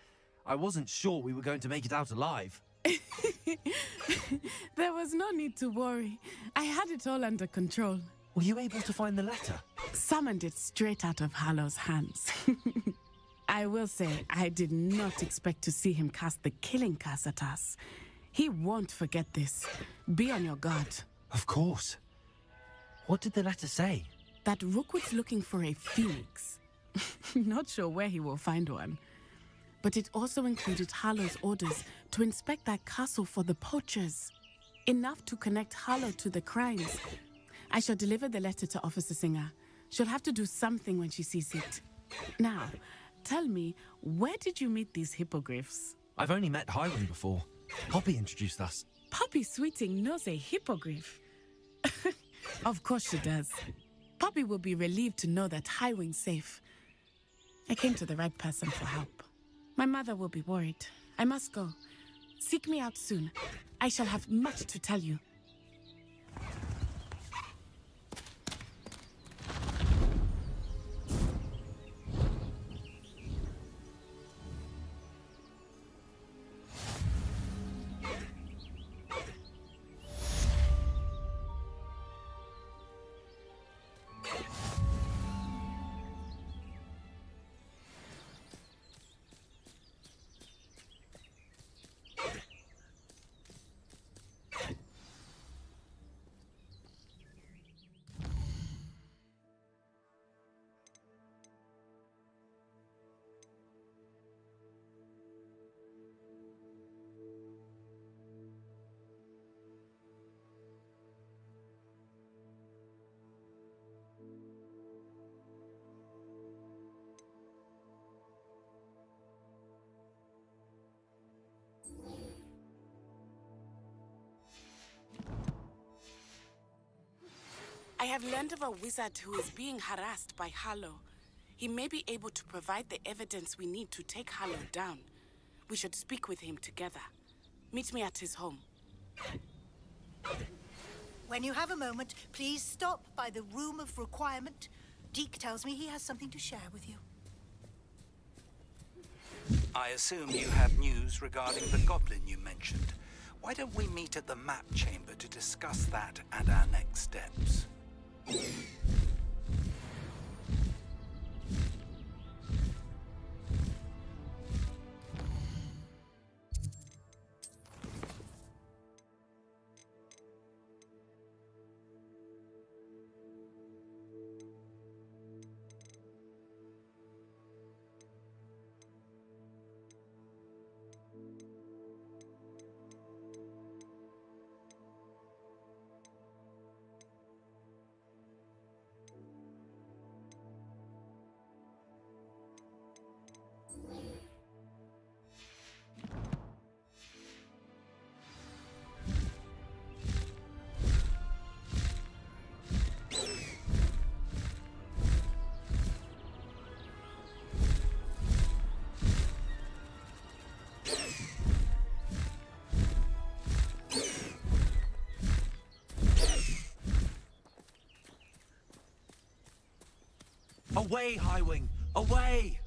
Speaker 1: I wasn't sure we were going to make it out alive.
Speaker 2: There was no need to worry. I had it all under control.
Speaker 1: Were you able to find the letter?
Speaker 2: Summoned it straight out of Hallow's hands. I will say, I did not expect to see him cast the killing curse at us. He won't forget this. Be on your guard.
Speaker 1: Of course. What did the letter say?
Speaker 2: That Rookwood's looking for a phoenix. Not sure where he will find one. But it also included Harlow's orders to inspect that castle for the poachers. Enough to connect Harlow to the crimes. I shall deliver the letter to Officer Singer. She'll have to do something when she sees it. Now, tell me, where did you meet these hippogriffs?
Speaker 1: I've only met Highway before. Poppy introduced us.
Speaker 2: Poppy Sweeting knows a hippogriff. Of course she does. Poppy will be relieved to know that Highwing's safe. I came to the right person for help. My mother will be worried. I must go. Seek me out soon. I shall have much to tell you. I have learned of a wizard who is being harassed by Harlow. He may be able to provide the evidence we need to take Harlow down. We should speak with him together. Meet me at his home.
Speaker 14: When you have a moment, please stop by the Room of Requirement. Deke tells me he has something to share with you.
Speaker 12: I assume you have news regarding the goblin you mentioned. Why don't we meet at the map chamber to discuss that and our next steps?
Speaker 1: Away, Highwing! Away!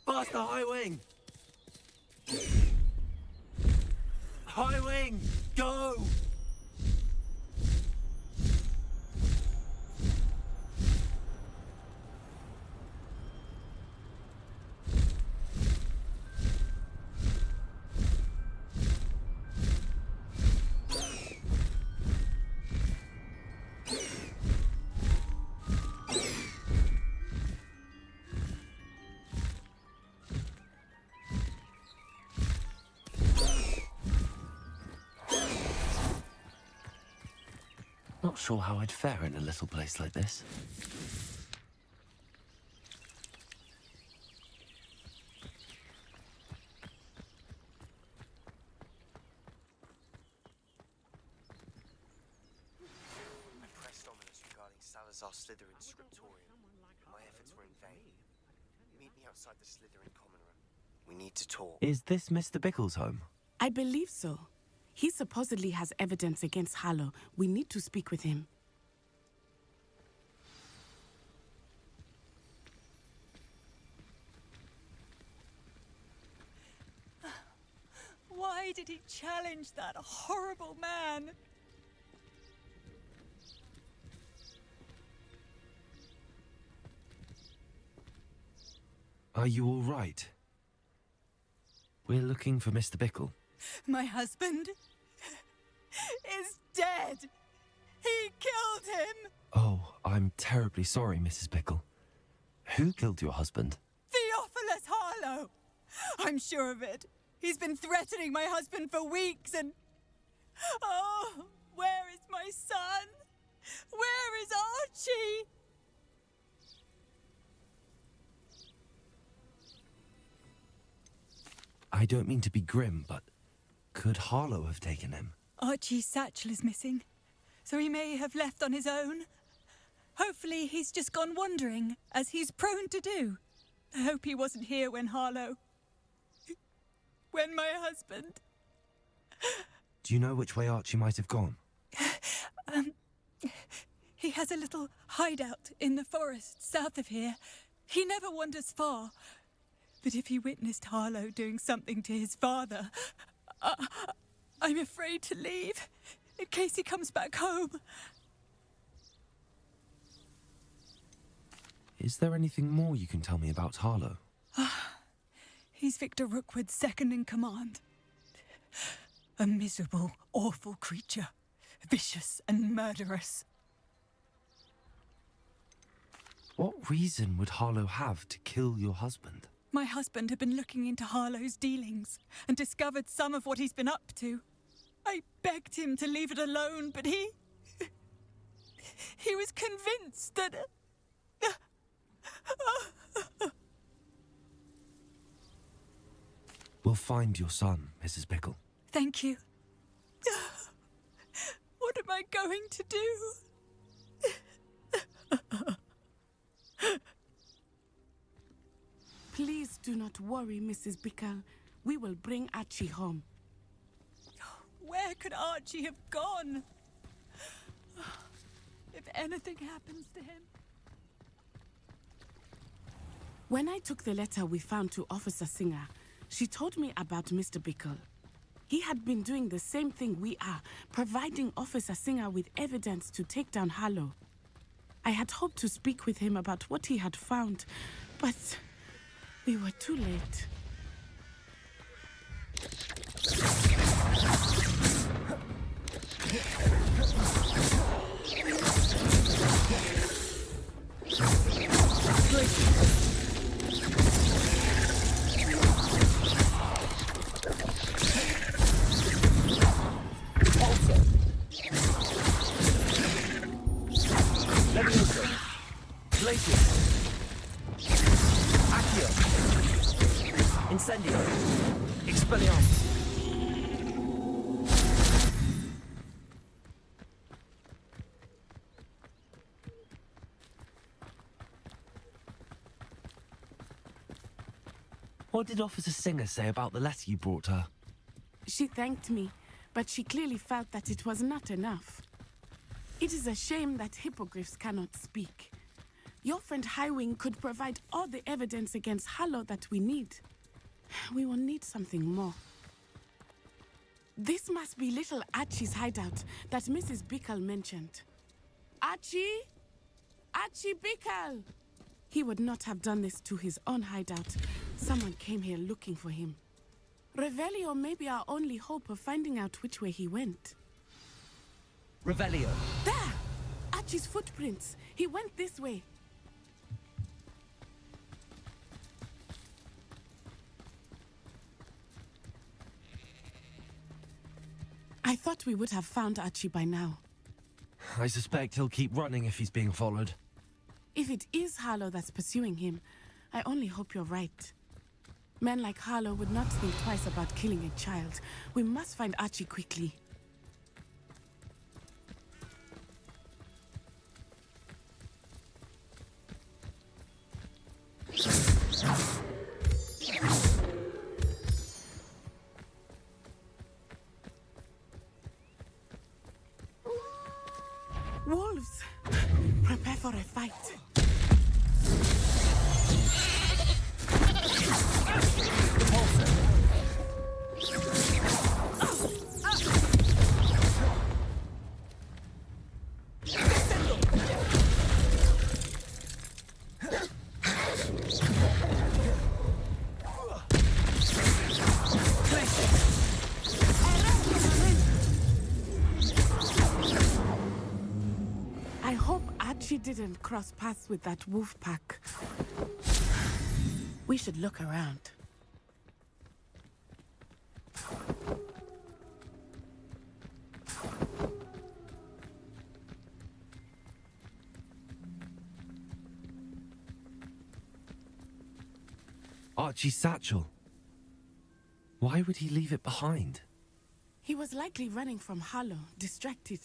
Speaker 1: Faster, Highwing! Highwing, go! Not sure how I'd fare in a little place like this.
Speaker 13: I pressed ominous regarding Salazar Slytherin's scriptorium. My efforts were in vain. Meet me outside the Slytherin common room. We need to talk.
Speaker 1: Is this Mr. Bickle's home?
Speaker 2: I believe so. He supposedly has evidence against Harlow. We need to speak with him.
Speaker 5: Why did he challenge that horrible man?
Speaker 1: Are you all right? We're looking for Mr. Bickle.
Speaker 5: My husband is dead. He killed him.
Speaker 1: Oh, I'm terribly sorry, Mrs. Bickle. Who killed your husband?
Speaker 5: Theophilus Harlow. I'm sure of it. He's been threatening my husband for weeks and... Oh, where is my son? Where is Archie?
Speaker 1: I don't mean to be grim, but could Harlow have taken him?
Speaker 5: Archie's satchel is missing, so he may have left on his own. Hopefully he's just gone wandering, as he's prone to do. I hope he wasn't here when Harlow... when my husband...
Speaker 1: Do you know which way Archie might have gone?
Speaker 5: He has a little hideout in the forest south of here. He never wanders far. But if he witnessed Harlow doing something to his father, I'm afraid to leave, in case he comes back home.
Speaker 1: Is there anything more you can tell me about Harlow?
Speaker 5: He's Victor Rookwood's second in command. A miserable, awful creature. Vicious and murderous.
Speaker 1: What reason would Harlow have to kill your husband?
Speaker 5: My husband had been looking into Harlow's dealings and discovered some of what he's been up to. I begged him to leave it alone, but he was convinced that...
Speaker 1: We'll find your son, Mrs. Bickle.
Speaker 5: Thank you. What am I going to do?
Speaker 2: Please do not worry, Mrs. Bickle. We will bring Archie home.
Speaker 5: Where could Archie have gone? If anything happens to him...
Speaker 2: When I took the letter we found to Officer Singer, she told me about Mr. Bickle. He had been doing the same thing we are, providing Officer Singer with evidence to take down Harlow. I had hoped to speak with him about what he had found, but we were too late.
Speaker 9: Incendio. Expelliarmus.
Speaker 1: What did Officer Singer say about the letter you brought her?
Speaker 2: She thanked me, but she clearly felt that it was not enough. It is a shame that hippogriffs cannot speak. Your friend Highwing could provide all the evidence against Harlow that we need. We will need something more. This must be little Archie's hideout that Mrs. Bickle mentioned. Archie? Archie Bickle! He would not have done this to his own hideout. Someone came here looking for him. Revelio may be our only hope of finding out which way he went.
Speaker 22: Revelio.
Speaker 2: There! Archie's footprints. He went this way. I thought we would have found Archie by now.
Speaker 1: I suspect he'll keep running if he's being followed.
Speaker 2: If it is Harlow that's pursuing him, I only hope you're right. Men like Harlow would not think twice about killing a child. We must find Archie quickly. Wolves! Prepare for a fight. I hope Archie didn't cross paths with that wolf pack. We should look around.
Speaker 1: Archie's satchel. Why would he leave it behind?
Speaker 2: He was likely running from Harlow, distracted.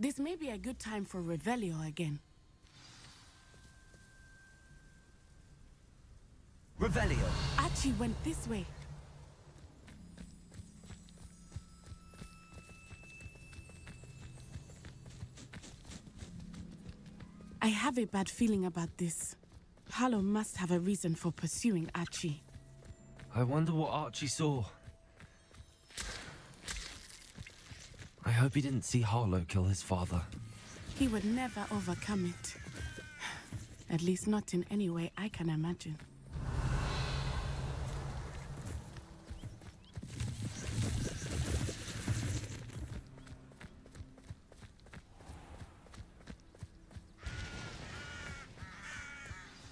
Speaker 2: This may be a good time for Revelio again.
Speaker 22: Revelio.
Speaker 2: Archie went this way. I have a bad feeling about this. Harlow must have a reason for pursuing Archie.
Speaker 1: I wonder what Archie saw. I hope he didn't see Harlow kill his father.
Speaker 2: He would never overcome it. At least not in any way I can imagine.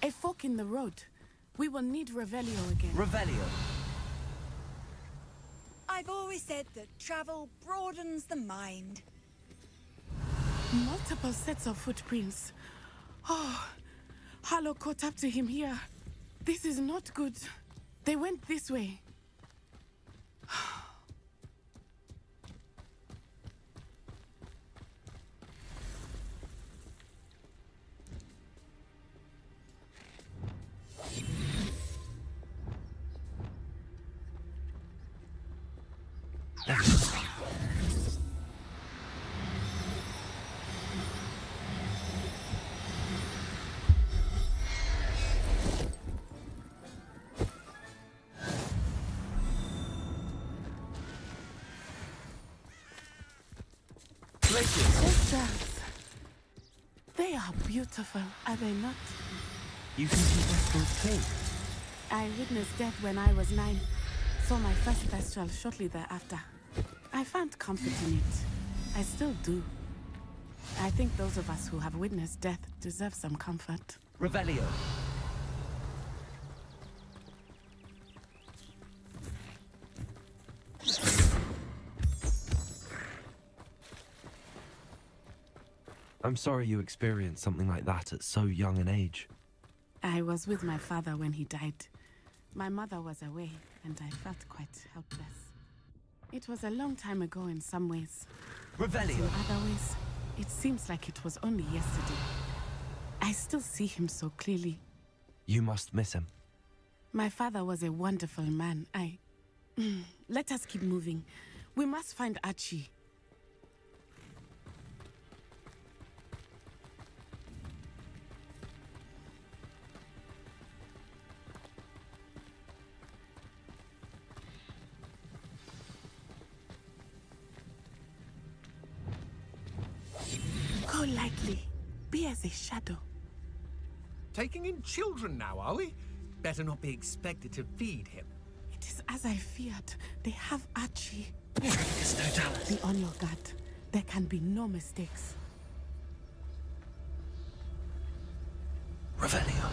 Speaker 2: A fork in the road. We will need Revelio again.
Speaker 22: Revelio.
Speaker 3: I've always said that travel broadens the mind.
Speaker 2: Multiple sets of footprints. Oh, Harlow caught up to him here. This is not good. They went this way. Sisters. They are beautiful, are they not?
Speaker 1: You can keep Westfield clean.
Speaker 2: I witnessed death when I was 9. Saw my first Thestral shortly thereafter. I found comfort in it. I still do. I think those of us who have witnessed death deserve some comfort.
Speaker 22: Revelio.
Speaker 1: I'm sorry you experienced something like that at so young an age.
Speaker 2: I was with my father when he died. My mother was away, and I felt quite helpless. It was a long time ago in some ways.
Speaker 22: Revelio.
Speaker 2: In other ways, it seems like it was only yesterday. I still see him so clearly.
Speaker 1: You must miss him.
Speaker 2: My father was a wonderful man. Let us keep moving. We must find Archie. clear as a shadow.
Speaker 9: Taking in children now, are we? Better not be expected to feed him.
Speaker 2: It is as I feared. They have Archie.
Speaker 1: Totalis.
Speaker 2: Be on your guard. There can be no mistakes.
Speaker 1: Revelio.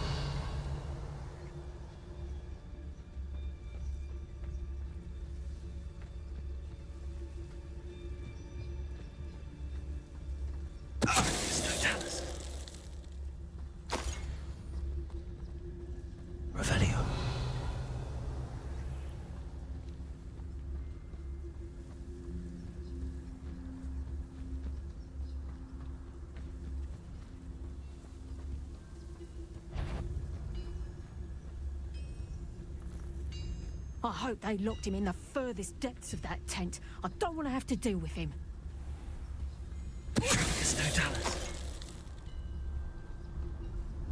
Speaker 1: Totalis. Revelio.
Speaker 6: I hope they locked him in the furthest depths of that tent. I don't want to have to deal with him.
Speaker 1: Totalis.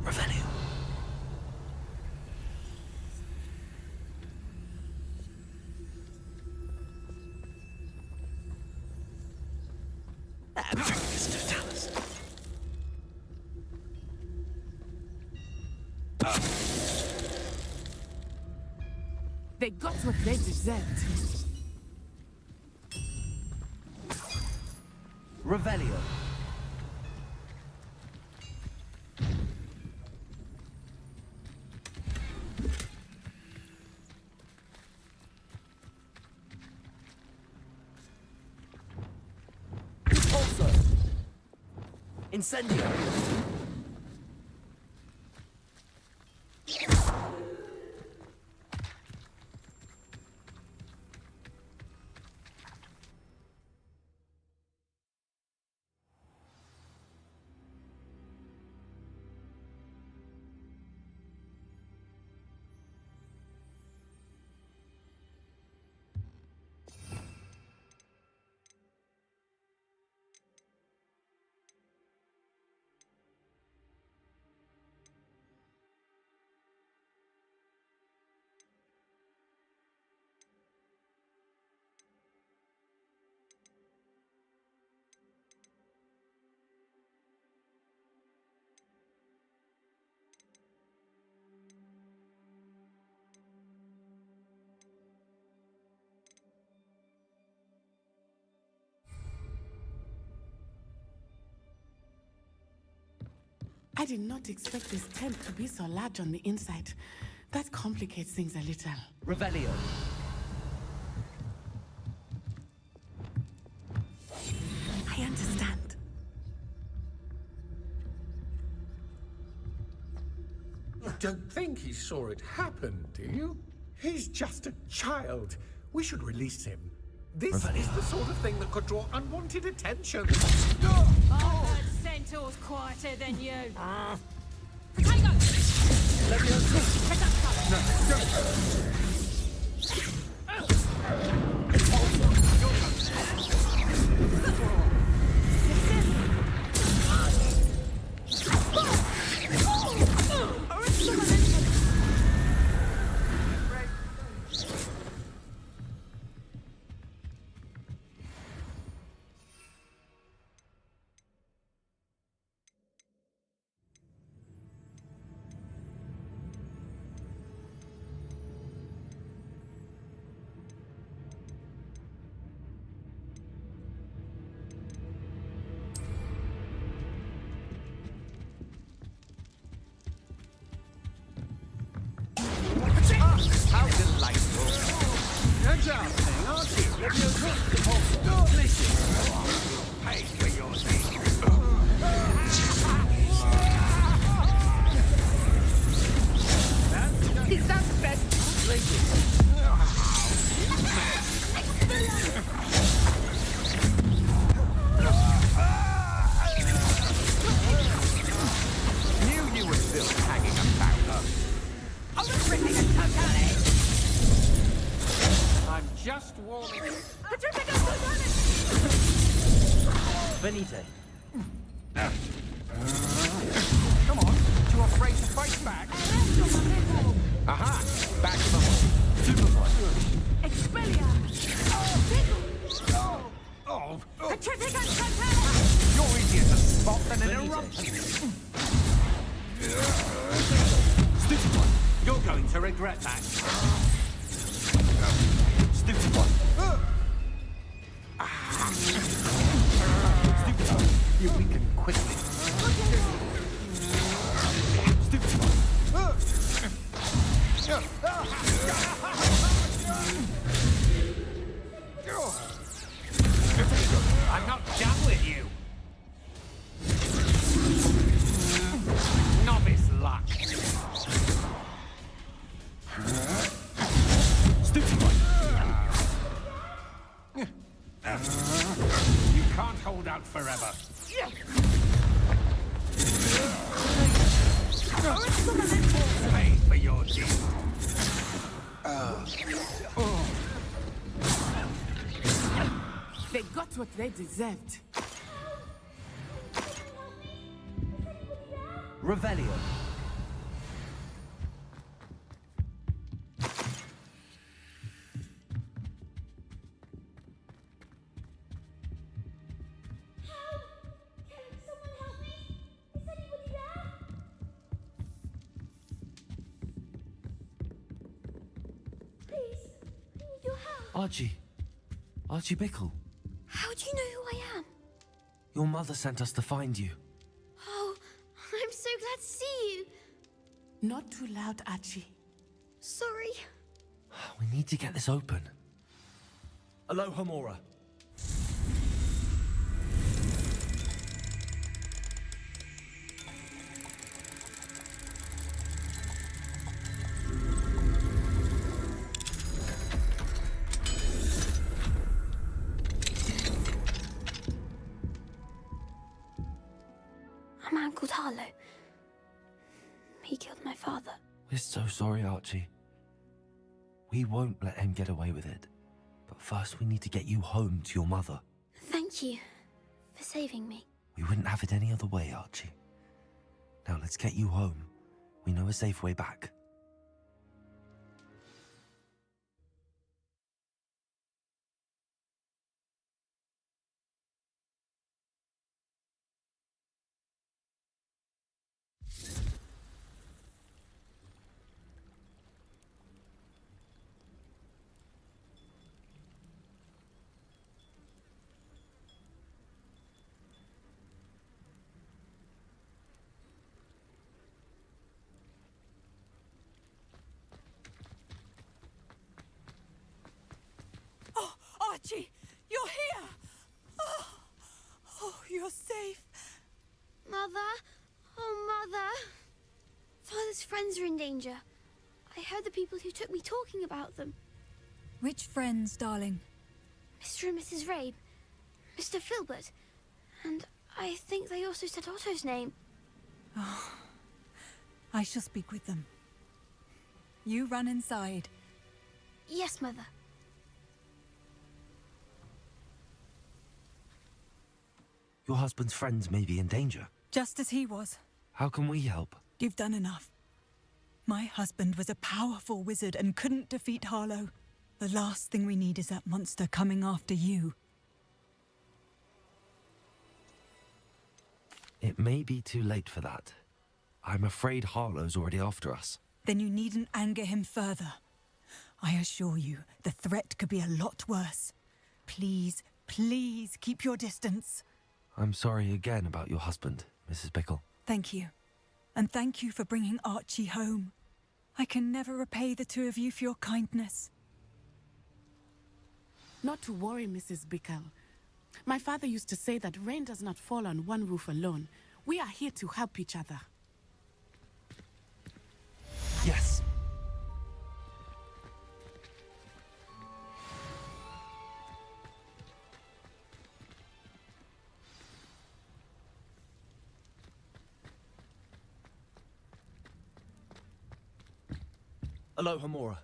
Speaker 1: Revelio. Totalis.
Speaker 2: They got what they deserved.
Speaker 1: Revelio. Repulsor. Incendio.
Speaker 2: I did not expect this tent to be so large on the inside. That complicates things a little.
Speaker 1: Revelio.
Speaker 2: I understand.
Speaker 9: You don't think he saw it happen, do you? He's just a child. We should release him. This is the sort of thing that could draw unwanted attention.
Speaker 6: I've heard centaurs quieter than you. Potato! Pick up cover.
Speaker 9: How delightful. You're jousting, aren't you? Let me talk to Paul. Listen. Pay for your thing.
Speaker 6: Is that the best?
Speaker 9: Knew you were still hanging about her. Just warming.
Speaker 1: Venite.
Speaker 9: Come on, too afraid to fight back? Aha! Back to the hole. Superboy.
Speaker 6: Expelia!
Speaker 9: Oh!
Speaker 6: You're
Speaker 9: You're easier to spot than an
Speaker 22: Benito.
Speaker 9: eruption. Stupid one. You're going to regret that. Stupid one. Stupid one. You weaken quickly. Stupid one. I'm not done with you. Novice luck. Stupid one. You can't hold out forever. Pay for your deed.
Speaker 2: They got what they deserved.
Speaker 23: Revelio.
Speaker 1: Archie Bickle.
Speaker 15: How do you know who I am?
Speaker 1: Your mother sent us to find you.
Speaker 15: Oh, I'm so glad to see you.
Speaker 2: Not too loud, Archie.
Speaker 15: Sorry.
Speaker 1: We need to get this open.
Speaker 23: Aloha Mora.
Speaker 15: A man called Harlow. He killed my father.
Speaker 1: We're so sorry, Archie. We won't let him get away with it. But first we need to get you home to your mother.
Speaker 15: Thank you for saving me.
Speaker 1: We wouldn't have it any other way, Archie. Now let's get you home. We know a safe way back.
Speaker 5: Oh, Archie, you're here! Oh, you're safe.
Speaker 15: Mother? Oh, Mother. Father's friends are in danger. I heard the people who took me talking about them.
Speaker 5: Which friends, darling?
Speaker 15: Mr. and Mrs. Rabe, Mr. Filbert, and I think they also said Otto's name.
Speaker 5: Oh, I shall speak with them. You run inside.
Speaker 15: Yes, Mother.
Speaker 1: Your husband's friends may be in danger.
Speaker 5: Just as he was.
Speaker 1: How can we help?
Speaker 5: You've done enough. My husband was a powerful wizard and couldn't defeat Harlow. The last thing we need is that monster coming after you.
Speaker 1: It may be too late for that. I'm afraid Harlow's already after us.
Speaker 5: Then you needn't anger him further. I assure you, the threat could be a lot worse. Please, please keep your distance.
Speaker 1: I'm sorry again about your husband, Mrs. Bickle.
Speaker 5: Thank you. And thank you for bringing Archie home. I can never repay the two of you for your kindness.
Speaker 2: Not to worry, Mrs. Bickle. My father used to say that rain does not fall on one roof alone. We are here to help each other.
Speaker 1: Yes.
Speaker 23: Aloha Mora.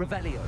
Speaker 22: Revelio.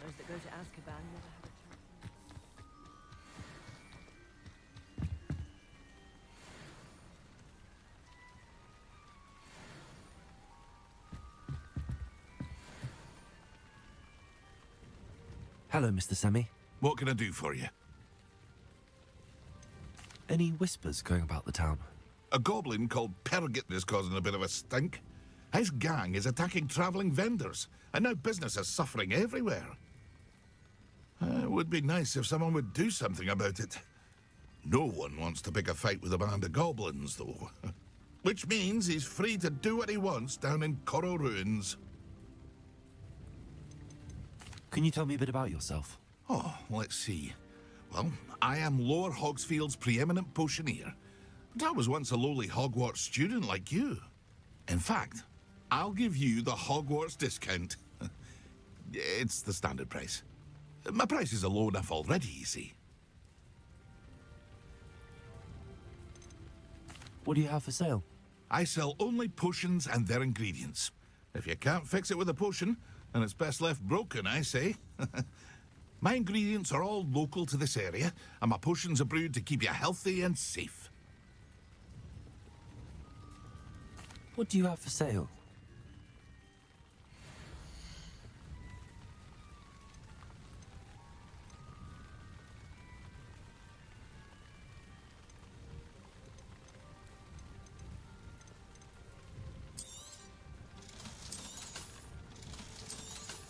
Speaker 18: Those that go to Azkaban never have a chance.
Speaker 1: Hello, Mr. Semi.
Speaker 7: What can I do for you?
Speaker 1: Any whispers going about the town?
Speaker 7: A goblin called Pergit is causing a bit of a stink. His gang is attacking travelling vendors, and now business is suffering everywhere. It would be nice if someone would do something about it. No one wants to pick a fight with a band of goblins, though. Which means he's free to do what he wants down in Coral Ruins.
Speaker 1: Can you tell me a bit about yourself?
Speaker 7: Oh, let's see. Well, I am Lower Hogsfield's preeminent potioneer. But I was once a lowly Hogwarts student like you. In fact, I'll give you the Hogwarts discount. It's the standard price. My prices are low enough already, you see.
Speaker 1: What do you have for sale?
Speaker 7: I sell only potions and their ingredients. If you can't fix it with a potion, then it's best left broken, I say. My ingredients are all local to this area, and my potions are brewed to keep you healthy and safe.
Speaker 1: What do you have for sale?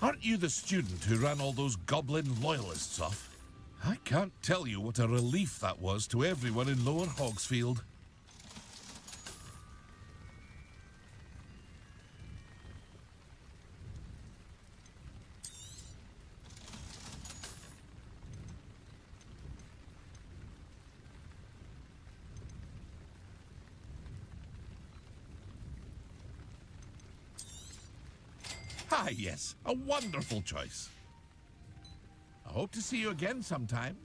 Speaker 7: Aren't you the student who ran all those goblin loyalists off? I can't tell you what a relief that was to everyone in Lower Hogsfield. Ah, yes, a wonderful choice. I hope to see you again sometime.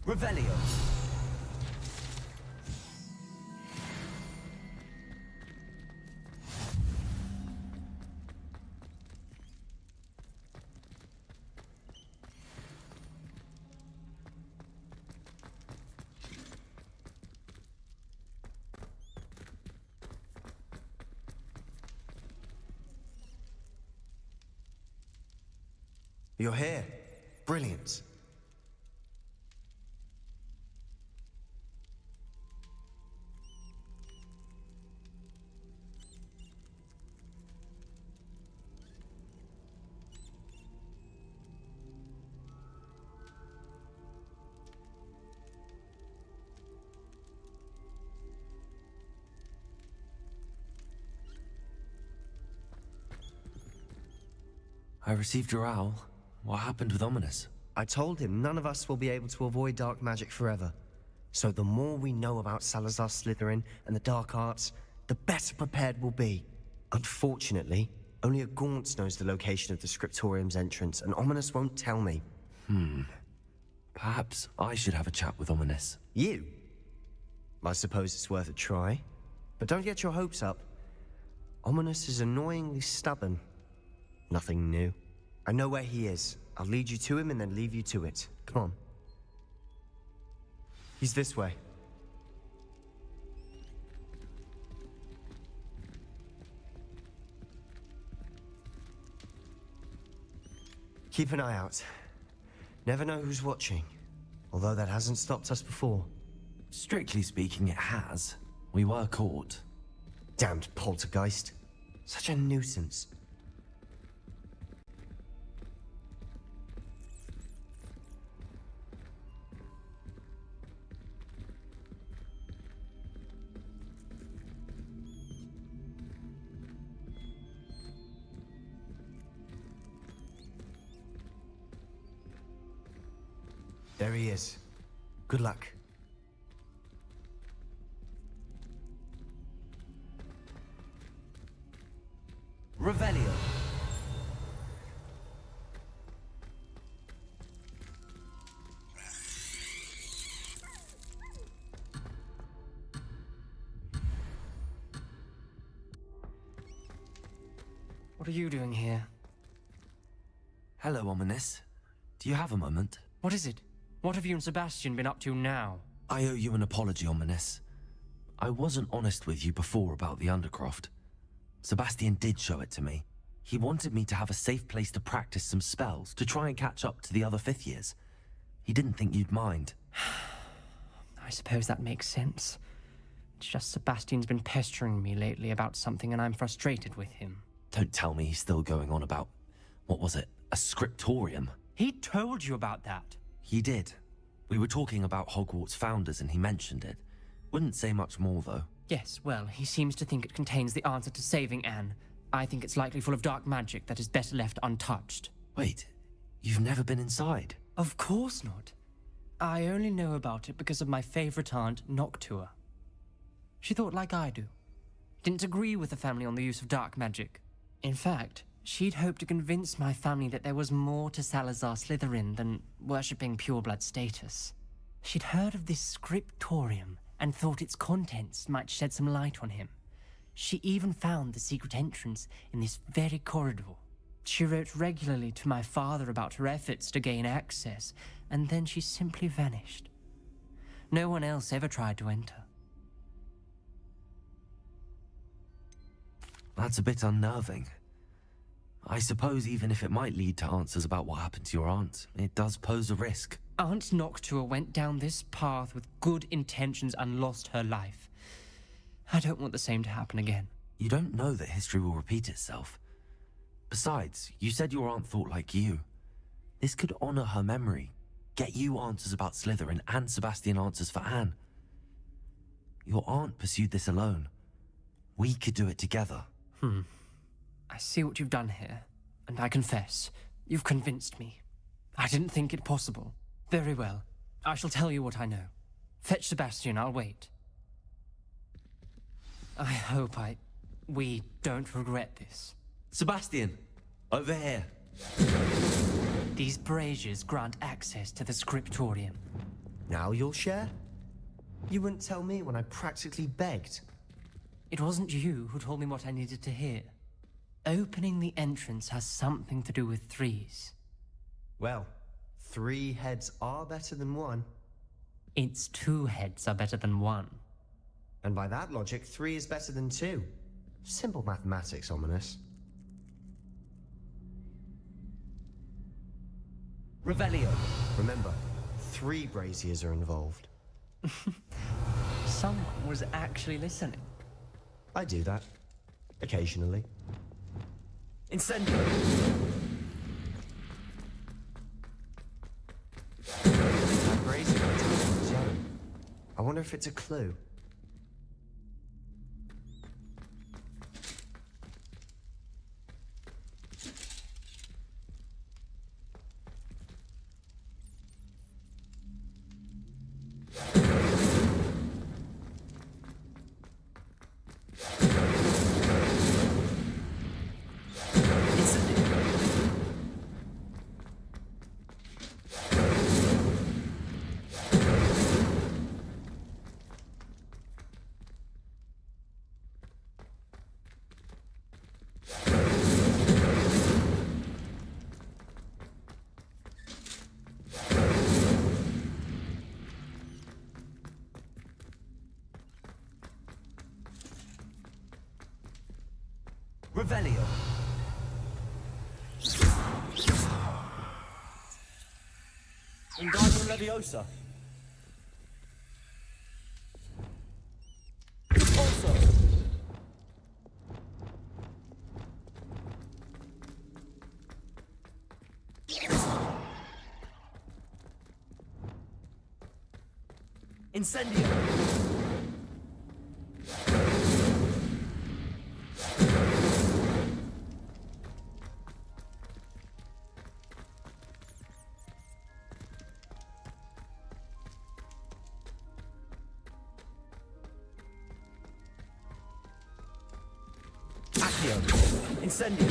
Speaker 23: Revelio. You're here. Brilliant.
Speaker 1: I received your owl. What happened with Ominous?
Speaker 23: I told him none of us will be able to avoid dark magic forever. So the more we know about Salazar Slytherin and the dark arts, the better prepared we'll be. Unfortunately, only a Gaunt knows the location of the Scriptorium's entrance, and Ominous won't tell me.
Speaker 1: Perhaps I should have a chat with Ominous.
Speaker 23: You? I suppose it's worth a try. But don't get your hopes up. Ominous is annoyingly stubborn. Nothing new. I know where he is. I'll lead you to him and then leave you to it. Come on. He's this way. Keep an eye out. Never know who's watching. Although that hasn't stopped us before.
Speaker 1: Strictly speaking, it has. We were caught.
Speaker 23: Damned poltergeist. Such a nuisance. There he is. Good luck. Revelio.
Speaker 10: What are you doing here?
Speaker 1: Hello, Ominous. Do you have a moment?
Speaker 10: What is it? What have you and Sebastian been up to now?
Speaker 1: I owe you an apology, Ominous. I wasn't honest with you before about the Undercroft. Sebastian did show it to me. He wanted me to have a safe place to practice some spells, to try and catch up to the other 5th years. He didn't think you'd mind.
Speaker 10: I suppose that makes sense. It's just Sebastian's been pestering me lately about something and I'm frustrated with him.
Speaker 1: Don't tell me he's still going on about, what was it, a scriptorium?
Speaker 10: He told you about that.
Speaker 1: He did. We were talking about Hogwarts founders and he mentioned it. Wouldn't say much more though.
Speaker 10: Yes, well, he seems to think it contains the answer to saving Anne. I think it's likely full of dark magic that is better left untouched.
Speaker 1: Wait, you've never been inside?
Speaker 10: Of course not. I only know about it because of my favorite aunt, Noctua. She thought like I do. Didn't agree with the family on the use of dark magic. In fact, she'd hoped to convince my family that there was more to Salazar Slytherin than worshipping pureblood status. She'd heard of this scriptorium and thought its contents might shed some light on him. She even found the secret entrance in this very corridor. She wrote regularly to my father about her efforts to gain access, and then she simply vanished. No one else ever tried to enter.
Speaker 1: That's a bit unnerving. I suppose even if it might lead to answers about what happened to your aunt, it does pose a risk.
Speaker 10: Aunt Noctua went down this path with good intentions and lost her life. I don't want the same to happen again.
Speaker 1: You don't know that history will repeat itself. Besides, you said your aunt thought like you. This could honor her memory, get you answers about Slytherin and Sebastian answers for Anne. Your aunt pursued this alone. We could do it together.
Speaker 10: I see what you've done here, and I confess, you've convinced me. I didn't think it possible. Very well. I shall tell you what I know. Fetch Sebastian, I'll wait. I hope we don't regret this.
Speaker 1: Sebastian, over here.
Speaker 10: These braziers grant access to the scriptorium.
Speaker 23: Now you'll share? You wouldn't tell me when I practically begged.
Speaker 10: It wasn't you who told me what I needed to hear. Opening the entrance has something to do with threes.
Speaker 23: Well, 3 heads are better than 1.
Speaker 10: It's 2 heads are better than 1.
Speaker 23: And by that logic, 3 is better than 2. Simple mathematics, ominous.
Speaker 1: Revelio.
Speaker 23: Remember, 3 braziers are involved.
Speaker 10: Someone was actually listening.
Speaker 23: I do that. Occasionally.
Speaker 1: Incendio.
Speaker 23: That brazier on its own. I wonder if it's a clue.
Speaker 1: Revelio. Wingardium Leviosa. Also. Incendio. Accio. Incendio.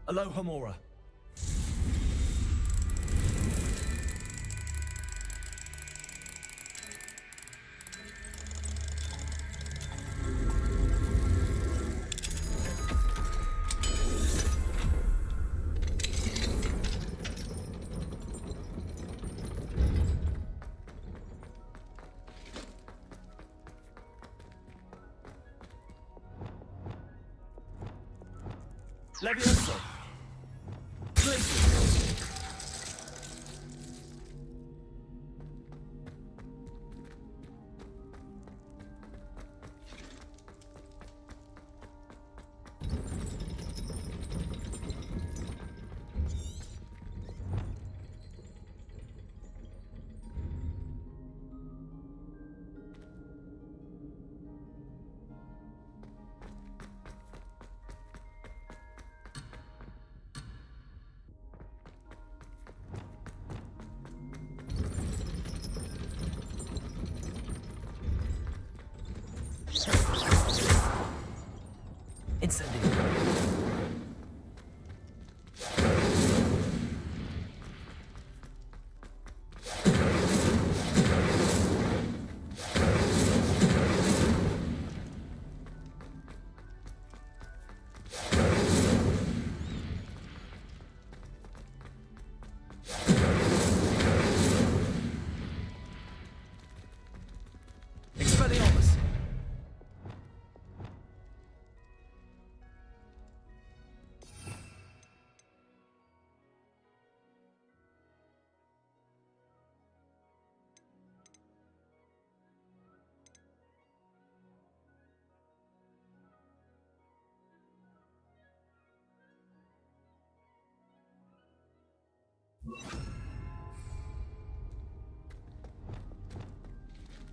Speaker 1: Alohomora. Levioso! Glacius! Incendio. Expelliarmus!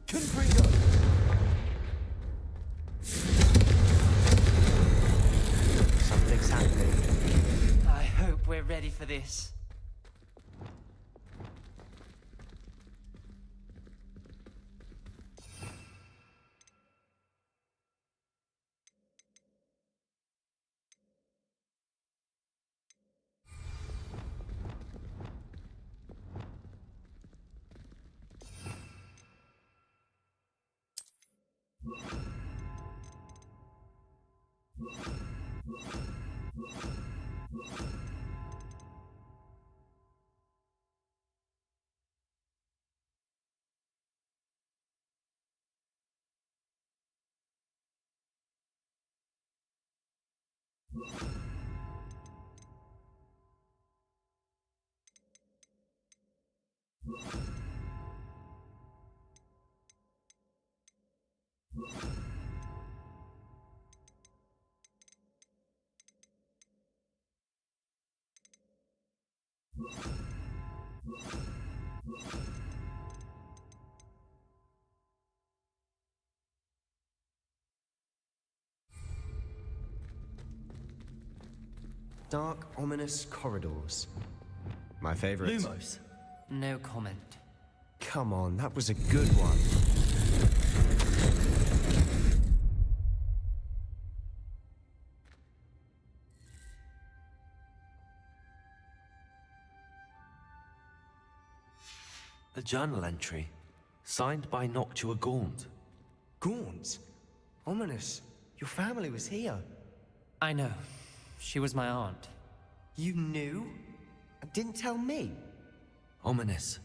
Speaker 1: Confringo!
Speaker 23: Something's happening.
Speaker 10: I hope we're ready for this.
Speaker 23: Dark, ominous corridors. My favorite.
Speaker 1: Lumos.
Speaker 10: No comment.
Speaker 23: Come on, that was a good one.
Speaker 1: A journal entry, signed by Noctua Gaunt.
Speaker 23: Gaunt? Ominous. Your family was here.
Speaker 10: I know. She was my aunt.
Speaker 23: You knew? And didn't tell me?
Speaker 1: Ominous.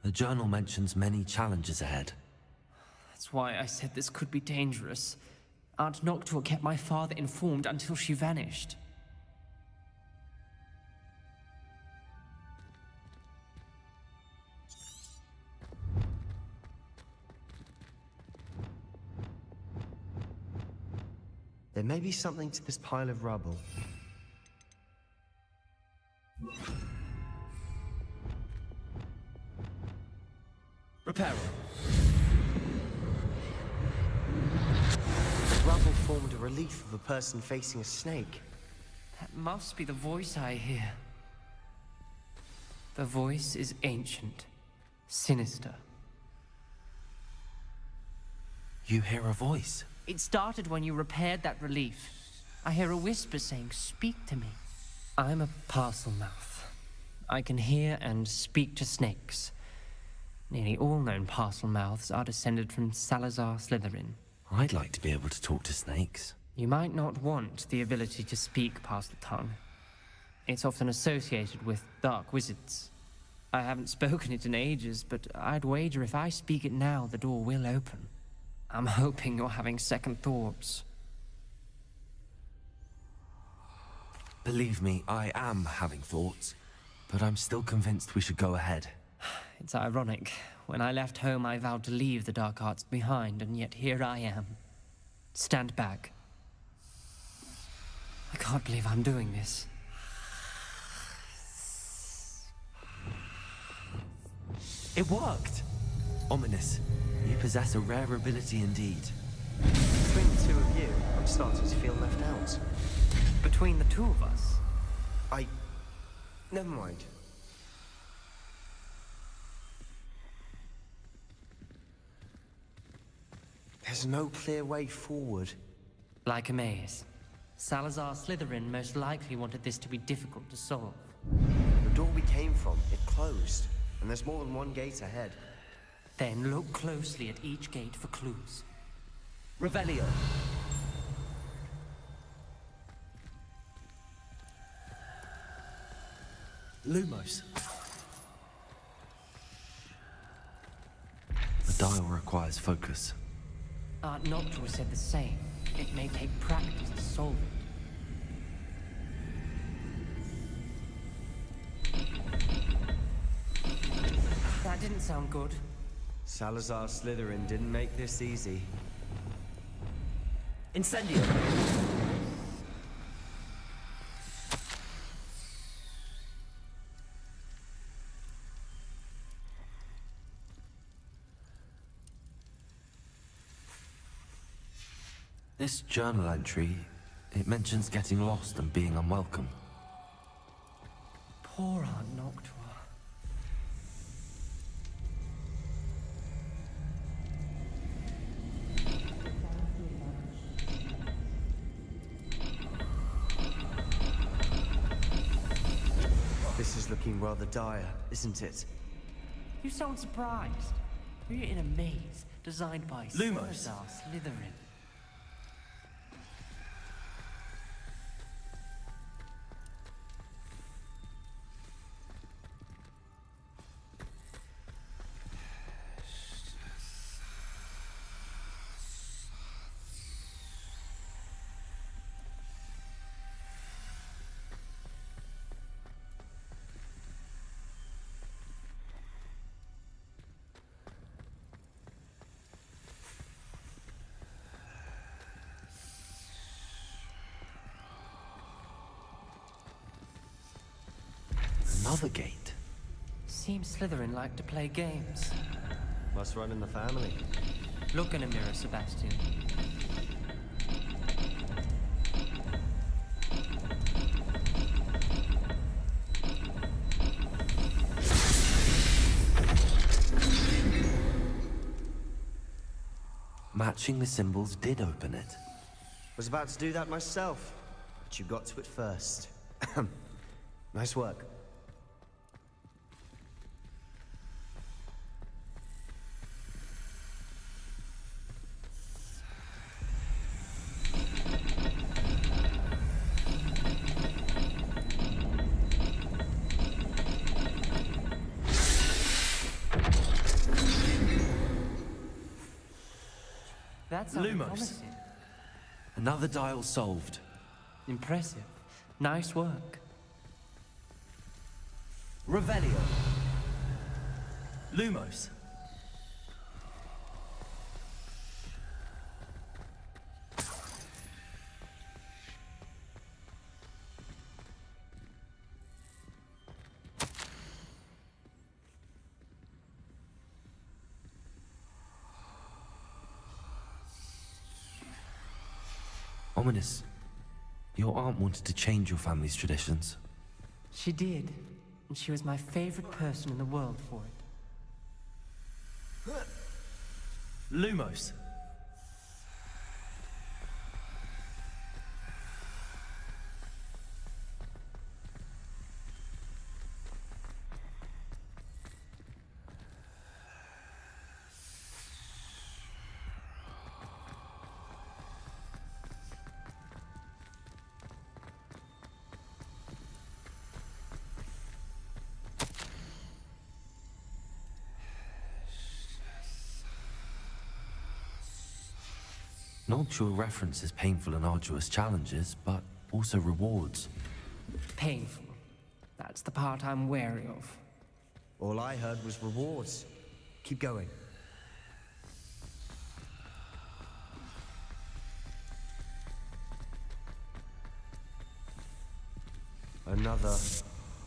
Speaker 1: The journal mentions many challenges ahead.
Speaker 10: That's why I said this could be dangerous. Aunt Noctua kept my father informed until she vanished.
Speaker 23: There may be something to this pile of rubble.
Speaker 1: Reparo.
Speaker 23: The rubble formed a relief of a person facing a snake.
Speaker 10: That must be the voice I hear. The voice is ancient, sinister.
Speaker 1: You hear a voice?
Speaker 10: It started when you repaired that relief. I hear a whisper saying, "Speak to me." I'm a parcel mouth. I can hear and speak to snakes. Nearly all known parcel mouths are descended from Salazar Slytherin.
Speaker 1: I'd like to be able to talk to snakes.
Speaker 10: You might not want the ability to speak parcel tongue. It's often associated with dark wizards. I haven't spoken it in ages, but I'd wager if I speak it now, the door will open. I'm hoping you're having second thoughts.
Speaker 1: Believe me, I am having thoughts, but I'm still convinced we should go ahead.
Speaker 10: It's ironic. When I left home, I vowed to leave the dark arts behind, and yet here I am. Stand back. I can't believe I'm doing this.
Speaker 1: It worked! Ominous, you possess a rare ability indeed.
Speaker 23: Between the two of you, I'm starting to feel left out.
Speaker 10: Between the two of us?
Speaker 23: Never mind. There's no clear way forward.
Speaker 10: Like a maze. Salazar Slytherin most likely wanted this to be difficult to solve.
Speaker 23: The door we came from, it closed. And there's more than one gate ahead.
Speaker 10: Then look closely at each gate for clues.
Speaker 23: Revelio.
Speaker 1: Lumos. The dial requires focus.
Speaker 10: Aunt Noctua said the same. It may take practice to solve it. That didn't sound good.
Speaker 23: Salazar Slytherin didn't make this easy.
Speaker 1: Incendio! This journal entry, it mentions getting lost and being unwelcome.
Speaker 10: Poor Aunt Noctua.
Speaker 23: This is looking rather dire, isn't it?
Speaker 10: You sound surprised. We're in a maze designed by
Speaker 1: Lumos.
Speaker 10: Salazar Slytherin.
Speaker 1: Another gate.
Speaker 10: Seems Slytherin like to play games.
Speaker 23: Must run in the family.
Speaker 10: Look in a mirror, Sebastian.
Speaker 1: Matching the symbols did open it.
Speaker 23: Was about to do that myself, but you got to it first. Nice work.
Speaker 10: That's
Speaker 1: Lumos. Another dial solved.
Speaker 10: Impressive. Nice work.
Speaker 1: Revelio. Lumos. Ominous. Your aunt wanted to change your family's traditions.
Speaker 10: She did, and she was my favorite person in the world for it.
Speaker 1: Lumos. Noctua references painful and arduous challenges, but also rewards.
Speaker 10: Painful. That's the part I'm wary of.
Speaker 23: All I heard was rewards. Keep going.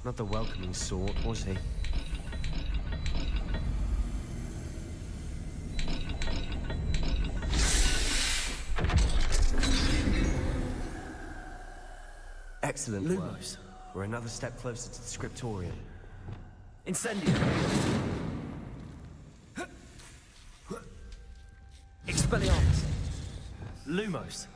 Speaker 23: Not the welcoming sort, was he? Excellent work.
Speaker 1: Lumos.
Speaker 23: We're another step closer to the scriptorium.
Speaker 1: Incendio. Expelliarmus. Lumos.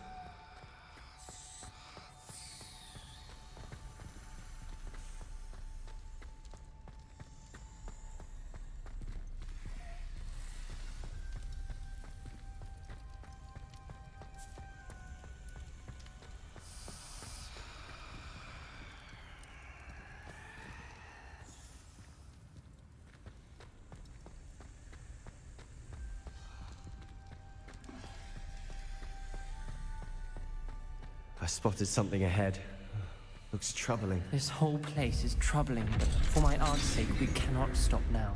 Speaker 23: I spotted something ahead. Looks troubling.
Speaker 10: This whole place is troubling, but for my aunt's sake, we cannot stop now.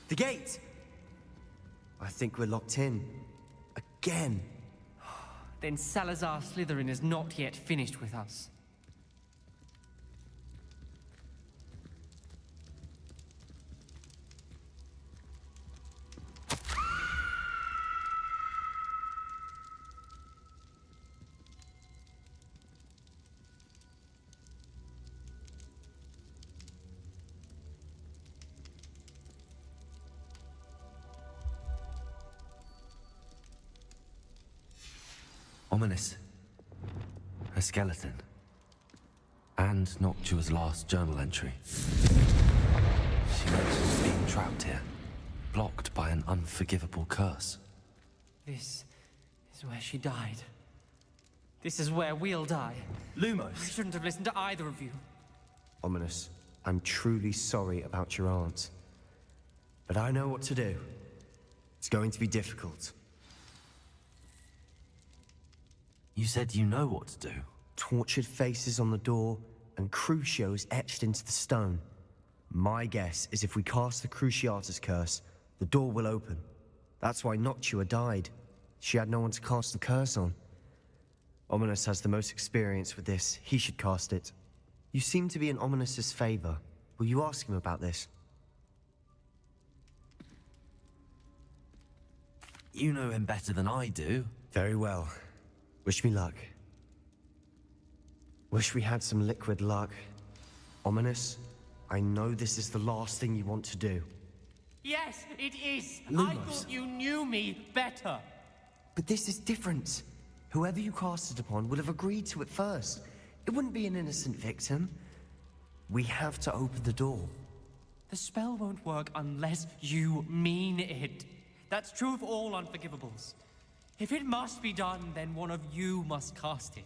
Speaker 23: The gate! I think we're locked in. Again.
Speaker 10: Then Salazar Slytherin is not yet finished with us.
Speaker 1: Ominous. A skeleton. And Noctua's last journal entry. She mentions being trapped here, blocked by an unforgivable curse.
Speaker 10: This is where she died. This is where we'll die.
Speaker 23: Lumos!
Speaker 10: I shouldn't have listened to either of you.
Speaker 23: Ominous, I'm truly sorry about your aunt. But I know what to do. It's going to be difficult.
Speaker 1: You said you know what to do.
Speaker 23: Tortured faces on the door, and Crucios etched into the stone. My guess is if we cast the Cruciatus curse, the door will open. That's why Noctua died. She had no one to cast the curse on. Ominous has the most experience with this. He should cast it. You seem to be in Ominous's favor. Will you ask him about this?
Speaker 1: You know him better than I do.
Speaker 23: Very well. Wish me luck. Wish we had some liquid luck. Ominous, I know this is the last thing you want to do.
Speaker 10: Yes, it is.
Speaker 23: Lumos.
Speaker 10: I thought you knew me better.
Speaker 23: But this is different. Whoever you cast it upon would have agreed to it first. It wouldn't be an innocent victim. We have to open the door.
Speaker 10: The spell won't work unless you mean it. That's true of all unforgivables. If it must be done, then one of you must cast it.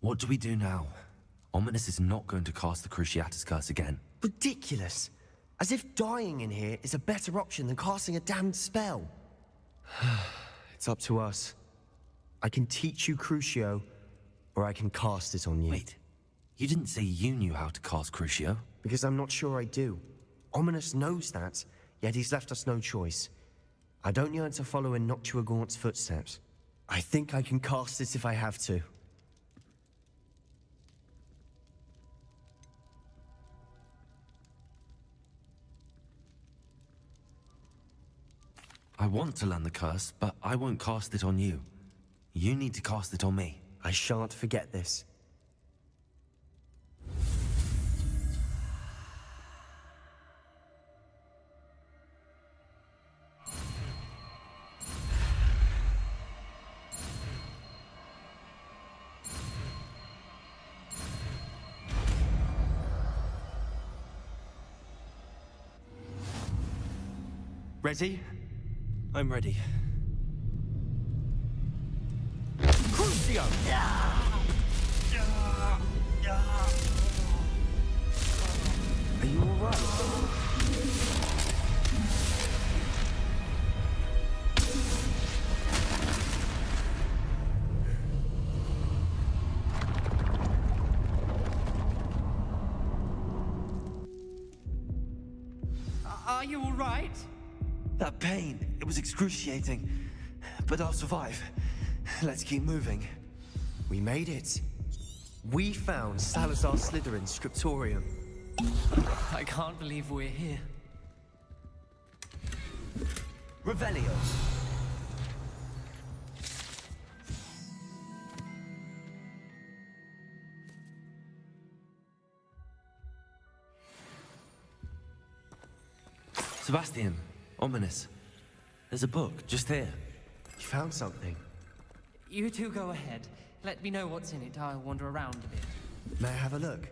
Speaker 1: What do we do now? Ominous is not going to cast the Cruciatus curse again.
Speaker 23: Ridiculous. As if dying in here is a better option than casting a damned spell. It's up to us. I can teach you Crucio, or I can cast it on you.
Speaker 1: Wait, you didn't say you knew how to cast Crucio?
Speaker 23: Because I'm not sure I do. Ominous knows that, yet he's left us no choice. I don't yearn to follow in Noctua Gaunt's footsteps. I think I can cast it if I have to.
Speaker 1: I want to learn the curse, but I won't cast it on you. You need to cast it on me.
Speaker 23: I shan't forget this.
Speaker 1: Ready? I'm ready.
Speaker 23: Crucio! Are you alright?
Speaker 10: Are you all right?
Speaker 1: That pain, it was excruciating. But I'll survive. Let's keep moving.
Speaker 23: We made it. We found Salazar Slytherin's scriptorium.
Speaker 10: I can't believe we're here.
Speaker 1: Revelio. Sebastian, ominous. There's a book just here.
Speaker 23: You found something?
Speaker 10: You two go ahead. Let me know what's in it. I'll wander around a bit.
Speaker 23: May I have a look?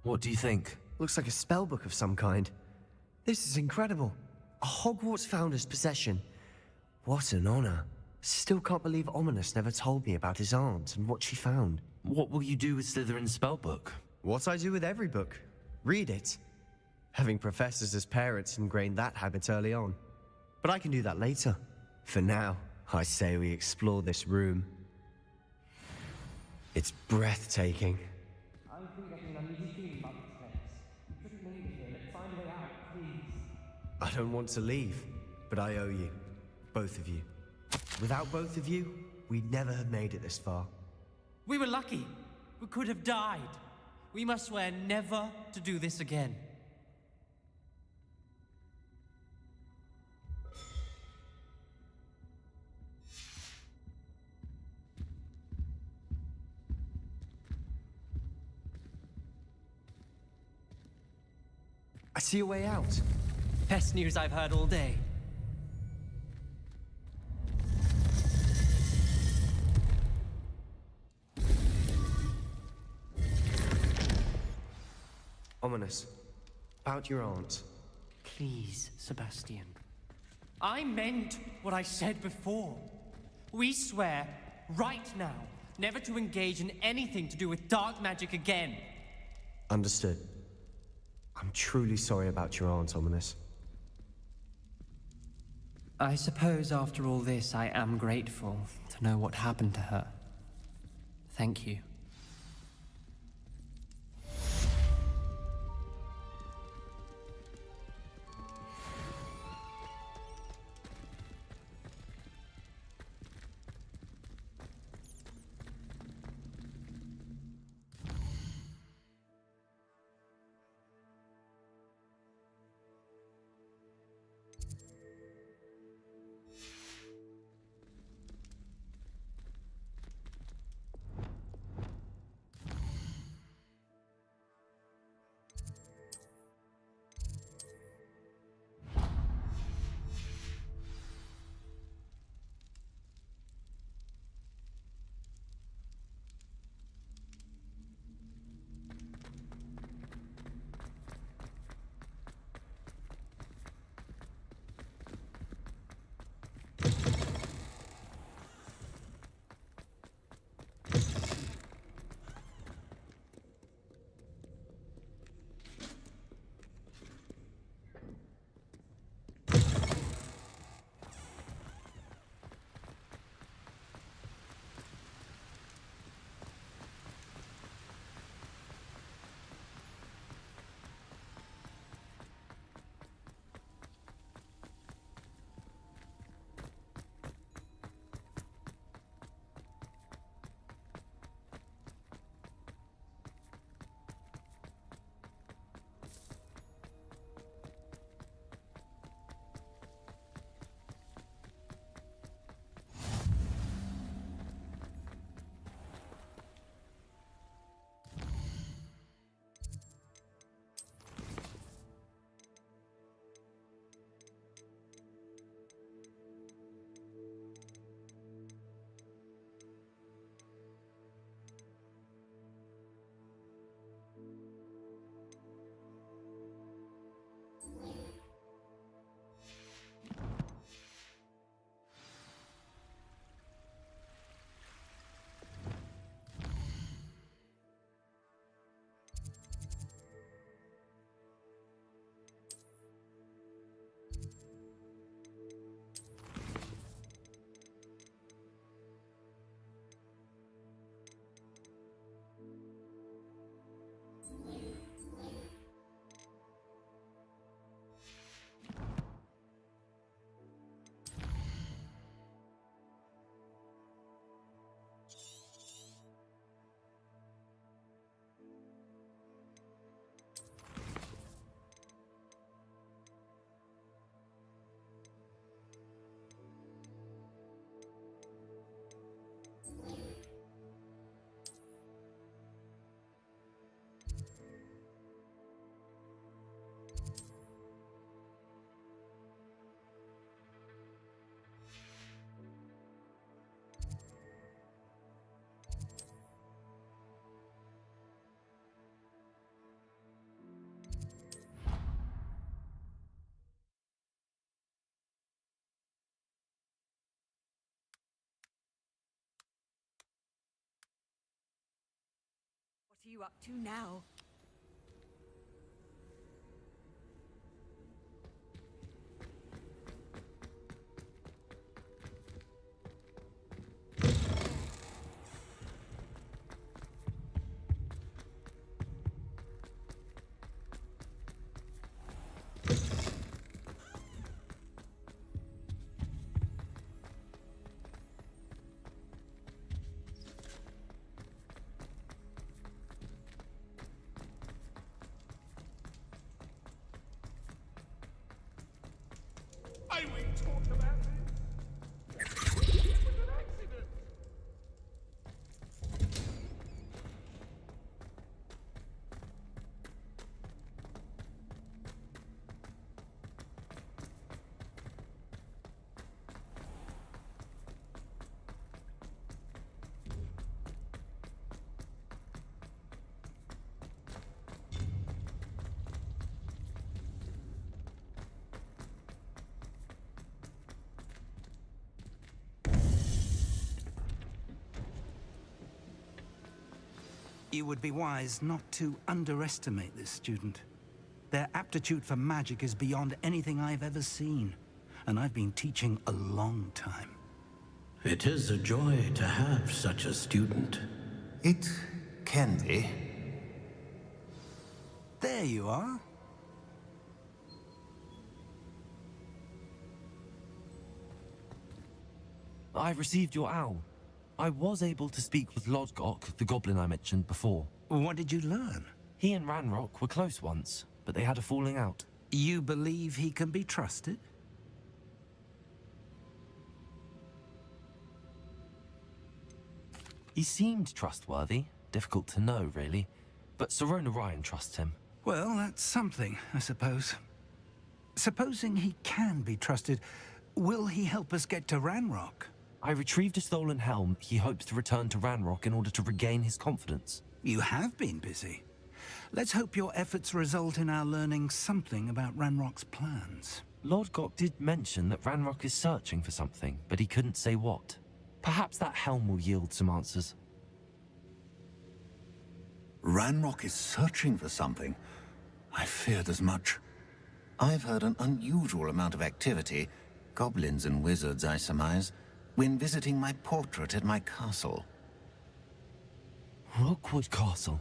Speaker 1: What do you think?
Speaker 23: Looks like a spellbook of some kind. This is incredible. A Hogwarts founder's possession. What an honor. Still can't believe Ominous never told me about his aunt and what she found.
Speaker 1: What will you do with Slytherin's spellbook?
Speaker 23: What I do with every book. Read it. Having professors as parents ingrained that habit early on. But I can do that later. For now, I say we explore this room. It's breathtaking.
Speaker 10: I'm getting an uneasy feeling about this place. Just leave it here. Let's find a way out, please.
Speaker 23: I don't want to leave, but I owe you. Both of you. Without both of you, we'd never have made it this far.
Speaker 10: We were lucky. We could have died. We must swear never to do this again.
Speaker 23: I see a way out.
Speaker 10: Best news I've heard all day.
Speaker 23: Ominous. About your aunt.
Speaker 10: Please, Sebastian. I meant what I said before. We swear, right now, never to engage in anything to do with dark magic again.
Speaker 23: Understood. I'm truly sorry about your aunt, Ominous.
Speaker 10: I suppose after all this, I am grateful to know what happened to her. Thank you.
Speaker 5: What are you up to now?
Speaker 9: I will talk about it. It was an accident.
Speaker 12: You would be wise not to underestimate this student. Their aptitude for magic is beyond anything I've ever seen, and I've been teaching a long time.
Speaker 16: It is a joy to have such a student.
Speaker 19: It can be.
Speaker 12: There you are.
Speaker 1: I received your owl. I was able to speak with Lodgok, the goblin I mentioned before.
Speaker 12: What did you learn?
Speaker 1: He and Ranrock were close once, but they had a falling out.
Speaker 12: You believe he can be trusted?
Speaker 1: He seemed trustworthy. Difficult to know, really. But Sirona Ryan trusts him.
Speaker 12: Well, that's something, I suppose. Supposing he can be trusted, will he help us get to Ranrock?
Speaker 1: I retrieved a stolen helm. He hopes to return to Ranrock in order to regain his confidence.
Speaker 12: You have been busy. Let's hope your efforts result in our learning something about Ranrock's plans.
Speaker 1: Lodgok did mention that Ranrock is searching for something, but he couldn't say what. Perhaps that helm will yield some answers.
Speaker 20: Ranrock is searching for something? I feared as much. I've heard an unusual amount of activity, goblins and wizards, I surmise, when visiting my portrait at my castle.
Speaker 1: Rookwood Castle?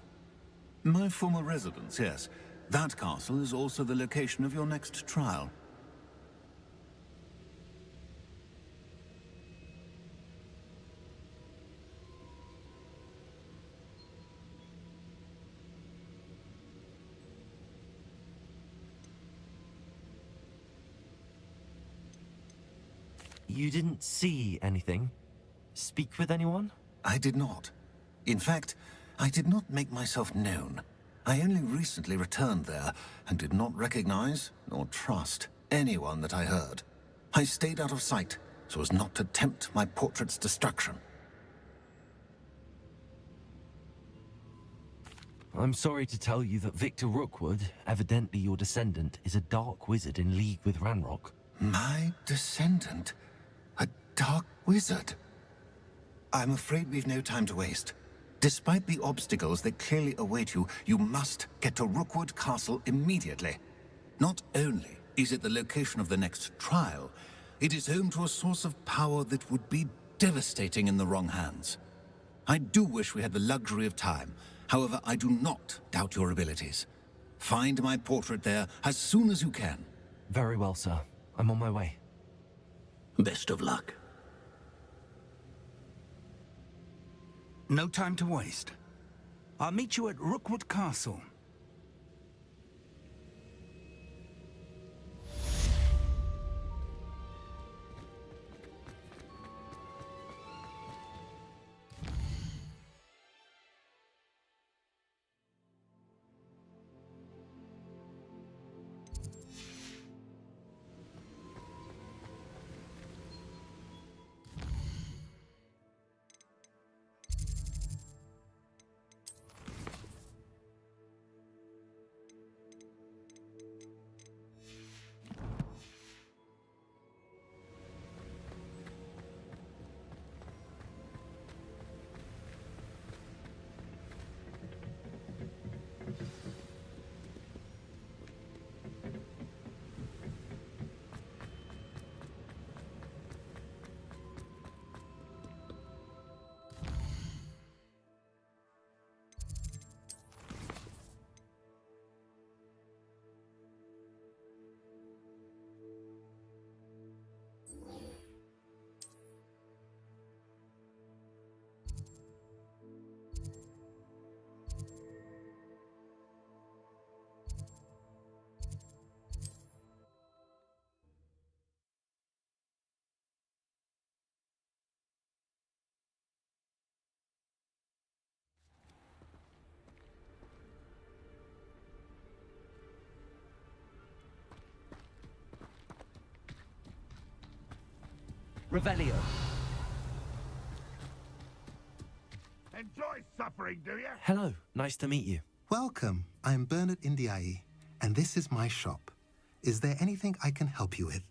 Speaker 20: My former residence, yes. That castle is also the location of your next trial.
Speaker 1: You didn't see anything? Speak with anyone?
Speaker 20: I did not. In fact, I did not make myself known. I only recently returned there and did not recognize nor trust anyone that I heard. I stayed out of sight so as not to tempt my portrait's destruction.
Speaker 1: I'm sorry to tell you that Victor Rookwood, evidently your descendant, is a dark wizard in league with Ranrock.
Speaker 20: My descendant? A dark wizard? I'm afraid we've no time to waste. Despite the obstacles that clearly await you, you must get to Rookwood Castle immediately. Not only is it the location of the next trial, it is home to a source of power that would be devastating in the wrong hands. I do wish we had the luxury of time, However, I do not doubt your abilities. Find my portrait there as soon as you can.
Speaker 1: Very well, sir. I'm on my way.
Speaker 16: Best of luck.
Speaker 12: No time to waste. I'll meet you at Rookwood Castle.
Speaker 1: Revelio.
Speaker 7: Enjoy suffering, do you?
Speaker 1: Hello, nice to meet you.
Speaker 4: Welcome. I'm Bernard Indiai, and this is my shop. Is there anything I can help you with?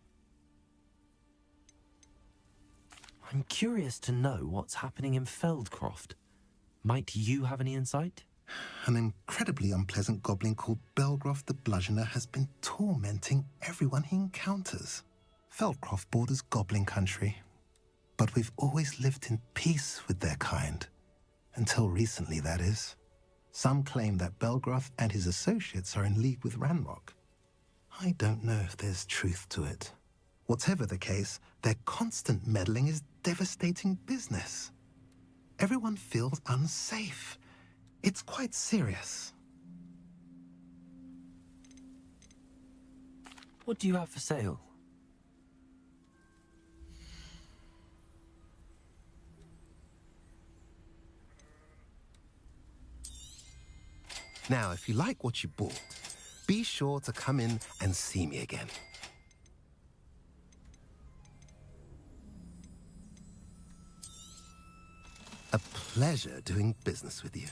Speaker 1: I'm curious to know what's happening in Feldcroft. Might you have any insight?
Speaker 4: An incredibly unpleasant goblin called Belgroth the Bludgeoner has been tormenting everyone he encounters. Feldcroft borders goblin country, but we've always lived in peace with their kind. Until recently, that is. Some claim that Belgroth and his associates are in league with Ranrock. I don't know if there's truth to it. Whatever the case, their constant meddling is devastating business. Everyone feels unsafe. It's quite serious.
Speaker 1: What do you have for sale?
Speaker 4: Now, if you like what you bought, be sure to come in and see me again. A pleasure doing business with you.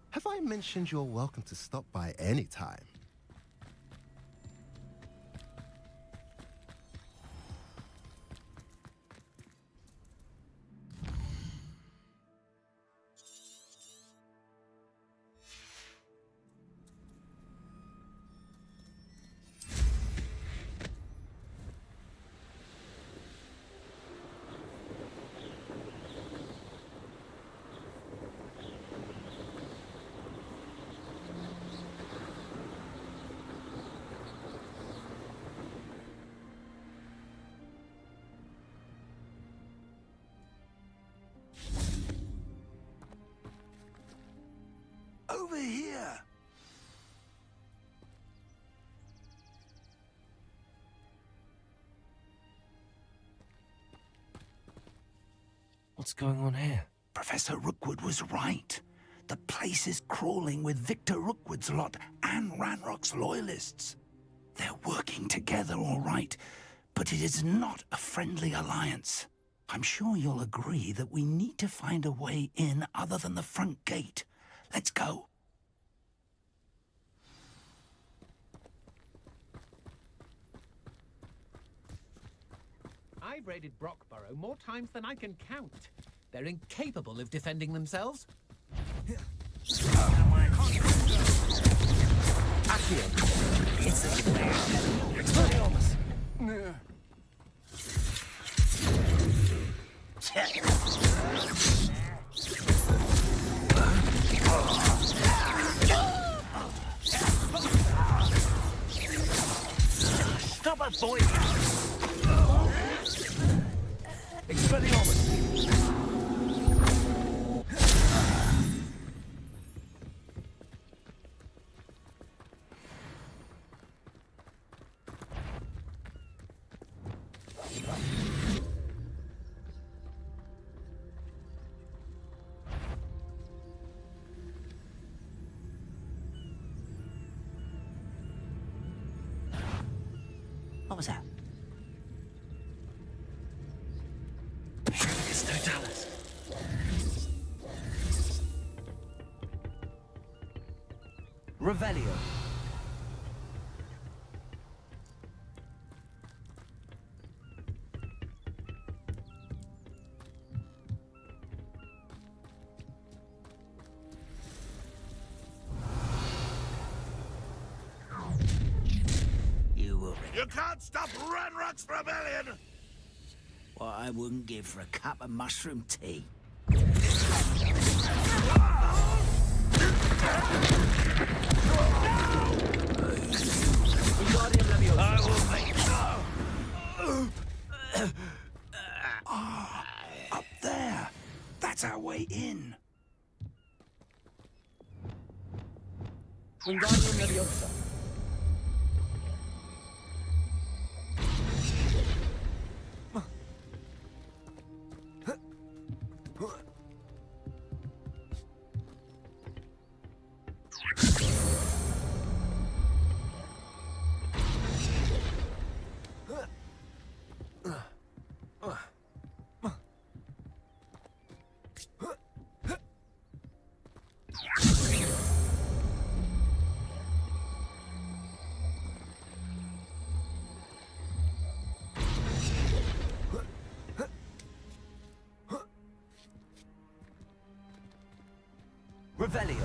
Speaker 4: Have I mentioned you're welcome to stop by any time?
Speaker 12: Over here!
Speaker 1: What's going on here?
Speaker 12: Professor Rookwood was right. The place is crawling with Victor Rookwood's lot and Ranrock's loyalists. They're working together, all right, but it is not a friendly alliance. I'm sure you'll agree that we need to find a way in other than the front gate. Let's go.
Speaker 9: I've raided Brockborough more times than I can count. They're incapable of defending themselves.
Speaker 8: avoid it. Expelliarmus.
Speaker 21: What was that?
Speaker 8: It's Totalis. Revelio.
Speaker 21: You
Speaker 7: can't stop Ranrock's rebellion!
Speaker 21: What I wouldn't give for a cup of mushroom tea.
Speaker 8: I will make
Speaker 12: Up there. That's our way in.
Speaker 8: Wingardium Leviosa. Revelio.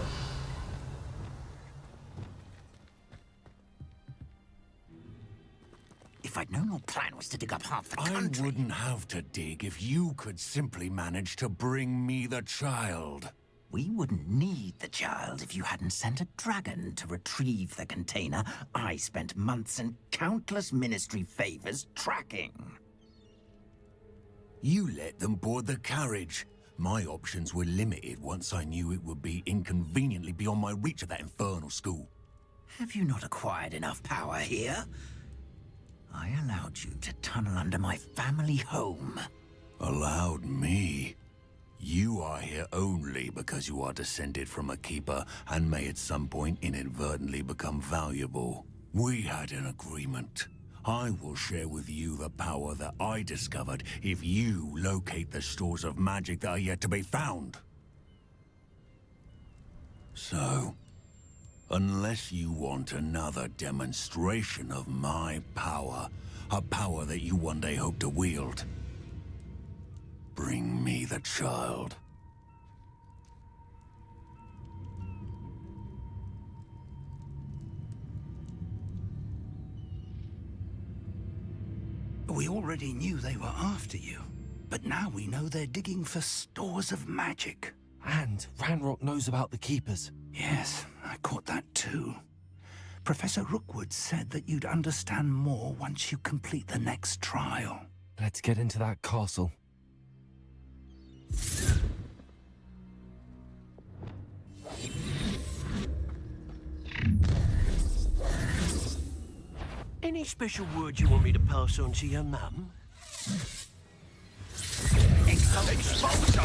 Speaker 21: If I'd known your plan was to dig up half the
Speaker 11: I
Speaker 21: country...
Speaker 11: wouldn't have to dig if you could simply manage to bring me the child.
Speaker 21: We wouldn't need the child if you hadn't sent a dragon to retrieve the container I spent months and countless ministry favors tracking.
Speaker 11: You let them board the carriage. My options were limited once I knew it would be inconveniently beyond my reach at that infernal school.
Speaker 21: Have you not acquired enough power here? I allowed you to tunnel under my family home.
Speaker 11: Allowed me? You are here only because you are descended from a keeper and may at some point inadvertently become valuable. We had an agreement. I will share with you the power that I discovered if you locate the stores of magic that are yet to be found. So, unless you want another demonstration of my power, a power that you one day hope to wield, bring me the child.
Speaker 12: We already knew they were after you, but now we know they're digging for stores of magic.
Speaker 1: And Ranrock knows about the Keepers.
Speaker 12: Yes, I caught that too. Professor Rookwood said that you'd understand more once you complete the next trial.
Speaker 1: Let's get into that castle.
Speaker 8: Any special words you want me to pass on to your mum?
Speaker 7: Expulsion!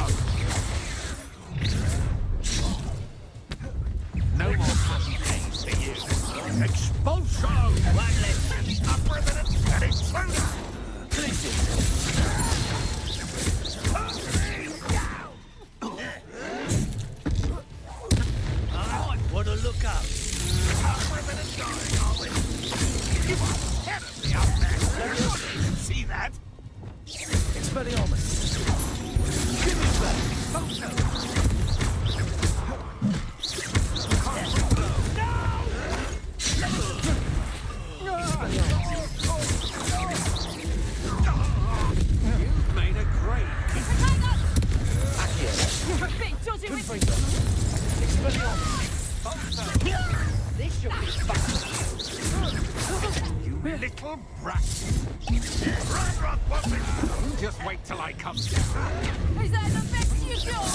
Speaker 7: No more happy days for you. Expulsion! One less. Upper than an intruder!
Speaker 8: I might want to look up.
Speaker 7: Upper than a dying, are we? You are terribly up there. You can see that.
Speaker 8: Expelliarmus. Give me back. You've made a great. This should be fun. You
Speaker 9: Little brat. Ranrock won't be found. Just wait till I come down.
Speaker 6: Is that the best you got?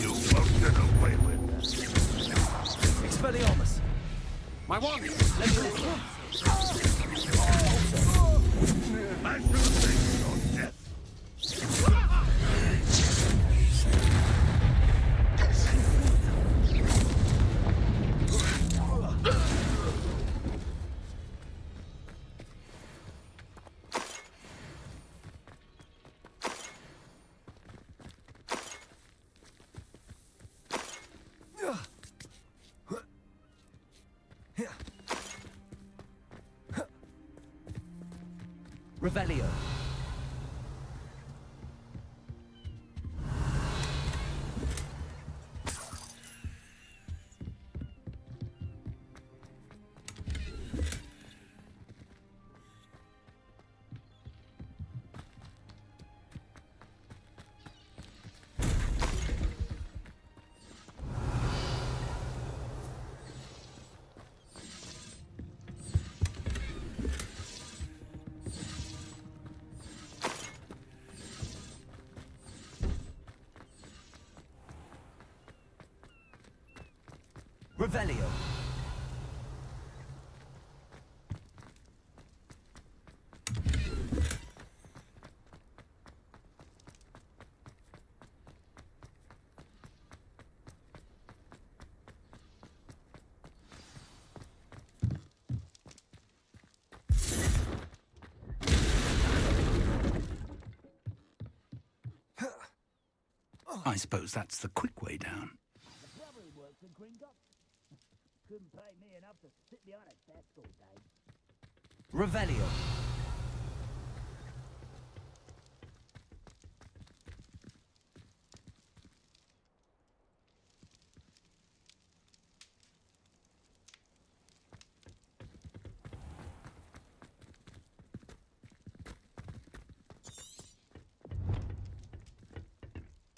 Speaker 7: You won't get away with this.
Speaker 8: Expelliarmus.
Speaker 9: My wand!
Speaker 8: Let me listen.
Speaker 7: I shall take your death.
Speaker 8: Revelio. Revelio.
Speaker 12: I suppose that's the quick way down.
Speaker 21: Couldn't pay me enough to sit behind a desk all day.
Speaker 8: Revelio.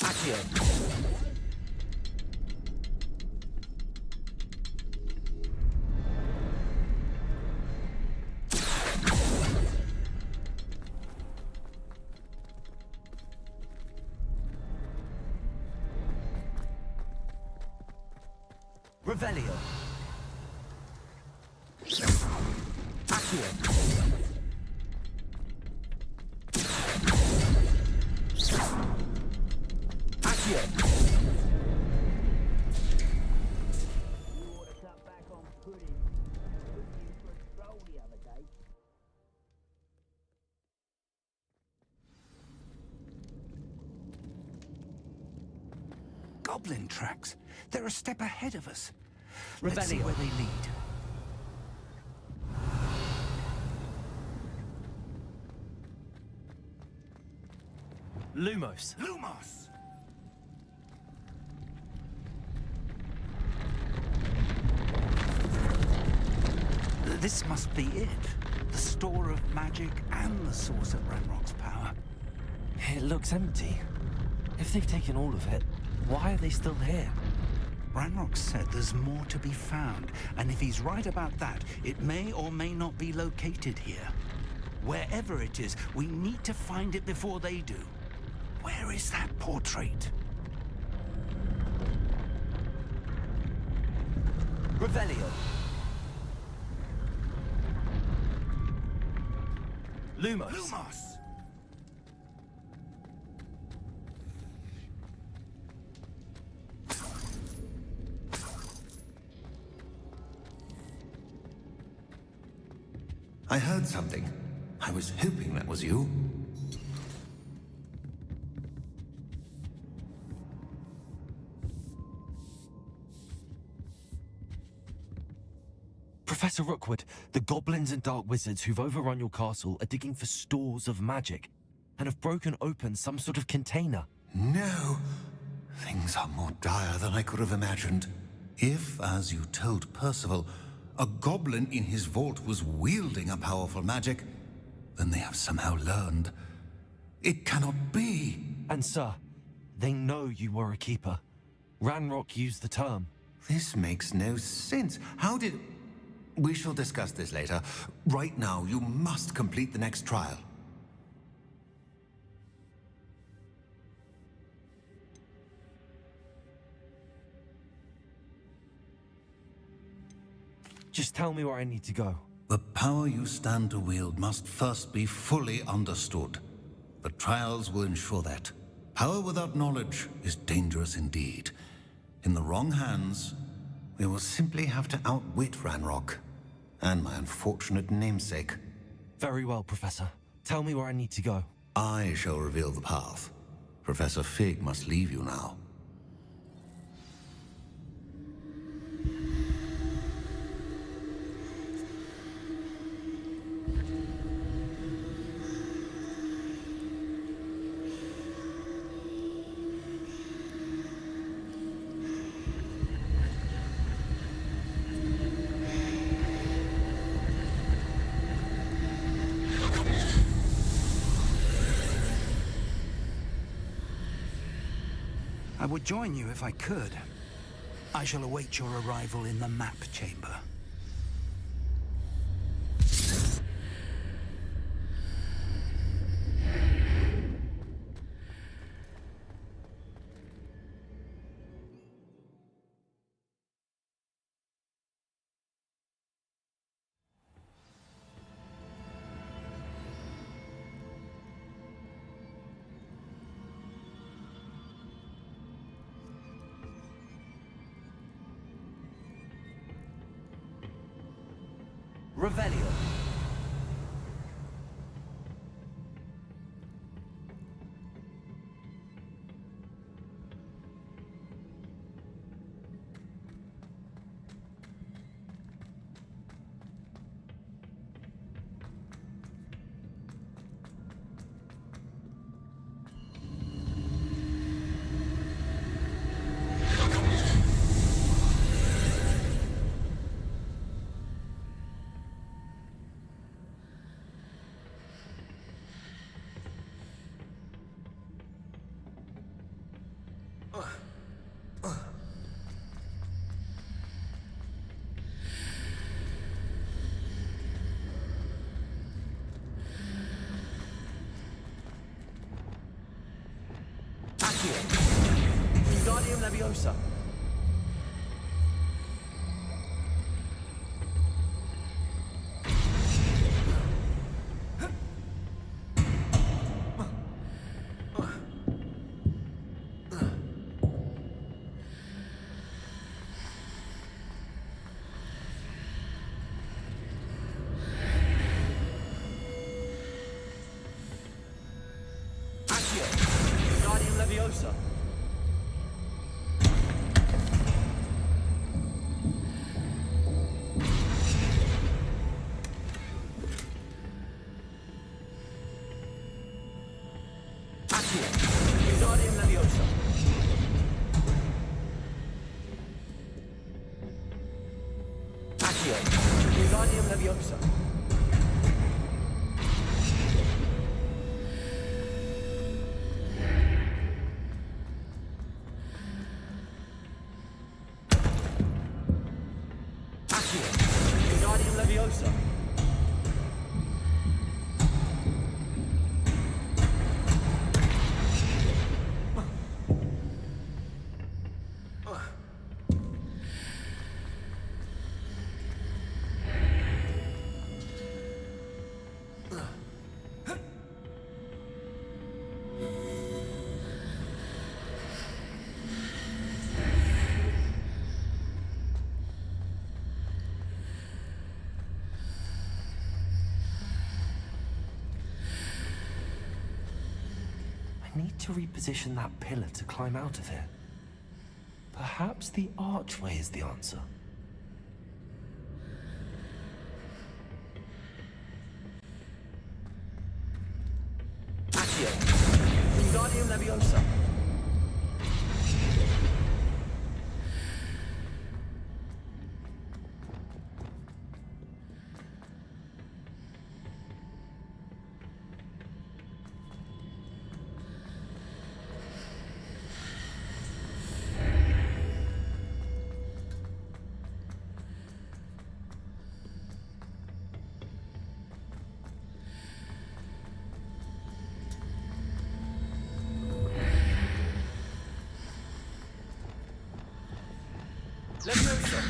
Speaker 8: Accio. Revelio. Accio. Accio.
Speaker 21: You ought to cut back on pudding. Took you for a stroll the other day.
Speaker 12: Goblin tracks. They're a step ahead of us. Let's see
Speaker 8: Revelio.
Speaker 12: where they lead.
Speaker 8: Lumos.
Speaker 12: Lumos! This must be it. The store of magic and the source of Ranrock's power.
Speaker 1: It looks empty. If they've taken all of it, why are they still here?
Speaker 12: Ranrock said there's more to be found, and if he's right about that, it may or may not be located here. Wherever it is, we need to find it before they do. Where is that portrait?
Speaker 8: Revelio. Lumos.
Speaker 12: Lumos!
Speaker 20: I heard something. I was hoping that was you.
Speaker 1: Professor Rookwood, the goblins and dark wizards who've overrun your castle are digging for stores of magic and have broken open some sort of container.
Speaker 20: No. Things are more dire than I could have imagined. If, as you told Percival, a goblin in his vault was wielding a powerful magic, then they have somehow learned. It cannot be.
Speaker 1: And sir, they know you were a keeper. Ranrock used the term.
Speaker 20: This makes no sense. How did... We shall discuss this later. Right now, you must complete the next trial.
Speaker 1: Just tell me where I need to go.
Speaker 20: The power you stand to wield must first be fully understood. The trials will ensure that. Power without knowledge is dangerous indeed. In the wrong hands, we will simply have to outwit Ranrock and my unfortunate namesake.
Speaker 1: Very well, Professor. Tell me where I need to go.
Speaker 20: I shall reveal the path. Professor Fig must leave you now.
Speaker 12: I would join you if I could. I shall await your arrival in the map chamber.
Speaker 1: Revelio. Wingardium Leviosa. Accio. Wingardium Leviosa. Wingardium Leviosa. Accio. Wingardium Leviosa. Accio. Wingardium Leviosa. I need to reposition that pillar to climb out of here. Perhaps the archway is the answer. Accio. Wingardium Leviosa.
Speaker 8: Leviosa!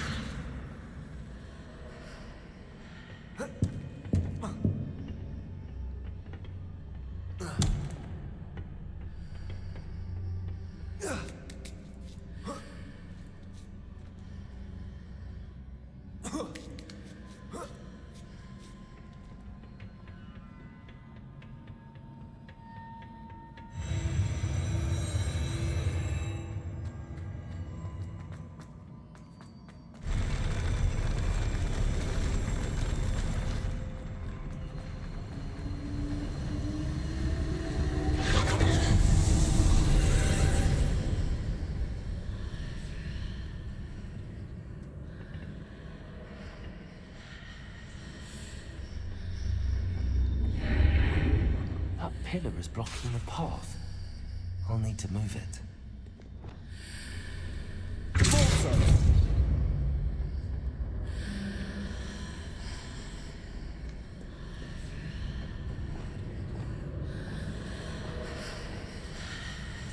Speaker 1: That pillar is blocking the path. I'll need to move it.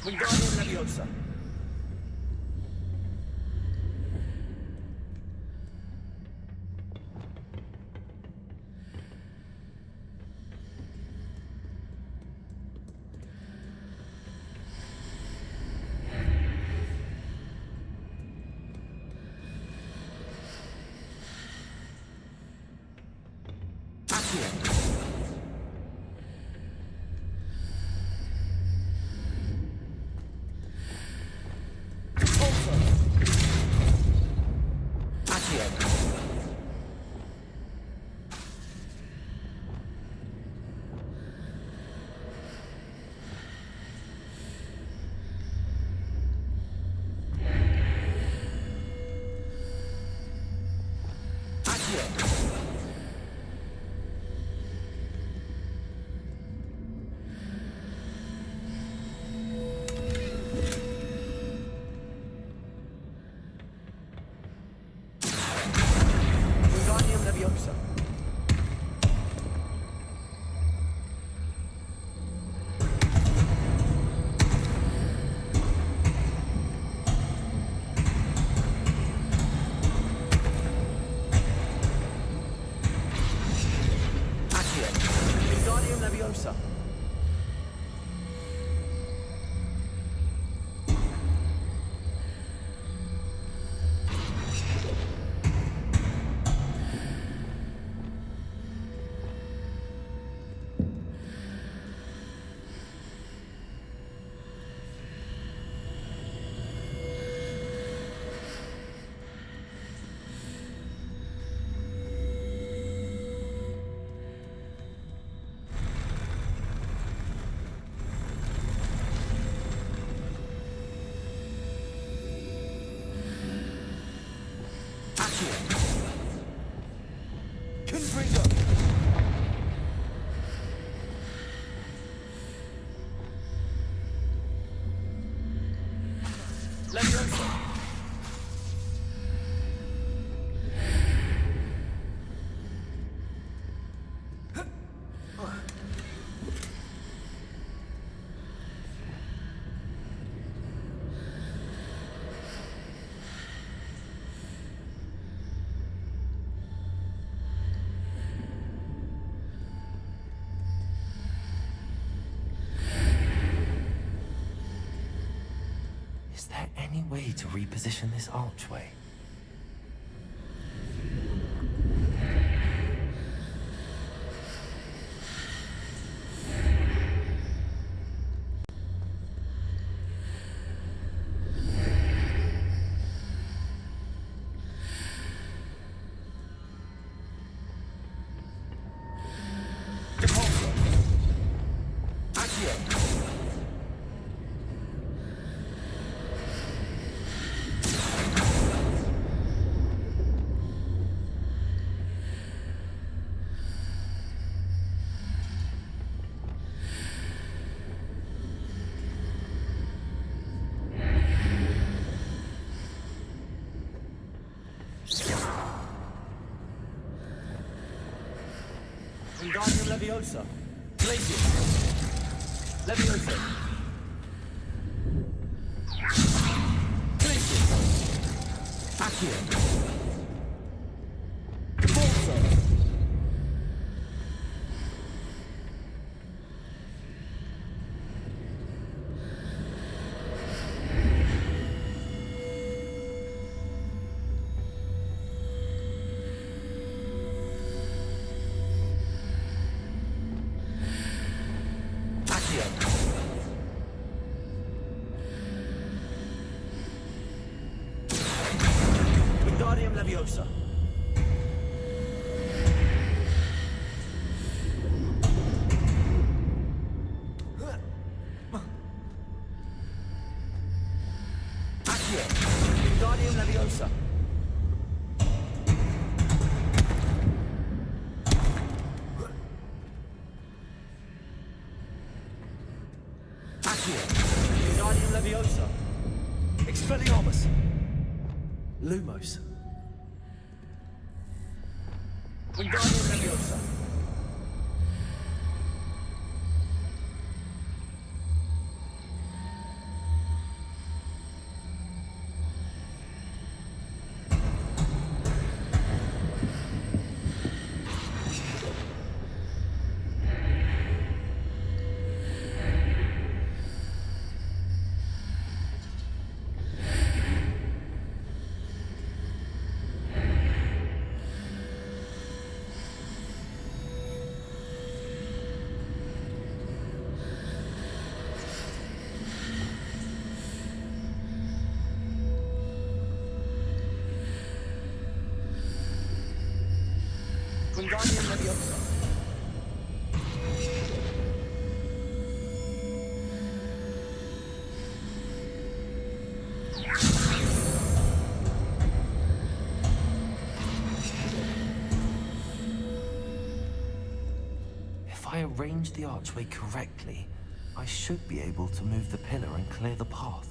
Speaker 8: Wingardium Leviosa! Wingardium Leviosa! Wingardium Leviosa!
Speaker 1: Is there any way to reposition this archway?
Speaker 8: Wingardium Leviosa! Glacius! Leviosa! Glacius!
Speaker 1: Accio. Forza.
Speaker 8: Wingardium Leviosa. Accio. Wingardium Leviosa. Accio. Wingardium Leviosa. Expelliarmus.
Speaker 1: Lumos.
Speaker 8: Wingardium Leviosa. Wingardium Leviosa.
Speaker 1: If I arrange the archway correctly, I should be able to move the pillar and clear the path.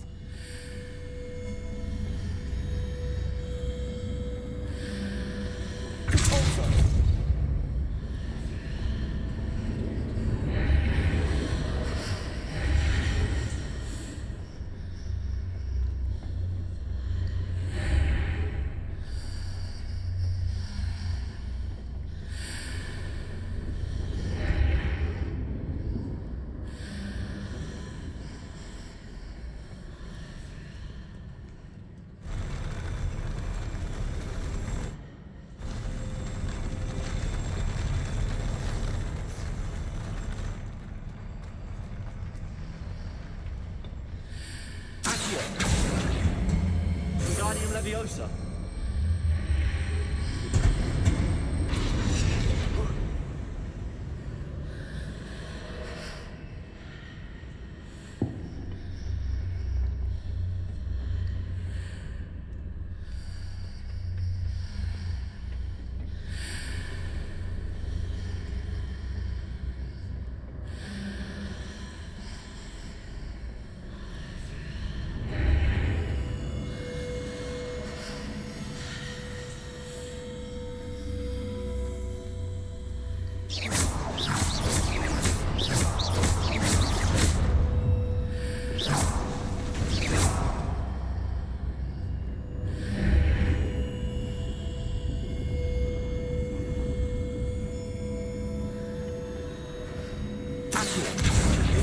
Speaker 8: Wingardium Leviosa.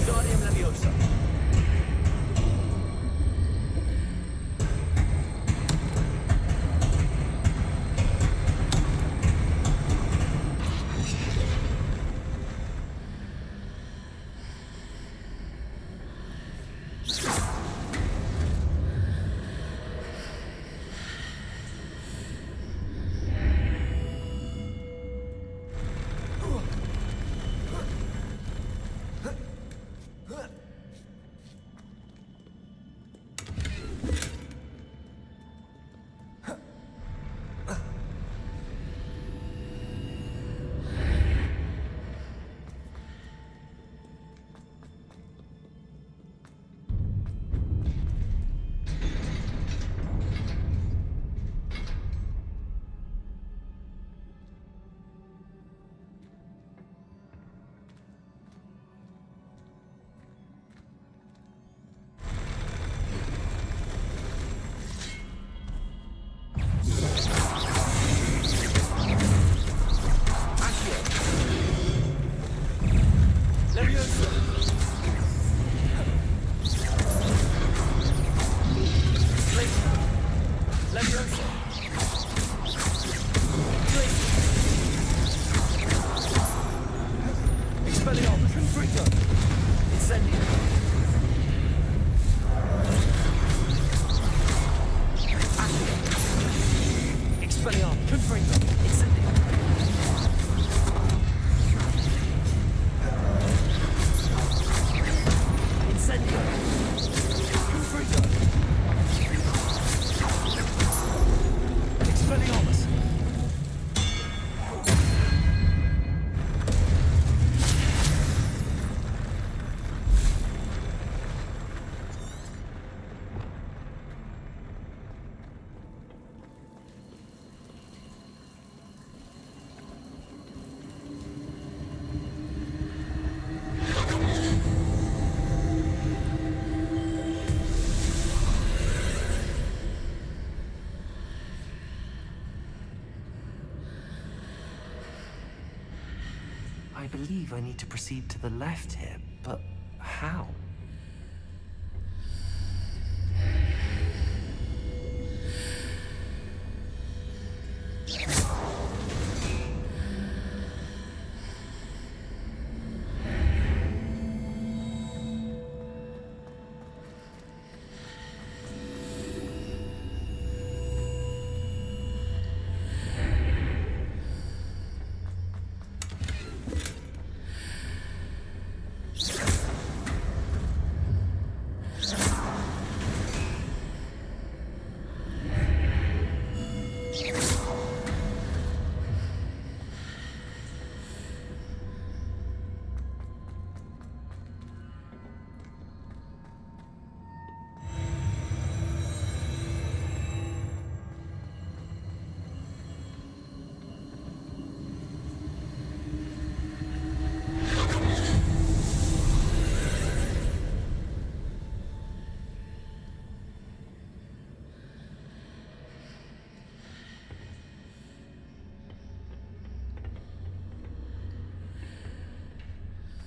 Speaker 8: Wingardium Leviosa. Leviosa! Expelliarmus! Confringo! Incendio! Accio! Expelliarmus! Confringo! Incendio! Incendio! Confringo! Expelliarmus!
Speaker 1: I believe I need to proceed to the left here, but how?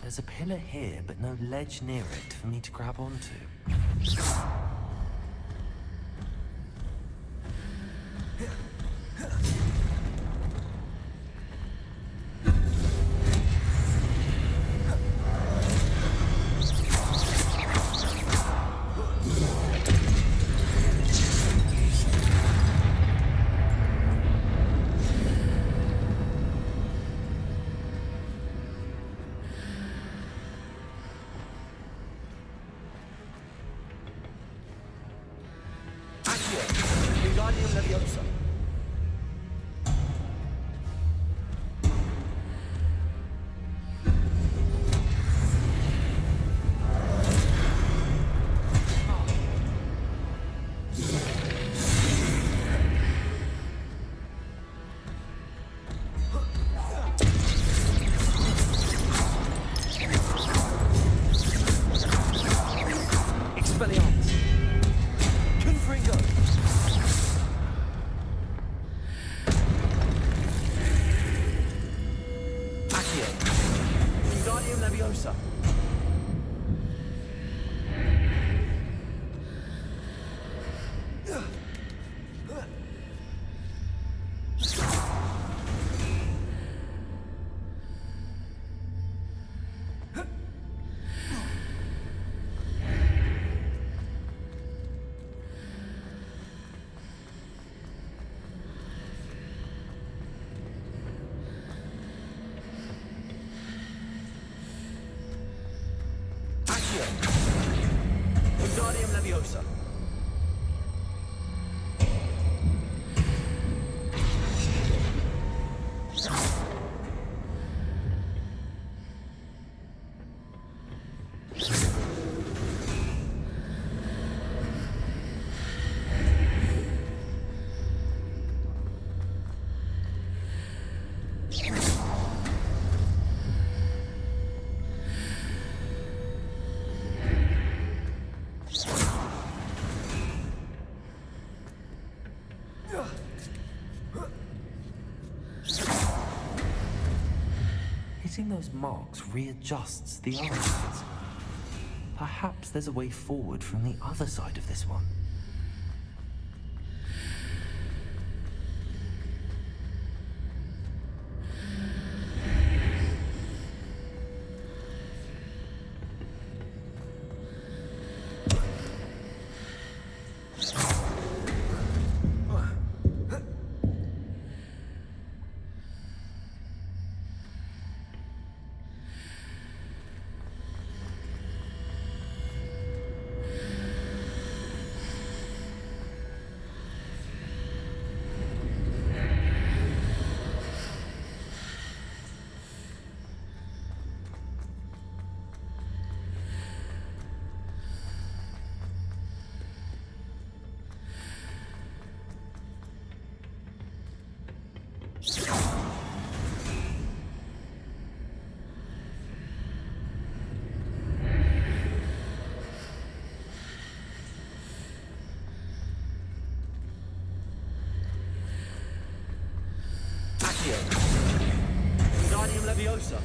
Speaker 1: There's a pillar here, but no ledge near it for me to grab onto.
Speaker 8: Wingardium Leviosa! Expelliarmus! Confringo! Accio! Wingardium Leviosa! Wingardium Leviosa!
Speaker 1: Hitting those marks readjusts the arches. Perhaps there's a way forward from the other side of this one.
Speaker 23: Wingardium Leviosa.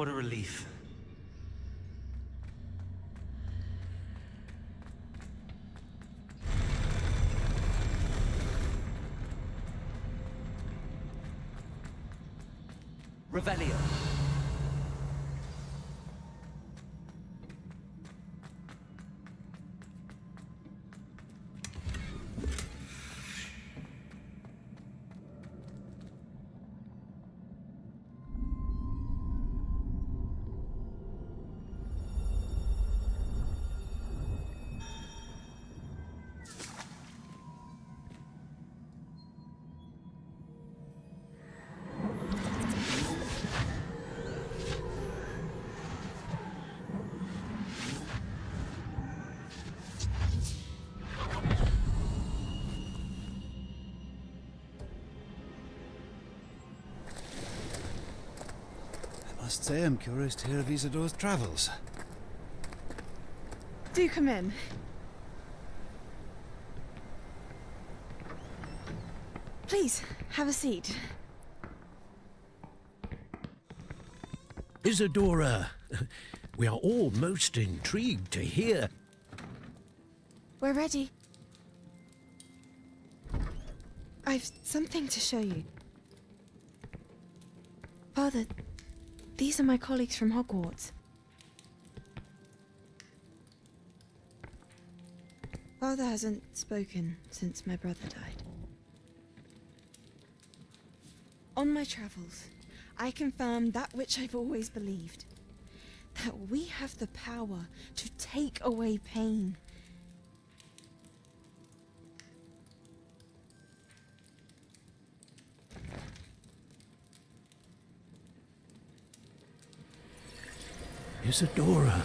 Speaker 1: What a relief.
Speaker 22: Revelio.
Speaker 13: Must say I'm curious to hear of Isidore's travels.
Speaker 14: Do come in. Please, have a seat.
Speaker 8: Isadora, we are all most intrigued to hear.
Speaker 14: We're ready. I've something to show you. Father, these are my colleagues from Hogwarts. Father hasn't spoken since my brother died. On my travels, I confirmed that which I've always believed. That we have the power to take away pain.
Speaker 8: Isadora.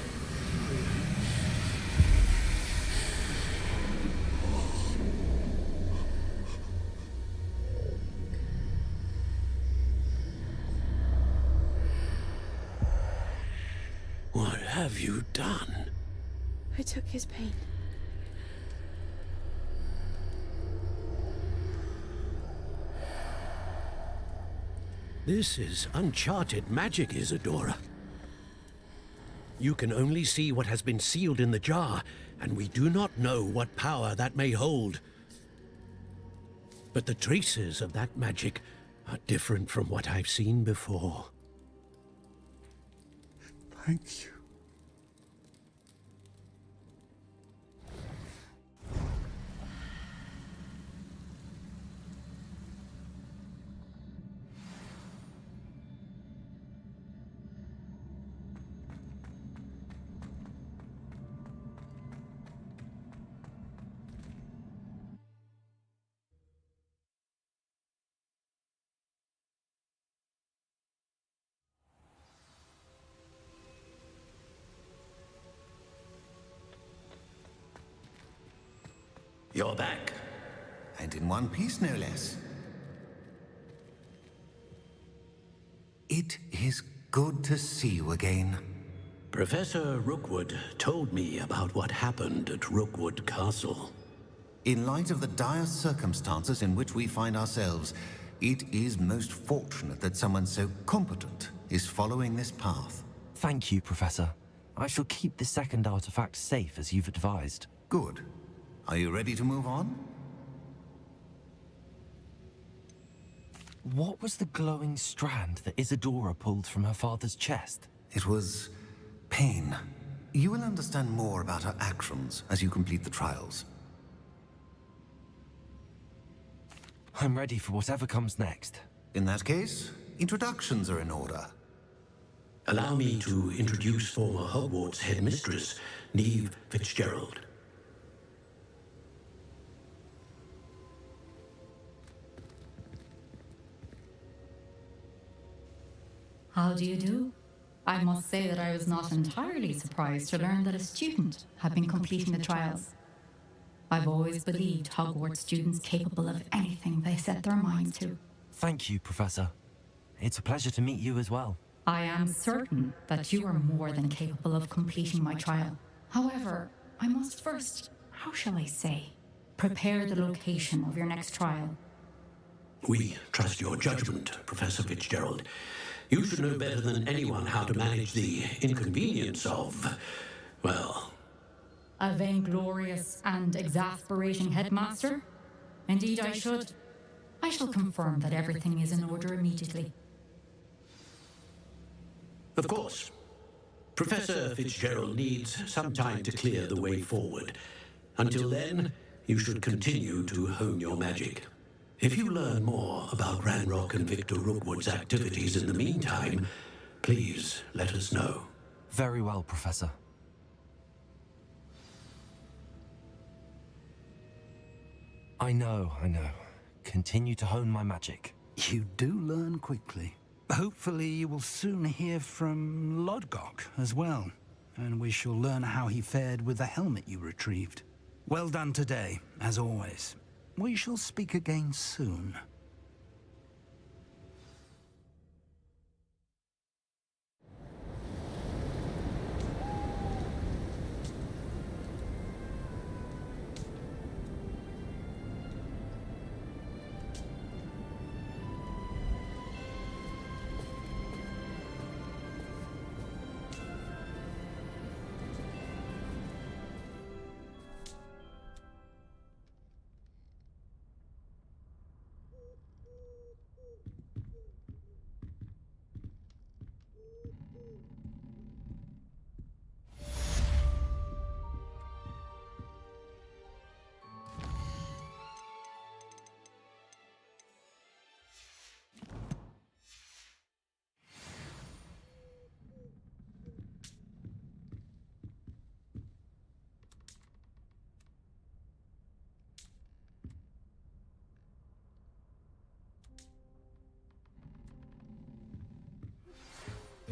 Speaker 8: What have you done?
Speaker 14: I took his pain.
Speaker 8: This is uncharted magic, Isadora. You can only see what has been sealed in the jar, and we do not know what power that may hold. But the traces of that magic are different from what I've seen before.
Speaker 9: Thank you.
Speaker 11: You're back. And in one piece, no less. It is good to see you again.
Speaker 8: Professor Rookwood told me about what happened at Rookwood Castle.
Speaker 11: In light of the dire circumstances in which we find ourselves, it is most fortunate that someone so competent is following this path.
Speaker 1: Thank you, Professor. I shall keep the second artifact safe as you've advised.
Speaker 11: Good. Are you ready to move on?
Speaker 1: What was the glowing strand that Isadora pulled from her father's chest?
Speaker 11: It was pain. You will understand more about her actions as you complete the trials.
Speaker 1: I'm ready for whatever comes next.
Speaker 11: In that case, introductions are in order.
Speaker 8: Allow me to introduce former Hogwarts headmistress, Neve Fitzgerald.
Speaker 17: How do you do? I must say that I was not entirely surprised to learn that a student had been completing the trials. I've always believed Hogwarts students capable of anything they set their minds to.
Speaker 1: Thank you, Professor. It's a pleasure to meet you as well.
Speaker 17: I am certain that you are more than capable of completing my trial. However, I must first, how shall I say, prepare the location of your next trial.
Speaker 8: We trust your judgment, Professor Fitzgerald. You should know better than anyone how to manage the inconvenience of, well...
Speaker 17: A vainglorious and exasperating headmaster? Indeed I should. I shall confirm that everything is in order immediately.
Speaker 8: Of course. Professor Fitzgerald needs some time to clear the way forward. Until then, you should continue to hone your magic. If you learn more about Ranrock and Victor Rookwood's activities in the meantime, please let us know.
Speaker 1: Very well, Professor. I know. Continue to hone my magic.
Speaker 12: You do learn quickly. Hopefully you will soon hear from Lodgok as well, and we shall learn how he fared with the helmet you retrieved. Well done today, as always. We shall speak again soon.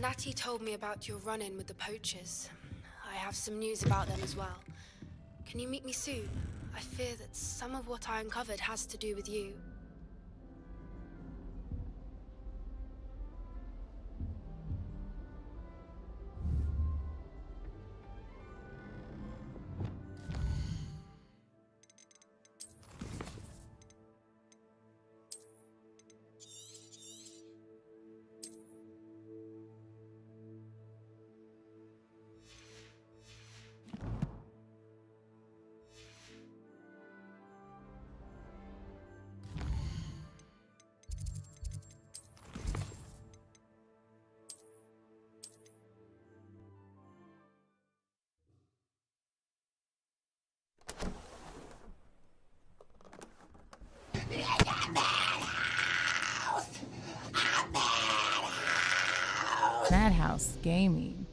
Speaker 2: Natty told me about your run-in with the poachers. I have some news about them as well. Can you meet me soon? I fear that some of what I uncovered has to do with you.
Speaker 3: Madhouse Gaming.